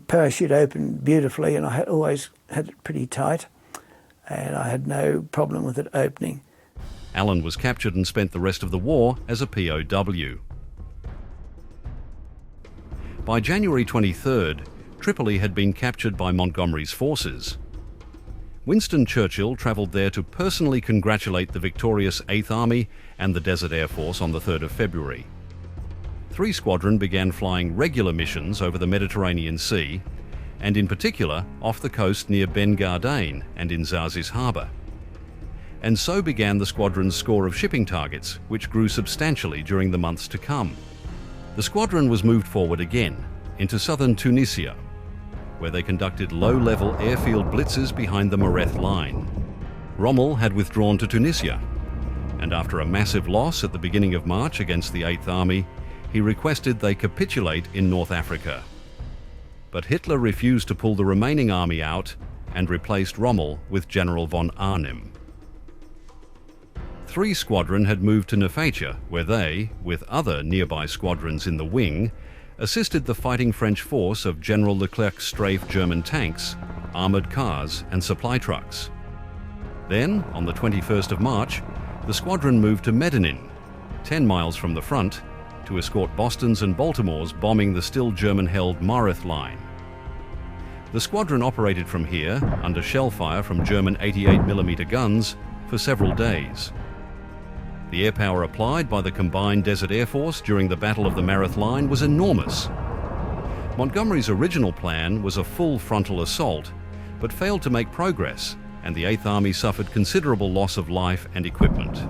parachute opened beautifully, and I always had it pretty tight, and I had no problem with it opening. Allen was captured and spent the rest of the war as a POW. By January 23rd, Tripoli had been captured by Montgomery's forces. Winston Churchill travelled there to personally congratulate the victorious 8th Army and the Desert Air Force on the 3rd of February. 3 Squadron began flying regular missions over the Mediterranean Sea, and in particular off the coast near Ben Gardain and in Zazis Harbour. And so began the squadron's score of shipping targets, which grew substantially during the months to come. The squadron was moved forward again into southern Tunisia, where they conducted low-level airfield blitzes behind the Mareth line. Rommel had withdrawn to Tunisia, and after a massive loss at the beginning of March against the 8th Army, he requested they capitulate in North Africa. But Hitler refused to pull the remaining army out and replaced Rommel with General von Arnim. 3 Squadron had moved to Nefatia, where they, with other nearby squadrons in the wing, assisted the fighting French force of General Leclerc's strafe German tanks, armoured cars and supply trucks. Then, on the 21st of March, the squadron moved to Medellin, 10 miles from the front, to escort Boston's and Baltimore's bombing the still German-held Mareth line. The squadron operated from here, under shell fire from German 88mm guns, for several days. The air power applied by the combined Desert Air Force during the Battle of the Mareth Line was enormous. Montgomery's original plan was a full frontal assault, but failed to make progress, and the 8th Army suffered considerable loss of life and equipment.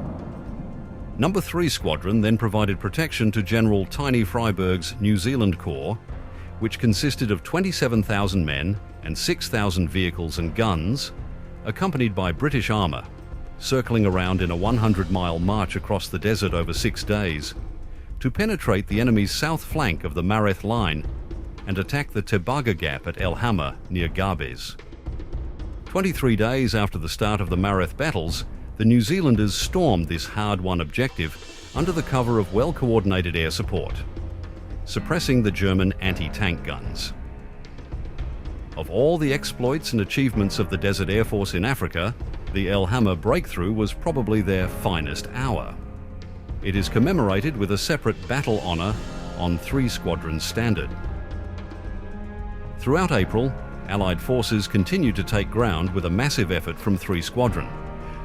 No. 3 Squadron then provided protection to General Tiny Freiberg's New Zealand Corps, which consisted of 27,000 men and 6,000 vehicles and guns, accompanied by British armour, circling around in a 100-mile march across the desert over 6 days, to penetrate the enemy's south flank of the Mareth Line and attack the Tebaga Gap at El Hamma near Gibbes. 23 days after the start of the Mareth battles, the New Zealanders stormed this hard-won objective under the cover of well-coordinated air support, suppressing the German anti-tank guns. Of all the exploits and achievements of the Desert Air Force in Africa, the El Hamma breakthrough was probably their finest hour. It is commemorated with a separate battle honour on 3 Squadron standard. Throughout April, Allied forces continued to take ground with a massive effort from 3 Squadron,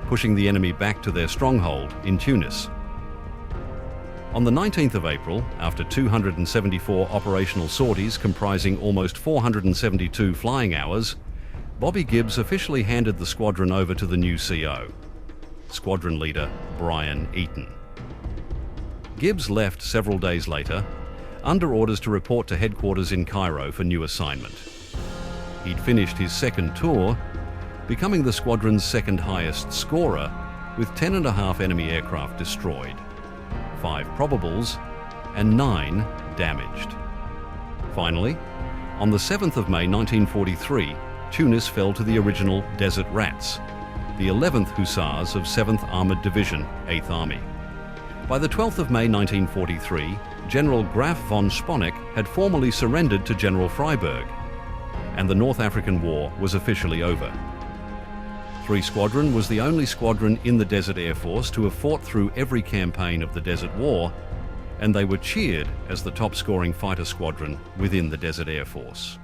pushing the enemy back to their stronghold in Tunis. On the 19th of April, after 274 operational sorties comprising almost 472 flying hours, Bobby Gibbes officially handed the squadron over to the new CO, Squadron Leader Brian Eaton. Gibbes left several days later, under orders to report to headquarters in Cairo for new assignment. He'd finished his second tour, becoming the squadron's second highest scorer, with 10.5 enemy aircraft destroyed, 5 probables, and 9 damaged. Finally, on the 7th of May 1943, Tunis fell to the original Desert Rats, the 11th Hussars of 7th Armoured Division, 8th Army. By the 12th of May 1943, General Graf von Sponeck had formally surrendered to General Freiberg, and the North African War was officially over. 3 Squadron was the only squadron in the Desert Air Force to have fought through every campaign of the Desert War, and they were cheered as the top-scoring fighter squadron within the Desert Air Force.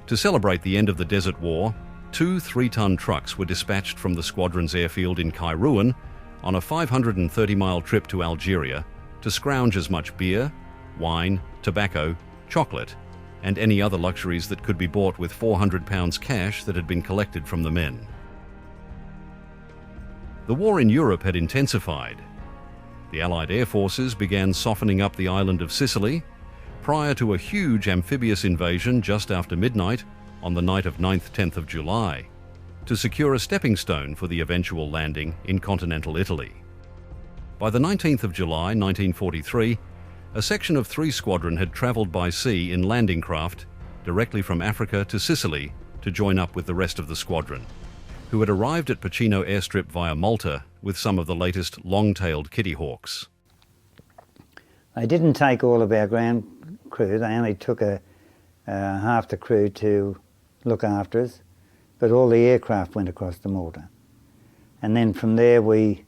To celebrate the end of the Desert War, 2 3-ton trucks were dispatched from the squadron's airfield in Kairouan on a 530-mile trip to Algeria to scrounge as much beer, wine, tobacco, chocolate, and any other luxuries that could be bought with £400 cash that had been collected from the men. The war in Europe had intensified. The Allied air forces began softening up the island of Sicily prior to a huge amphibious invasion just after midnight on the night of 9th-10th of July, to secure a stepping stone for the eventual landing in continental Italy. By the 19th of July 1943, a section of 3 Squadron had travelled by sea in landing craft directly from Africa to Sicily to join up with the rest of the squadron, who had arrived at Pacino airstrip via Malta with some of the latest long-tailed Kitty Hawks. They didn't take all of our ground crew, they only took half the crew to look after us, but all the aircraft went across to Malta. And then from there we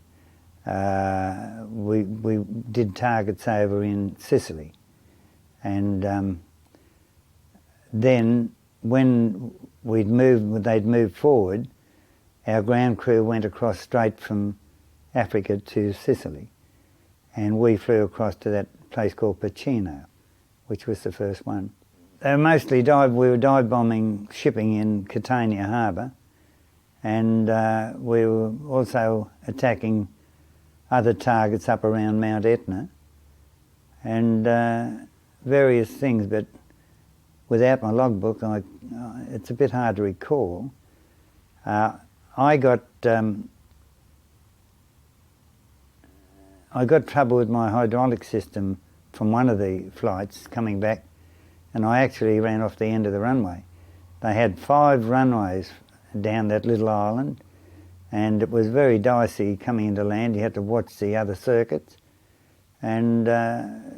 did targets over in Sicily. And then when they'd moved forward, our ground crew went across straight from Africa to Sicily. And we flew across to that place called Pacino, which was the first one. They were mostly we were dive bombing shipping in Catania Harbour, and we were also attacking other targets up around Mount Etna, and various things, but without my logbook, it's a bit hard to recall. I got trouble with my hydraulic system from one of the flights coming back, and I actually ran off the end of the runway. They had 5 runways down that little island, and it was very dicey coming into land. You had to watch the other circuits, and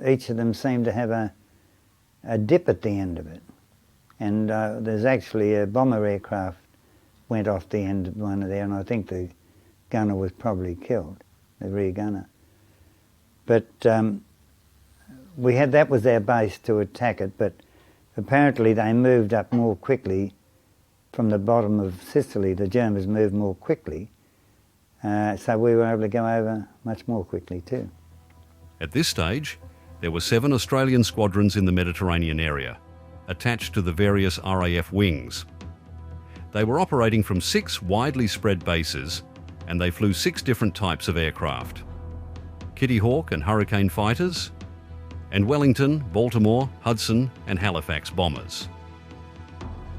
each of them seemed to have a dip at the end of it. And there's actually a bomber aircraft went off the end of one of there, and I think the gunner was probably killed, the rear gunner. But that was our base to attack it, but apparently they moved up more quickly from the bottom of Sicily. The Germans moved more quickly, so we were able to go over much more quickly too. At this stage, there were 7 Australian squadrons in the Mediterranean area, attached to the various RAF wings. They were operating from 6 widely spread bases, and they flew 6 different types of aircraft: Kitty Hawk and Hurricane fighters, and Wellington, Baltimore, Hudson and Halifax bombers.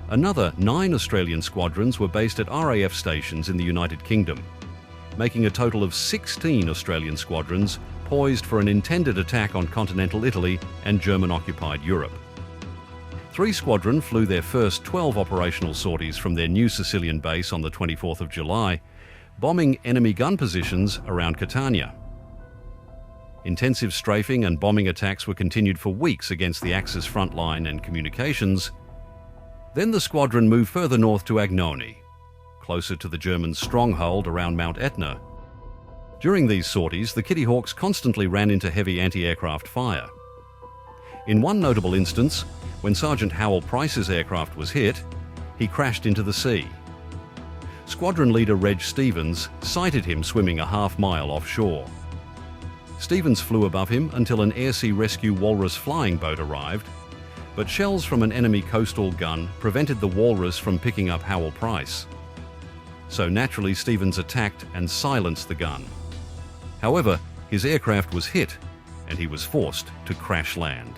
Another 9 Australian squadrons were based at RAF stations in the United Kingdom, making a total of 16 Australian squadrons poised for an intended attack on continental Italy and German-occupied Europe. 3 Squadron flew their first 12 operational sorties from their new Sicilian base on the 24th of July, bombing enemy gun positions around Catania. Intensive strafing and bombing attacks were continued for weeks against the Axis front line and communications. Then the squadron moved further north to Agnone, closer to the German stronghold around Mount Etna. During these sorties, the Kitty Hawks constantly ran into heavy anti-aircraft fire. In one notable instance, when Sergeant Howell Price's aircraft was hit, he crashed into the sea. Squadron leader Reg Stevens sighted him swimming a half-mile offshore. Stevens flew above him until an air-sea rescue Walrus flying boat arrived, but shells from an enemy coastal gun prevented the Walrus from picking up Howell Price. So naturally Stevens attacked and silenced the gun. However, his aircraft was hit and he was forced to crash land.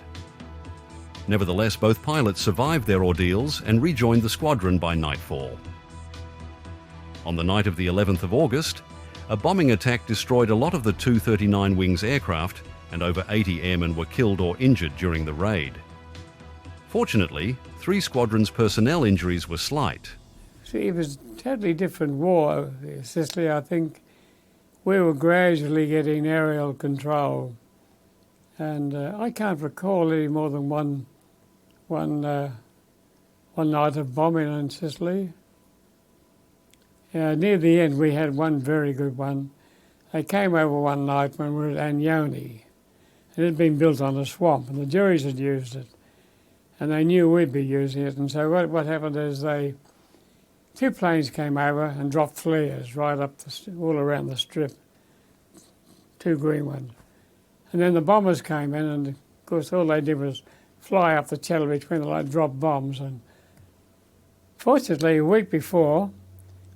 Nevertheless, both pilots survived their ordeals and rejoined the squadron by nightfall. On the night of the 11th of August, a bombing attack destroyed a lot of the Tu-39 Wings aircraft, and over 80 airmen were killed or injured during the raid. Fortunately, 3 squadrons' personnel injuries were slight. See, it was a totally different war. Sicily, I think, we were gradually getting aerial control, and I can't recall any more than one night of bombing in Sicily. Near the end, we had one very good one. They came over one night when we were at Agnone. It had been built on a swamp, and the Jerrys had used it. And they knew we'd be using it, and so what happened is 2 planes came over and dropped flares right up all around the strip, 2 green ones. And then the bombers came in, and of course all they did was fly up the channel between the line, drop bombs. And fortunately, a week before,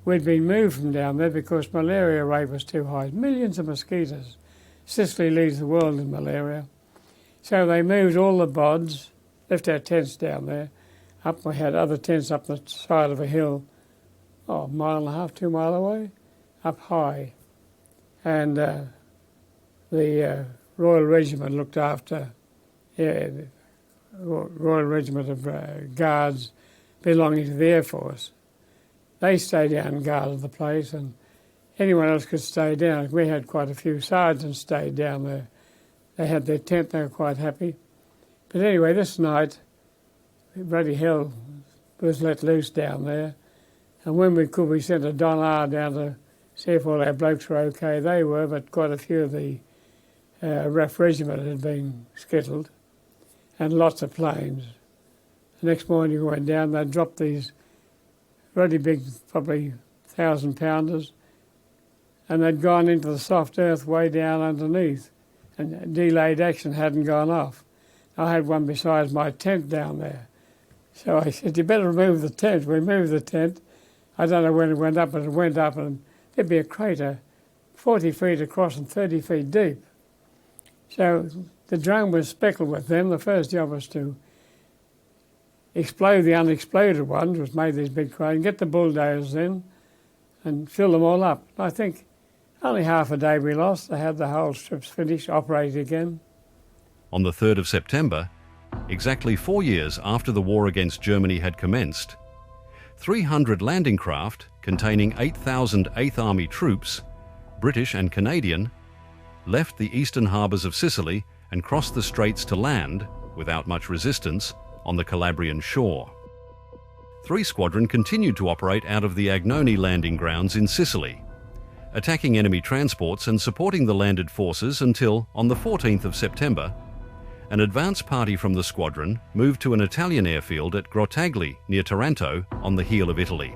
we'd been moved from down there because malaria rate was too high. Millions of mosquitoes. Sicily leads the world in malaria. So they moved all the bods, left our tents down there. We had other tents up the side of a hill, a mile and a half, 2 miles away, up high. And the Royal Regiment looked after, the Royal Regiment of Guards belonging to the Air Force. They stayed down and guarded the place, and anyone else could stay down. We had quite a few sergeants stayed down there. They had their tent, they were quite happy. But anyway, this night, bloody hell was let loose down there. And when we could, we sent a Don R down to see if all our blokes were okay. They were, but quite a few of the RAAF regiment had been skittled, and lots of planes. The next morning we went down, they dropped these really big, probably 1,000-pounders, and they'd gone into the soft earth way down underneath, and delayed action hadn't gone off. I had one beside my tent down there. So I said, you better remove the tent. We moved the tent. I don't know when it went up, but it went up, and there'd be a crater 40 feet across and 30 feet deep. So the drone was speckled with them. The first job was to explode the unexploded ones, which made these big craters, and get the bulldozers in and fill them all up. I think only half a day we lost. They had the whole strips finished, operating again. On the 3rd of September, exactly 4 years after the war against Germany had commenced, 300 landing craft containing 8,000 Eighth Army troops, British and Canadian, left the eastern harbours of Sicily and crossed the straits to land, without much resistance, on the Calabrian shore. 3 Squadron continued to operate out of the Agnone landing grounds in Sicily, attacking enemy transports and supporting the landed forces until, on the 14th of September, an advance party from the squadron moved to an Italian airfield at Grottaglie, near Taranto, on the heel of Italy.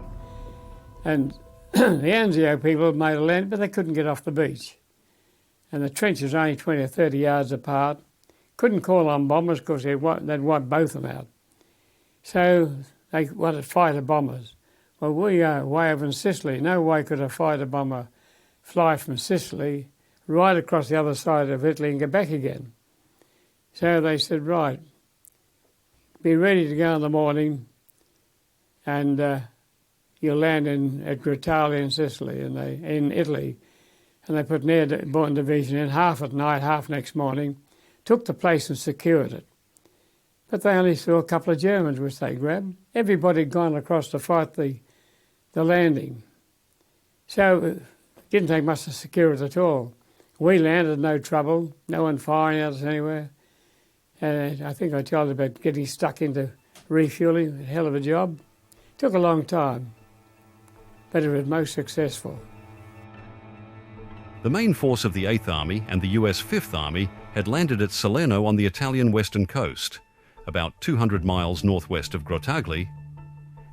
And the Anzio people had made a land, but they couldn't get off the beach. And the trenches were only 20 or 30 yards apart. Couldn't call on bombers because they'd wipe both of them out. So they wanted fighter bombers. Well, we are way over in Sicily. No way could a fighter bomber fly from Sicily right across the other side of Italy and get back again. So they said, right, be ready to go in the morning and you'll land at Grottaglie in Sicily, in Italy. And they put an airborne division in, half at night, half next morning, took the place and secured it. But they only saw a couple of Germans, which they grabbed. Everybody had gone across to fight the landing. So it didn't take much to secure it at all. We landed, no trouble, no one firing at us anywhere. And I think I told you about getting stuck into refuelling, a hell of a job. Took a long time, but it was most successful. The main force of the 8th Army and the US 5th Army had landed at Salerno on the Italian western coast, about 200 miles northwest of Grottaglie,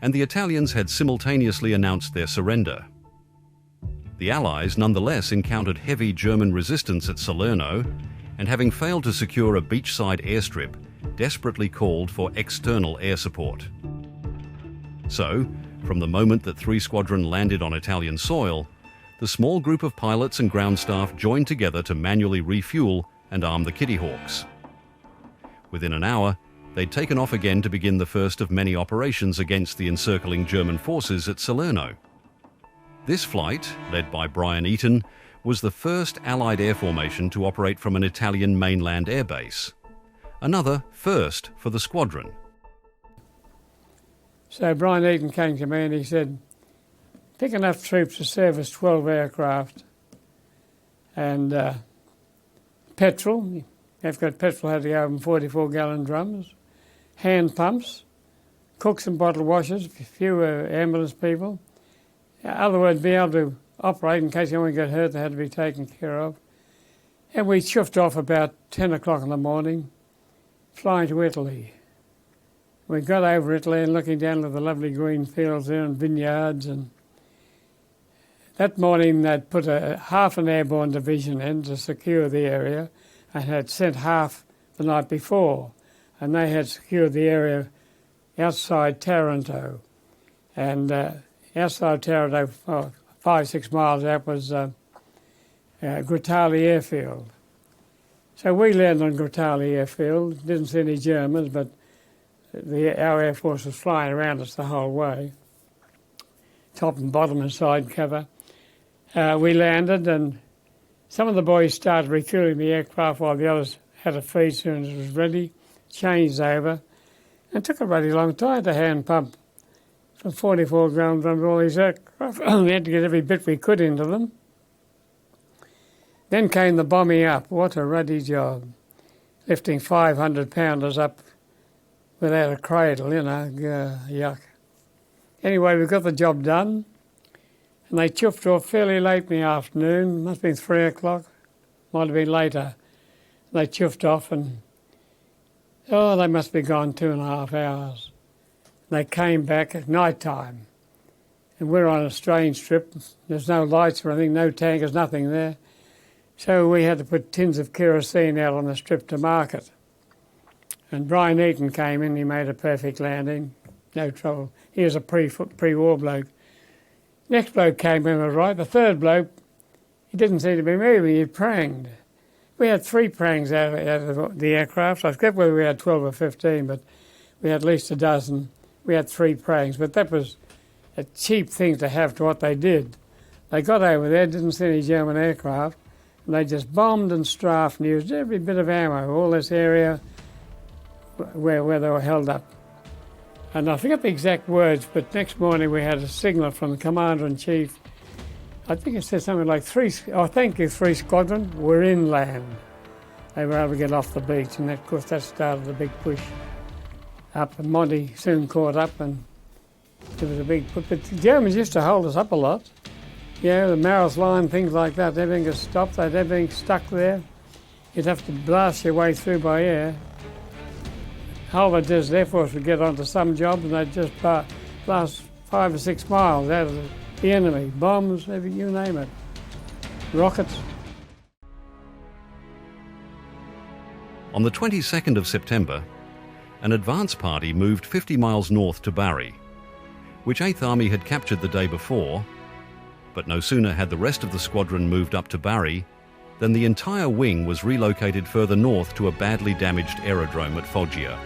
and the Italians had simultaneously announced their surrender. The Allies nonetheless encountered heavy German resistance at Salerno, and having failed to secure a beachside airstrip, desperately called for external air support. So, from the moment that 3 Squadron landed on Italian soil, the small group of pilots and ground staff joined together to manually refuel and arm the Kitty Hawks. Within an hour, they'd taken off again to begin the first of many operations against the encircling German forces at Salerno. This flight, led by Brian Eaton, was the first Allied air formation to operate from an Italian mainland airbase. Another first for the squadron. So Brian Eaton came to me and he said, pick enough troops to service 12 aircraft and petrol. They've got petrol had to go in 44-gallon drums, hand pumps, cooks and bottle washers, a few ambulance people. In other words, be able to operate in case anyone got hurt, they had to be taken care of. And we chuffed off about 10 o'clock in the morning, flying to Italy. We got over Italy and looking down at the lovely green fields there and vineyards. And that morning they'd put half an airborne division in to secure the area and had sent half the night before. And they had secured the area outside Taranto. And outside Taranto, 5-6 miles out was Grottaglie Airfield. So we landed on Grottaglie Airfield, didn't see any Germans, but our Air Force was flying around us the whole way, top and bottom and side cover. We landed and some of the boys started refueling the aircraft while the others had a feed as soon as it was ready, changed over, and it took a really long time to hand pump from 44 grams under all these aircraft. We had to get every bit we could into them. Then came the bombing up. What a ruddy job. Lifting 500-pounders up without a cradle, yuck. Anyway, we got the job done. And they chuffed off fairly late in the afternoon, must have been 3 o'clock, might have been later. They chuffed off and, they must be gone 2.5 hours. They came back at night time. And we're on a strange trip. There's no lights or anything, no tankers, nothing there. So we had to put tins of kerosene out on the strip to market. And Brian Eaton came in, he made a perfect landing, no trouble. He was a pre-war bloke. Next bloke came in all right. The third bloke, he didn't seem to be moving, he pranged. We had 3 prangs out of the aircraft. I forget whether we had 12 or 15, but we had at least a dozen. We had 3 prangs, but that was a cheap thing to have to what they did. They got over there, didn't see any German aircraft, and they just bombed and strafed and used every bit of ammo, all this area where they were held up. And I forget the exact words, but next morning we had a signal from the Commander-in-Chief. I think it said something like 3 Squadron were inland. They were able to get off the beach, and of course that started the big push up. And Monty soon caught up, and there was a big push. But the Germans used to hold us up a lot. Yeah, the Maris line, things like that, everything was stopped, everything stuck there. You'd have to blast your way through by air. Halva Desert Air Force would get onto some job and they'd just blast 5 or 6 miles out of the enemy. Bombs, you name it. Rockets. On the 22nd of September, an advance party moved 50 miles north to Barry, which 8th Army had captured the day before, but no sooner had the rest of the squadron moved up to Barry than the entire wing was relocated further north to a badly damaged aerodrome at Foggia.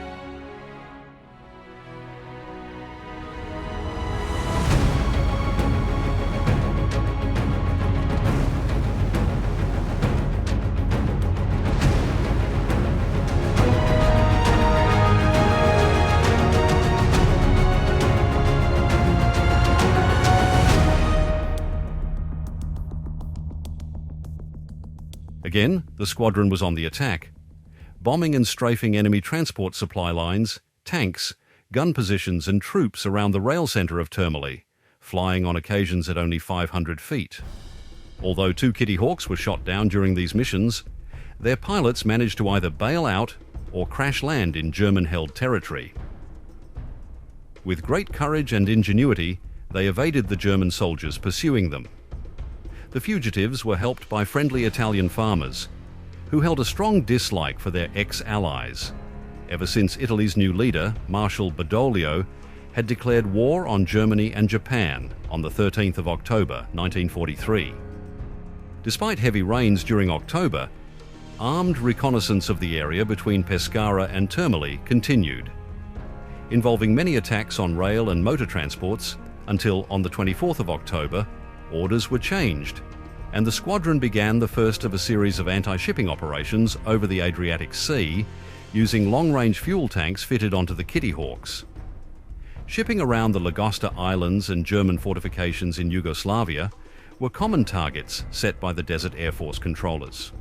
Again, the squadron was on the attack, bombing and strafing enemy transport supply lines, tanks, gun positions and troops around the rail centre of Trimble, flying on occasions at only 500 feet. Although 2 Kitty Hawks were shot down during these missions, their pilots managed to either bail out or crash land in German-held territory. With great courage and ingenuity, they evaded the German soldiers pursuing them. The fugitives were helped by friendly Italian farmers, who held a strong dislike for their ex-allies, ever since Italy's new leader, Marshal Badoglio, had declared war on Germany and Japan on the 13th of October 1943. Despite heavy rains during October, armed reconnaissance of the area between Pescara and Trimble continued, involving many attacks on rail and motor transports until on the 24th of October, orders were changed, and the squadron began the first of a series of anti-shipping operations over the Adriatic Sea, using long-range fuel tanks fitted onto the Kitty Hawks. Shipping around the Lagosta Islands and German fortifications in Yugoslavia were common targets set by the Desert Air Force controllers.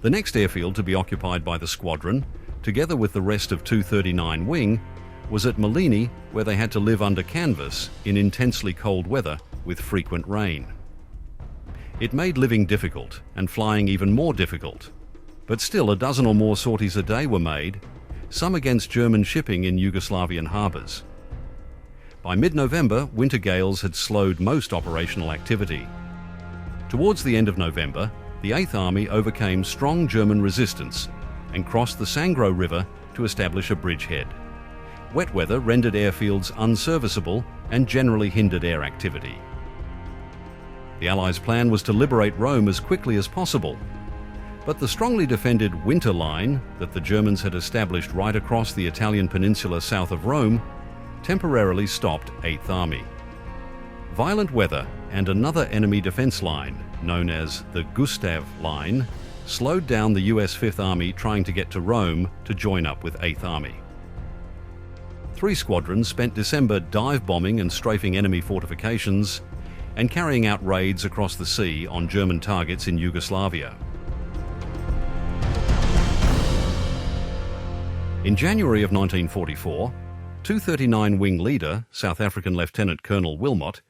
The next airfield to be occupied by the squadron, together with the rest of 239 Wing, was at Mailey, where they had to live under canvas in intensely cold weather with frequent rain. It made living difficult and flying even more difficult, but still a dozen or more sorties a day were made, some against German shipping in Yugoslavian harbours. By mid-November, winter gales had slowed most operational activity. Towards the end of November, the 8th Army overcame strong German resistance and crossed the Sangro River to establish a bridgehead. Wet weather rendered airfields unserviceable and generally hindered air activity. The Allies' plan was to liberate Rome as quickly as possible, but the strongly defended Winter Line that the Germans had established right across the Italian peninsula south of Rome temporarily stopped 8th Army. Violent weather and another enemy defense line, known as the Gustav Line, slowed down the US 5th Army trying to get to Rome to join up with 8th Army. 3 squadrons spent December dive bombing and strafing enemy fortifications and carrying out raids across the sea on German targets in Yugoslavia. In January of 1944, 239 Wing leader, South African Lieutenant Colonel Wilmot,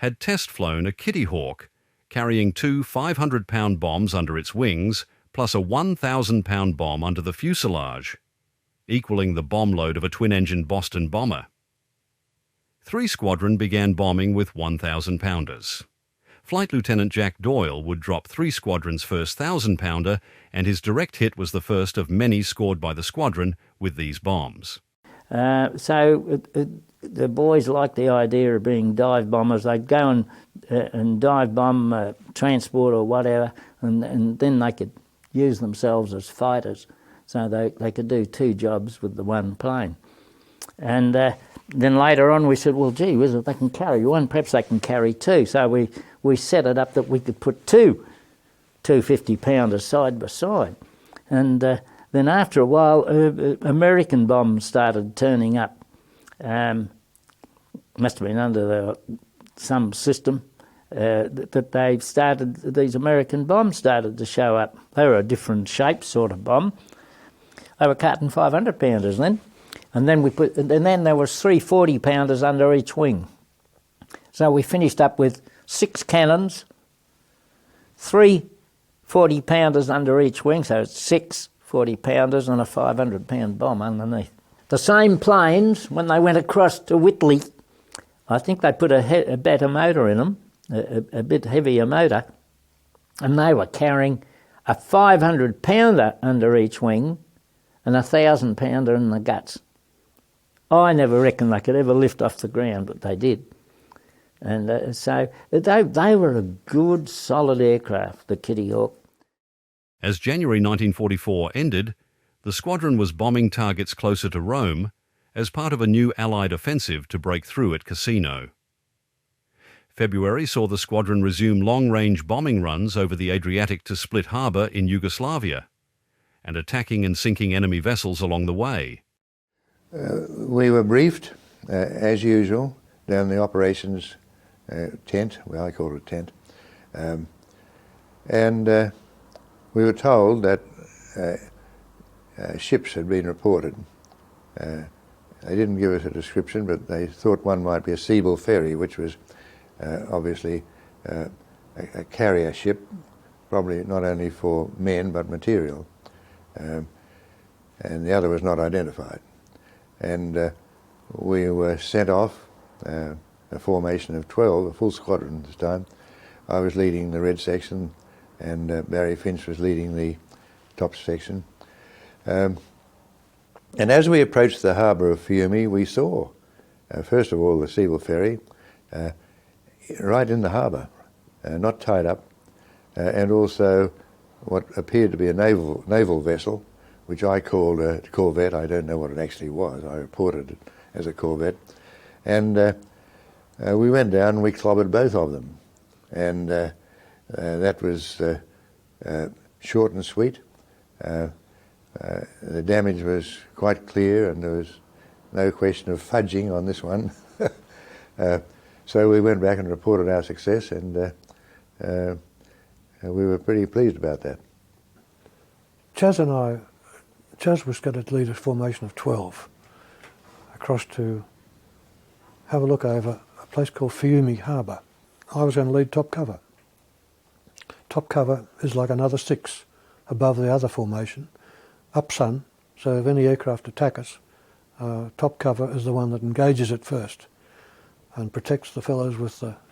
had test flown a Kitty Hawk, carrying two 500-pound bombs under its wings, plus a 1,000-pound bomb under the fuselage, equalling the bomb load of a twin-engine Boston bomber. 3 Squadron began bombing with 1,000-pounders. Flight Lieutenant Jack Doyle would drop 3 Squadron's first 1,000-pounder, and his direct hit was the first of many scored by the squadron with these bombs. The boys liked the idea of being dive bombers. They'd go and dive bomb transport or whatever, and then they could use themselves as fighters. So they could do 2 jobs with the one plane. And then later on we said, well, gee whiz, if they can carry one, perhaps they can carry 2. So we set it up that we could put 2 250-pounders side by side. And then after a while, American bombs started turning up. Must have been under some system that these American bombs started to show up. They were a different shape sort of bomb. They were carting 500-pounders then. And then there was 3 40-pounders under each wing. So we finished up with 6 cannons, 3 40-pounders under each wing, so it's 6 40-pounders and a 500-pound bomb underneath. The same planes, when they went across to Whitley, I think they put a better motor in them, a bit heavier motor, and they were carrying a 500-pounder under each wing and a 1,000-pounder in the guts. I never reckoned they could ever lift off the ground, but they did. And so they were a good, solid aircraft, the Kitty Hawk. As January 1944 ended, the squadron was bombing targets closer to Rome as part of a new Allied offensive to break through at Cassino. February saw the squadron resume long-range bombing runs over the Adriatic to Split Harbour in Yugoslavia, and attacking and sinking enemy vessels along the way. We were briefed, as usual, down the operations tent, well, I call it a tent, and we were told that ships had been reported. They didn't give us a description, but they thought one might be a Seabull ferry, which was obviously a carrier ship, probably not only for men but material, and the other was not identified. And we were sent off, a formation of 12, a full squadron this time. I was leading the red section, and Barry Finch was leading the top section. And as we approached the harbour of Fiume, we saw, first of all, the Seabull ferry right in the harbour, not tied up, and also what appeared to be a naval vessel, which I called a corvette. I don't know what it actually was. I reported it as a corvette. And we went down and we clobbered both of them. And that was short and sweet. The damage was quite clear, and there was no question of fudging on this one. So we went back and reported our success, and we were pretty pleased about that. Chaz was going to lead a formation of 12 across to have a look over a place called Fiume Harbour. I was going to lead top cover. Top cover is like another 6 above the other formation, up sun, so if any aircraft attack us, top cover is the one that engages it first and protects the fellows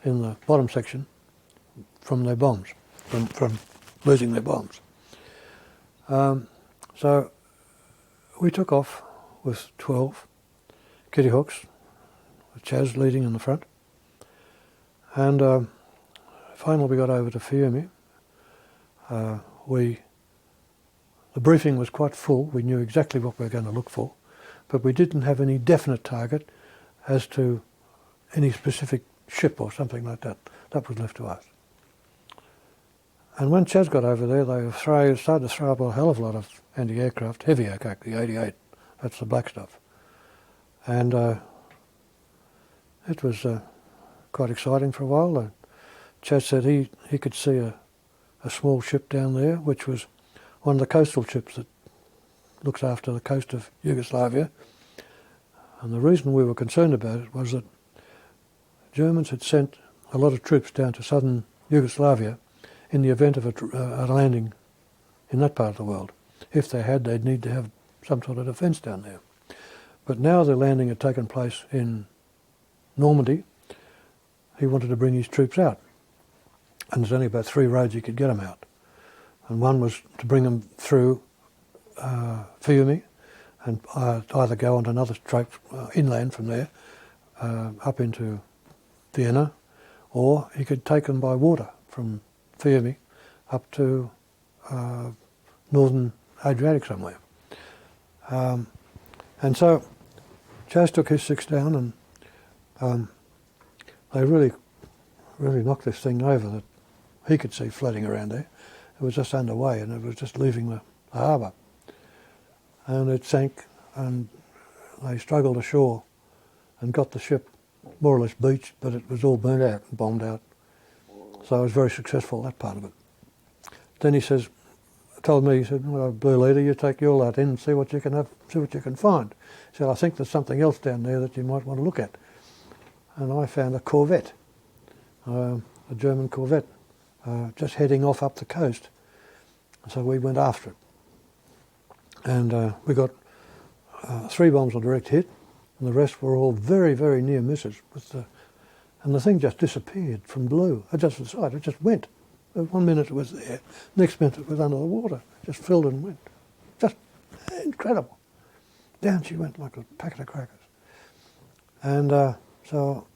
in the bottom section from their bombs, from losing their bombs. So we took off with 12 Kitty Hawks, with Chaz leading in the front, and finally we got over to Fiume. The briefing was quite full. We knew exactly what we were going to look for, but we didn't have any definite target as to any specific ship or something like that. That was left to us. And when Chaz got over there, they started to throw up a hell of a lot of anti-aircraft, heavy aircraft, the 88, that's the black stuff. And it was quite exciting for a while. Chaz said he could see a small ship down there, which was one of the coastal ships that looks after the coast of Yugoslavia. And the reason we were concerned about it was that Germans had sent a lot of troops down to southern Yugoslavia in the event of a landing in that part of the world. If they had, they'd need to have some sort of defence down there. But now the landing had taken place in Normandy, he wanted to bring his troops out. And there's only about 3 roads you could get them out. And one was to bring them through Fiume and either go on another straight inland from there up into Vienna, or he could take them by water from Fiume up to northern Adriatic somewhere. And so Chas took his 6 down, and they really knocked this thing over that he could see floating around there. It was just underway, and it was just leaving the harbour. And it sank, and they struggled ashore and got the ship more or less beached, but it was all burnt out and bombed out. So it was very successful, that part of it. Then he told me, he said, well, Blue Leader, you take your lot in and see what you can find. He said, I think there's something else down there that you might want to look at. And I found a corvette, a German corvette, just heading off up the coast. So we went after it. And we got 3 bombs on direct hit, and the rest were all very, very near misses. And the thing just disappeared from blue, just aside, it just went. 1 minute it was there, next minute it was under the water, just filled and went. Just incredible. Down she went like a packet of crackers. And so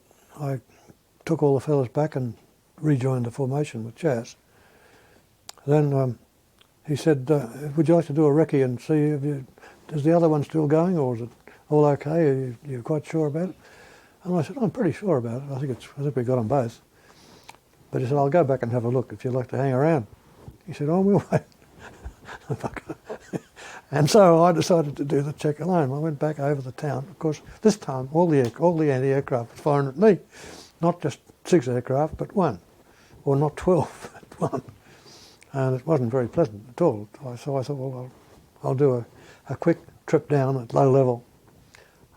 I took all the fellas back and rejoined the formation with Chas. Then he said, would you like to do a recce and see is the other one still going, or is it all okay? Are you quite sure about it? And I said, I'm pretty sure about it. I think we got them both. But he said, I'll go back and have a look if you'd like to hang around. He said, oh, we'll wait. And so I decided to do the check alone. I went back over the town. Of course, this time all the anti-aircraft was firing at me. Not just 6 aircraft, but 1. Or not 12, but 1. And it wasn't very pleasant at all. So I thought, well, I'll do a quick trip down at low level.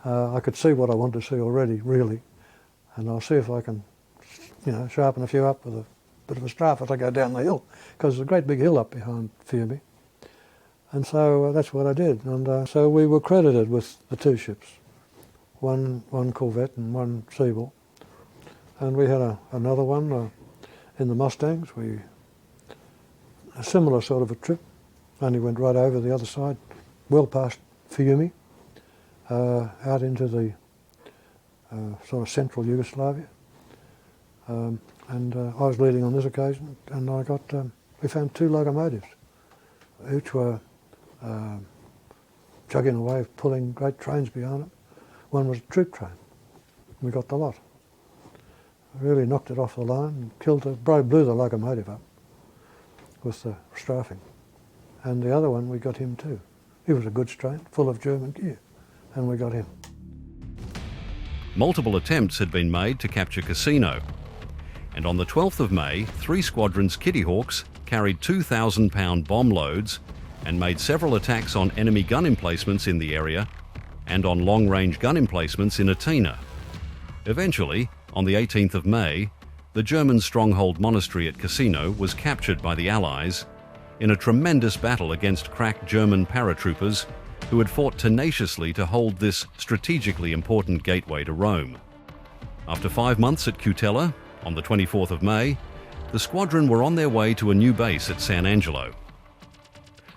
I could see what I wanted to see already, really. And I'll see if I can, sharpen a few up with a bit of a strafe as I go down the hill, because there's a great big hill up behind Fiume. And so that's what I did. And so we were credited with the 2 ships, one corvette and 1 Seagull. And we had another one in the Mustangs. A similar sort of a trip, only went right over the other side, well past Fiume, out into the sort of central Yugoslavia. And I was leading on this occasion, and we found 2 locomotives, which were chugging away, pulling great trains behind them. One was a troop train. We got the lot. Really knocked it off the line and blew the locomotive up with the strafing. And the other one, we got him too. He was a goods train, full of German gear, and we got him. Multiple attempts had been made to capture Cassino, and on the 12th of May, 3 squadrons Kitty Hawks carried 2,000-pound bomb loads and made several attacks on enemy gun emplacements in the area and on long-range gun emplacements in Atina. Eventually, on the 18th of May, the German stronghold monastery at Cassino was captured by the Allies in a tremendous battle against crack German paratroopers who had fought tenaciously to hold this strategically important gateway to Rome. After 5 months at Cutella, on the 24th of May, the squadron were on their way to a new base at San Angelo.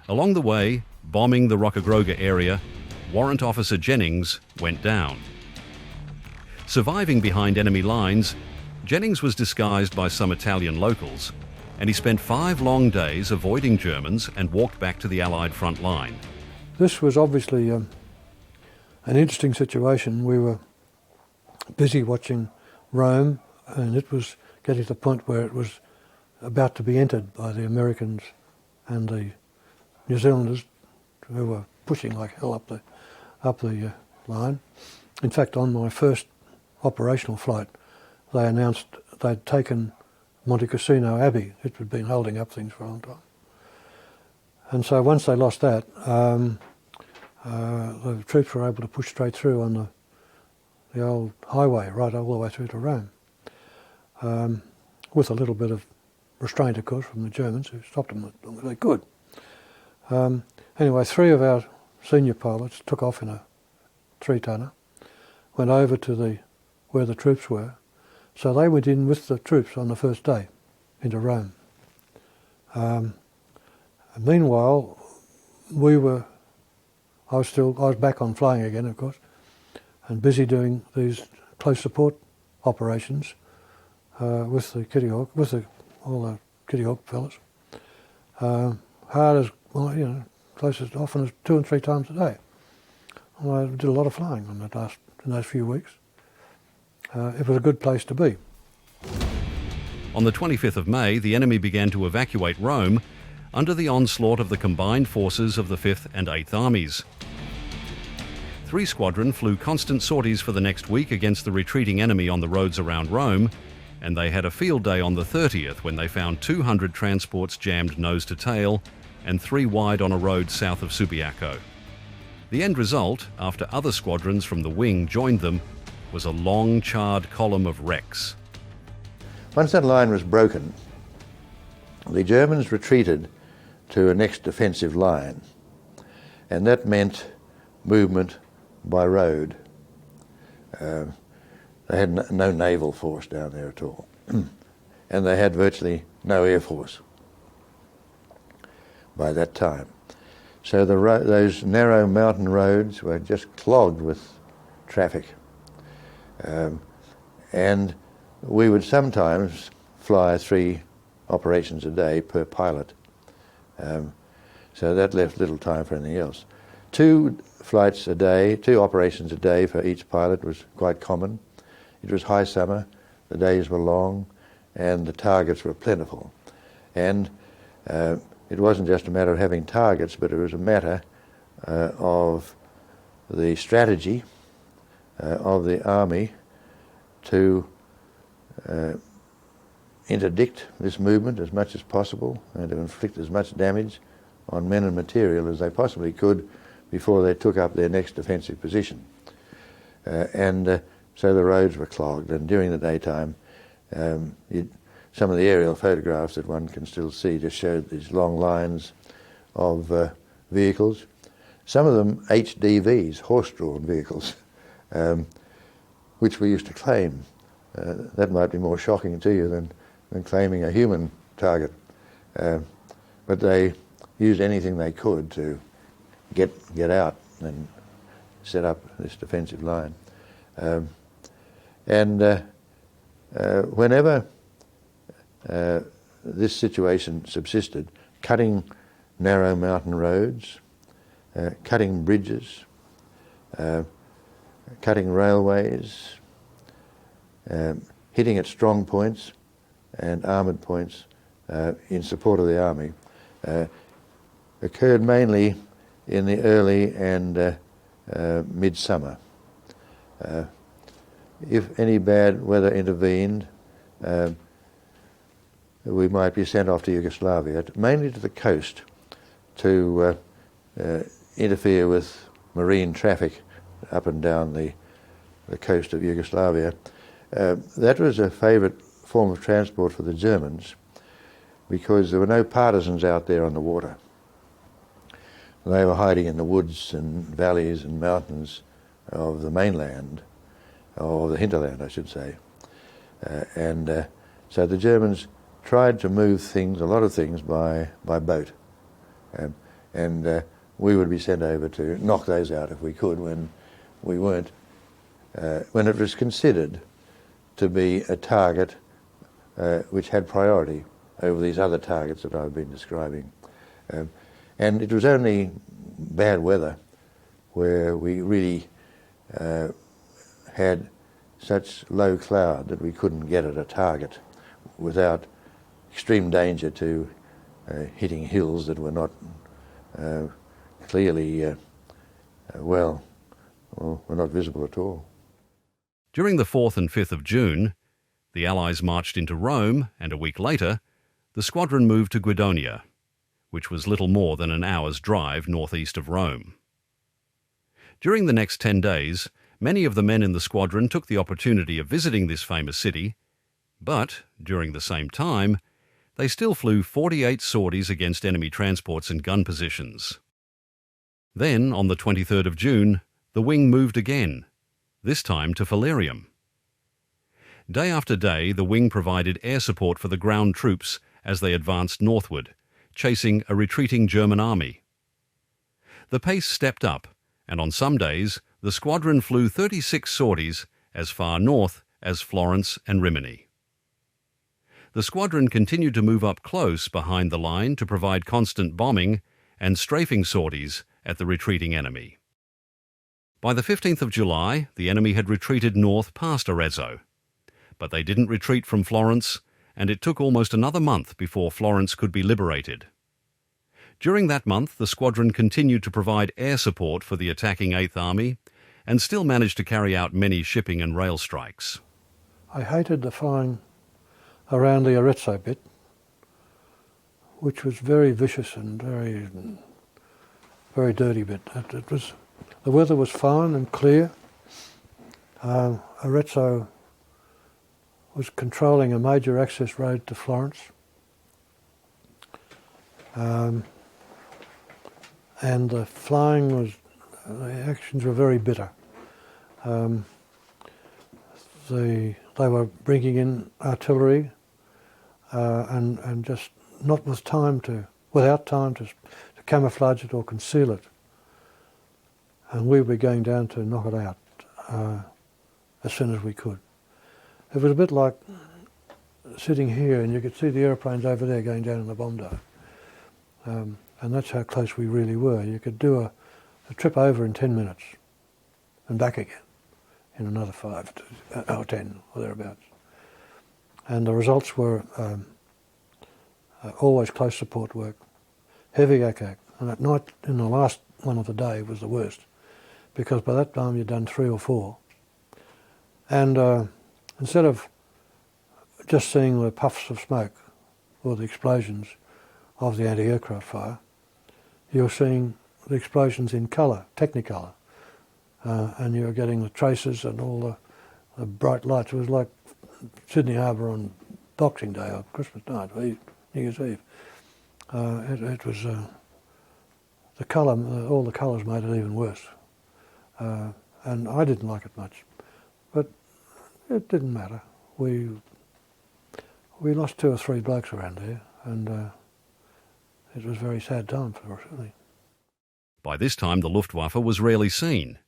Along the way, bombing the Roccagroga area, Warrant Officer Jennings went down. Surviving behind enemy lines, Jennings was disguised by some Italian locals, and he spent 5 long days avoiding Germans and walked back to the Allied front line. This was obviously an interesting situation. We were busy watching Rome, and it was getting to the point where it was about to be entered by the Americans and the New Zealanders, who were pushing like hell up the line. In fact, on my first operational flight, they announced they'd taken Monte Cassino Abbey. It had been holding up things for a long time. And so once they lost that, the troops were able to push straight through on the old highway, right all the way through to Rome. with a little bit of restraint, of course, from the Germans, who stopped them as long as they could. Anyway, 3 of our senior pilots took off in a 3-tonner, went over to where the troops were. So they went in with the troops on the first day into Rome. And meanwhile, I was back on flying again, of course, and busy doing these close support operations with the Kitty Hawk, all the Kitty Hawk fellas. Hard as, well, you know, close as often as 2 and 3 times a day. And I did a lot of flying in those few weeks. It was a good place to be. On the 25th of May, the enemy began to evacuate Rome under the onslaught of the combined forces of the 5th and 8th Armies. 3 Squadron flew constant sorties for the next week against the retreating enemy on the roads around Rome, and they had a field day on the 30th when they found 200 transports jammed nose to tail and 3 wide on a road south of Subiaco. The end result, after other squadrons from the wing joined them, was a long charred column of wrecks. Once that line was broken, the Germans retreated to a next defensive line, and that meant movement by road. They had no naval force down there at all, and they had virtually no air force by that time. So those narrow mountain roads were just clogged with traffic. And we would sometimes fly 3 operations a day per pilot. So that left little time for anything else. 2 flights a day, 2 operations a day for each pilot was quite common. It was high summer, the days were long, and the targets were plentiful. And it wasn't just a matter of having targets, but it was a matter of the strategy of the army to interdict this movement as much as possible and to inflict as much damage on men and material as they possibly could before they took up their next defensive position. So the roads were clogged, and during the daytime, some of the aerial photographs that one can still see just showed these long lines of vehicles, some of them HDVs, horse-drawn vehicles, which we used to claim. That might be more shocking to you than claiming a human target. But they used anything they could to get out and set up this defensive line. Whenever this situation subsisted, cutting narrow mountain roads, cutting bridges, cutting railways, hitting at strong points and armoured points in support of the army, occurred mainly in the early and midsummer. If any bad weather intervened, we might be sent off to Yugoslavia, mainly to the coast, to interfere with marine traffic up and down the coast of Yugoslavia. That was a favourite form of transport for the Germans because there were no partisans out there on the water. They were hiding in the woods and valleys and mountains of the mainland, or the hinterland, I should say. So the Germans tried to move things, a lot of things, by boat. And we would be sent over to knock those out if we could when we weren't, when it was considered to be a target which had priority over these other targets that I've been describing. And it was only bad weather where we really had such low cloud that we couldn't get at a target without extreme danger to hitting hills that were not clearly were not visible at all. During the 4th and 5th of June, the Allies marched into Rome, and a week later, the squadron moved to Guidonia, which was little more than an hour's drive northeast of Rome. During the next 10 days, many of the men in the squadron took the opportunity of visiting this famous city But, during the same time, they still flew 48 sorties against enemy transports and gun positions. Then, on the 23rd of June, the wing moved again, this time to Falerium. Day after day, the wing provided air support for the ground troops as they advanced northward, chasing a retreating German army. The pace stepped up, and on some days, the squadron flew 36 sorties as far north as Florence and Rimini. The squadron continued to move up close behind the line to provide constant bombing and strafing sorties at the retreating enemy. By the 15th of July, the enemy had retreated north past Arezzo, but they didn't retreat from Florence, and it took almost another month before Florence could be liberated. During that month, the squadron continued to provide air support for the attacking 8th Army and still managed to carry out many shipping and rail strikes. I hated the flying around the Arezzo bit, which was very vicious and very dirty bit. The weather was fine and clear. Arezzo was controlling a major access road to Florence. And the flying was, the actions were very bitter. They were bringing in artillery and just not without time to camouflage it or conceal it. And we were going down to knock it out as soon as we could. It was a bit like sitting here and you could see the aeroplanes over there going down in the bomb dome. And that's how close we really were. You could do a trip over in 10 minutes and back again in another 5 or 10 or thereabouts. And the results were always close support work, heavy ack-ack. And at night, in the last one of the day, was the worst, because by that time you'd done 3 or 4. And instead of just seeing the puffs of smoke or the explosions of the anti-aircraft fire, you're seeing the explosions in colour, technicolour, and you're getting the traces and all the bright lights. It was like Sydney Harbour on Boxing Day or Christmas night or New Year's Eve. It was the colour, all the colours made it even worse, and I didn't like it much, but it didn't matter. We lost 2 or 3 blokes around there, and it was a very sad time for us, really. By this time, the Luftwaffe was rarely seen.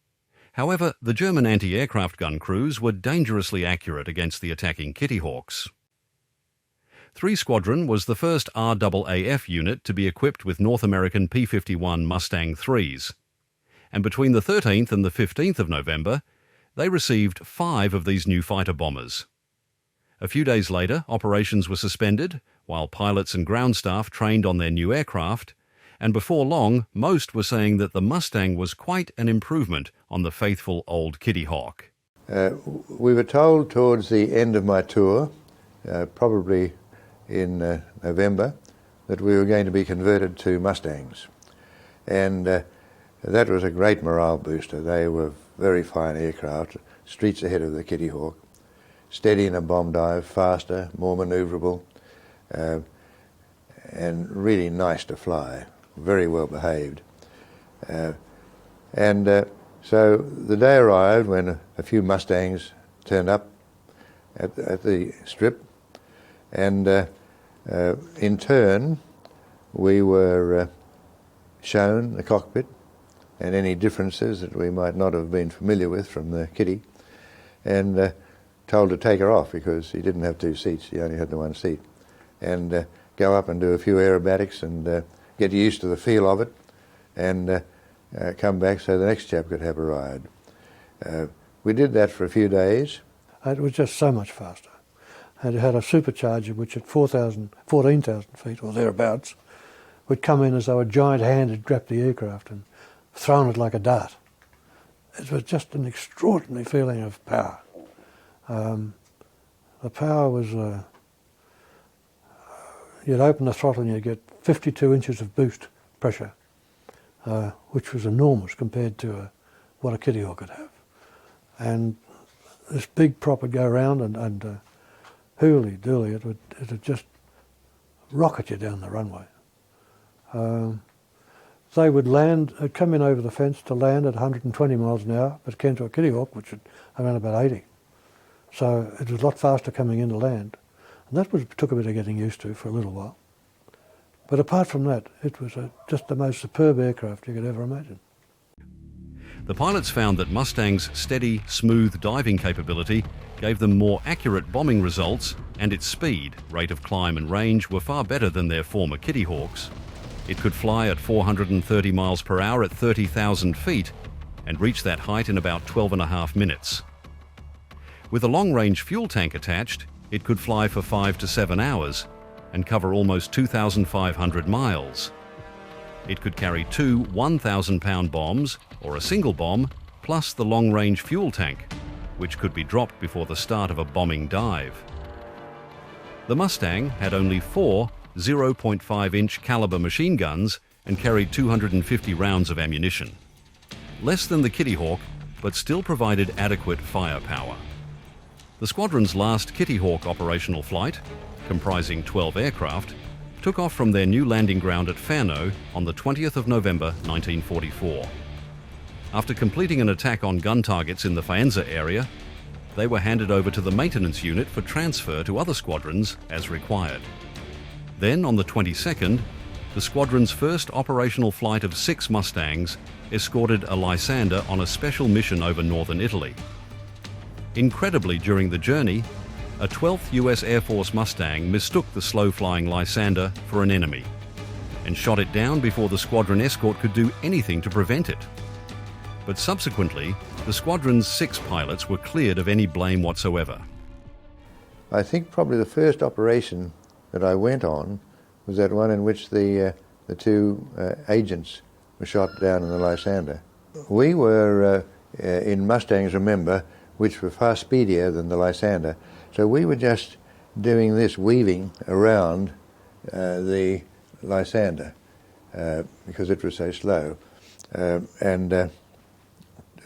However, the German anti-aircraft gun crews were dangerously accurate against the attacking Kitty Hawks. 3 Squadron was the first RAAF unit to be equipped with North American P-51 Mustang IIIs, and between the 13th and the 15th of November, they received 5 of these new fighter bombers. A few days later, operations were suspended, while pilots and ground staff trained on their new aircraft, and before long, most were saying that the Mustang was quite an improvement on the faithful old Kitty Hawk. We were told towards the end of my tour, probably in November, that we were going to be converted to Mustangs. And that was a great morale booster. They were very fine aircraft, streets ahead of the Kitty Hawk, steady in a bomb dive, faster, more manoeuvrable, and really nice to fly, very well behaved. So the day arrived when a few Mustangs turned up at the strip, and in turn we were shown the cockpit and any differences that we might not have been familiar with from the Kitty, and told to take her off because he didn't have 2 seats, he only had the 1 seat, and go up and do a few aerobatics and get used to the feel of it, and come back so the next chap could have a ride. We did that for a few days. It was just so much faster. And it had a supercharger which at 14,000 feet or thereabouts would come in as though a giant hand had grabbed the aircraft and thrown it like a dart. It was just an extraordinary feeling of power. The power was, you'd open the throttle and you'd get 52 inches of boost pressure, which was enormous compared to what a Kitty Hawk could have. And this big prop would go around and hooly-dooly, it would just rocket you down the runway. They would land, come in over the fence to land at 120 miles an hour, but came to a Kitty Hawk, which would around about 80. So it was a lot faster coming in to land. And that took a bit of getting used to for a little while. But apart from that, it was just the most superb aircraft you could ever imagine. The pilots found that Mustang's steady, smooth diving capability gave them more accurate bombing results, and its speed, rate of climb and range were far better than their former Kitty Hawks. It could fly at 430 miles per hour at 30,000 feet and reach that height in about 12.5 minutes. With a long-range fuel tank attached, it could fly for 5 to 7 hours and cover almost 2,500 miles. It could carry 2 1,000-pound bombs or a single bomb, plus the long-range fuel tank, which could be dropped before the start of a bombing dive. The Mustang had only 4 0.5-inch caliber machine guns and carried 250 rounds of ammunition. Less than the Kitty Hawk, but still provided adequate firepower. The squadron's last Kitty Hawk operational flight, comprising 12 aircraft, took off from their new landing ground at Fano on the 20th of November 1944. After completing an attack on gun targets in the Faenza area, they were handed over to the maintenance unit for transfer to other squadrons as required. Then, on the 22nd, the squadron's first operational flight of 6 Mustangs escorted a Lysander on a special mission over northern Italy. Incredibly, during the journey, a 12th US Air Force Mustang mistook the slow-flying Lysander for an enemy and shot it down before the squadron escort could do anything to prevent it. But subsequently, the squadron's 6 pilots were cleared of any blame whatsoever. I think probably the first operation that I went on was that one in which the 2 agents were shot down in the Lysander. We were in Mustangs, remember, which were far speedier than the Lysander, so we were just doing this weaving around the Lysander because it was so slow, and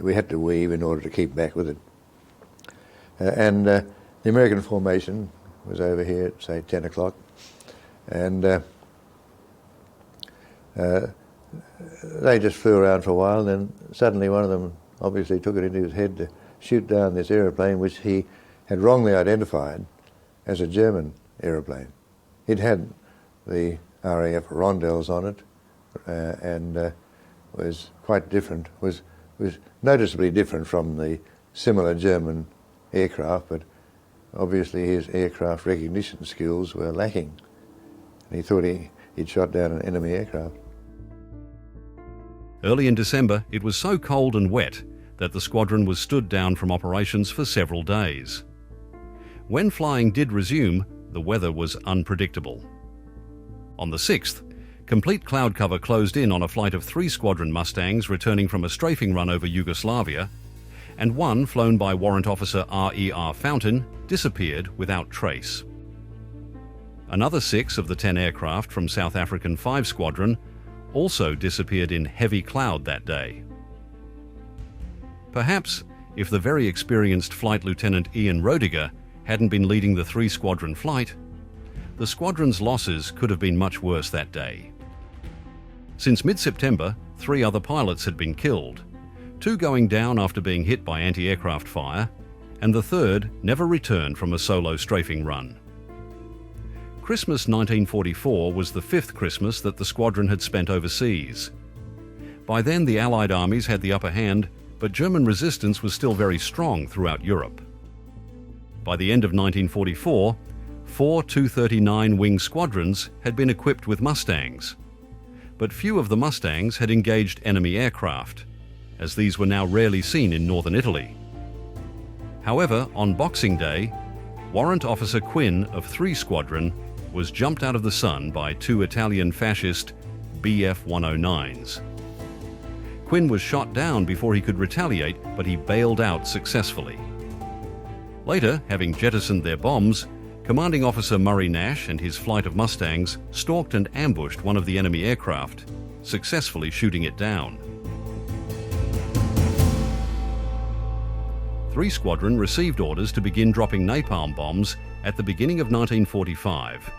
we had to weave in order to keep back with it. And the American formation was over here at, say, 10 o'clock, and they just flew around for a while, and then suddenly one of them obviously took it into his head to shoot down this aeroplane which he had wrongly identified as a German aeroplane. It had the RAF rondelles on it and was quite different, was noticeably different from the similar German aircraft, but obviously his aircraft recognition skills were lacking. And he thought he'd shot down an enemy aircraft. Early in December, it was so cold and wet that the squadron was stood down from operations for several days. When flying did resume, the weather was unpredictable. On the 6th, complete cloud cover closed in on a flight of 3 squadron Mustangs returning from a strafing run over Yugoslavia, and one flown by Warrant Officer R.E.R. Fountain disappeared without trace. Another 6 of the 10 aircraft from South African 5 Squadron also disappeared in heavy cloud that day. Perhaps if the very experienced Flight Lieutenant Ian Rodiger hadn't been leading the 3 squadron flight, the squadron's losses could have been much worse that day. Since mid-September, 3 other pilots had been killed, 2 going down after being hit by anti-aircraft fire, and the 3rd never returned from a solo strafing run. Christmas 1944 was the 5th Christmas that the squadron had spent overseas. By then, the Allied armies had the upper hand, but German resistance was still very strong throughout Europe. By the end of 1944, 4 Tu-39 wing squadrons had been equipped with Mustangs, but few of the Mustangs had engaged enemy aircraft, as these were now rarely seen in northern Italy. However, on Boxing Day, Warrant Officer Quinn of 3 Squadron was jumped out of the sun by 2 Italian fascist Bf-109s. Quinn was shot down before he could retaliate, but he bailed out successfully. Later, having jettisoned their bombs, Commanding Officer Murray Nash and his flight of Mustangs stalked and ambushed one of the enemy aircraft, successfully shooting it down. 3 Squadron received orders to begin dropping napalm bombs at the beginning of 1945,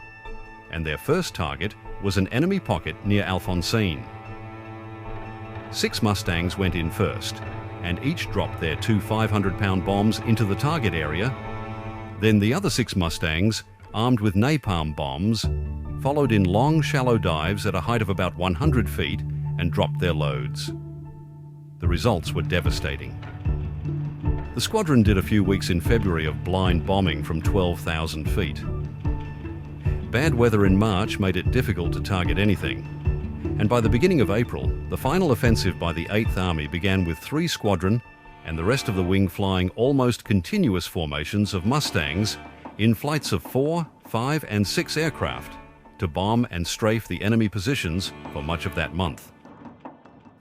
and their first target was an enemy pocket near Alphonsine. 6 Mustangs went in first, and each dropped their 2 500-pound bombs into the target area. Then the other 6 Mustangs, armed with napalm bombs, followed in long, shallow dives at a height of about 100 feet and dropped their loads. The results were devastating. The squadron did a few weeks in February of blind bombing from 12,000 feet. Bad weather in March made it difficult to target anything, and by the beginning of April, the final offensive by the 8th Army began with 3 squadron and the rest of the wing flying almost continuous formations of Mustangs in flights of 4, 5 and 6 aircraft to bomb and strafe the enemy positions for much of that month.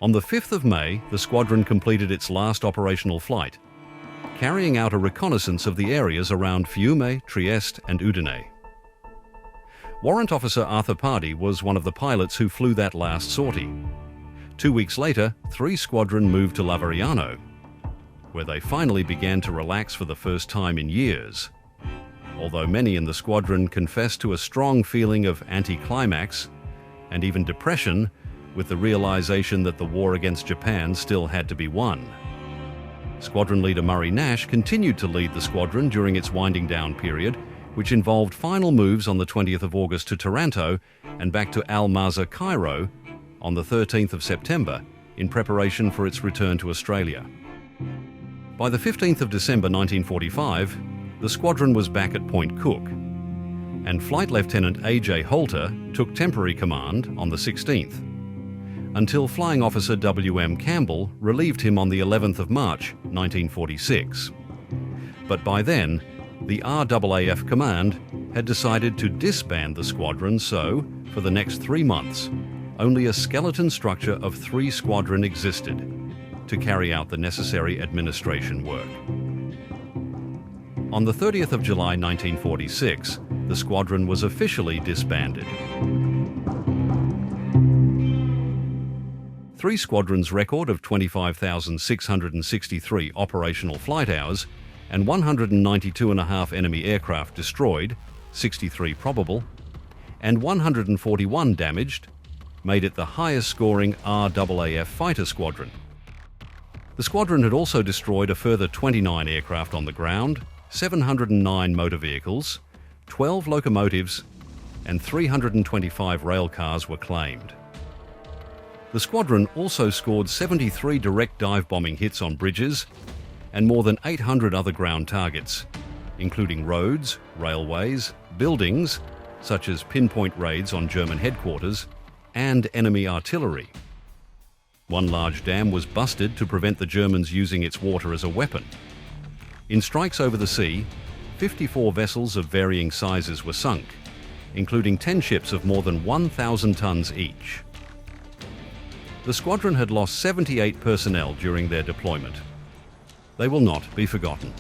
On the 5th of May, the squadron completed its last operational flight, carrying out a reconnaissance of the areas around Fiume, Trieste and Udine. Warrant Officer Arthur Pardee was one of the pilots who flew that last sortie. 2 weeks later, 3 squadron moved to Laveriano, where they finally began to relax for the first time in years. Although many in the squadron confessed to a strong feeling of anticlimax and even depression with the realization that the war against Japan still had to be won. Squadron leader Murray Nash continued to lead the squadron during its winding down period, which involved final moves on the 20th of August to Taranto and back to Al Mazrah, Cairo on the 13th of September in preparation for its return to Australia. By the 15th of December 1945, the squadron was back at Point Cook, and Flight Lieutenant A.J. Holter took temporary command on the 16th, until Flying Officer W.M. Campbell relieved him on the 11th of March 1946. But by then, the RAAF command had decided to disband the squadron, so, for the next 3 months, only a skeleton structure of 3 squadron existed to carry out the necessary administration work. On the 30th of July 1946, the squadron was officially disbanded. 3 squadrons' record of 25,663 operational flight hours and 192.5 enemy aircraft destroyed, 63 probable, and 141 damaged, made it the highest scoring RAAF fighter squadron. The squadron had also destroyed a further 29 aircraft on the ground, 709 motor vehicles, 12 locomotives, and 325 rail cars were claimed. The squadron also scored 73 direct dive bombing hits on bridges and more than 800 other ground targets, including roads, railways, buildings, such as pinpoint raids on German headquarters, and enemy artillery. One large dam was busted to prevent the Germans using its water as a weapon. In strikes over the sea, 54 vessels of varying sizes were sunk, including 10 ships of more than 1,000 tons each. The squadron had lost 78 personnel during their deployment. They will not be forgotten.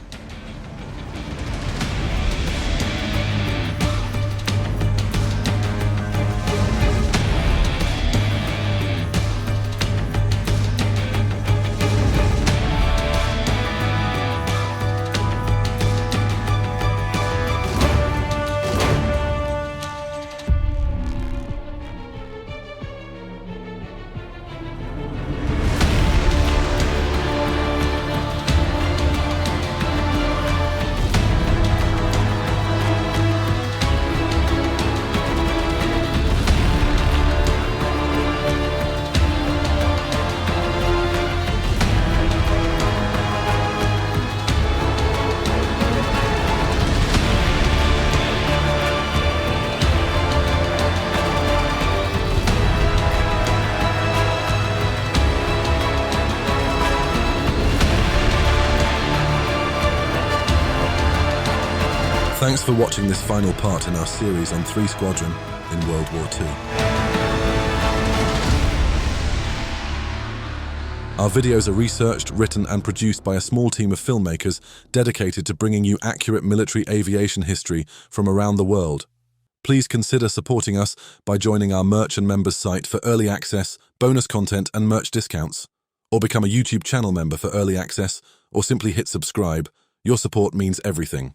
Thanks for watching this final part in our series on 3 Squadron in World War II. Our videos are researched, written and produced by a small team of filmmakers dedicated to bringing you accurate military aviation history from around the world. Please consider supporting us by joining our merch and members site for early access, bonus content and merch discounts. Or become a YouTube channel member for early access, or simply hit subscribe. Your support means everything.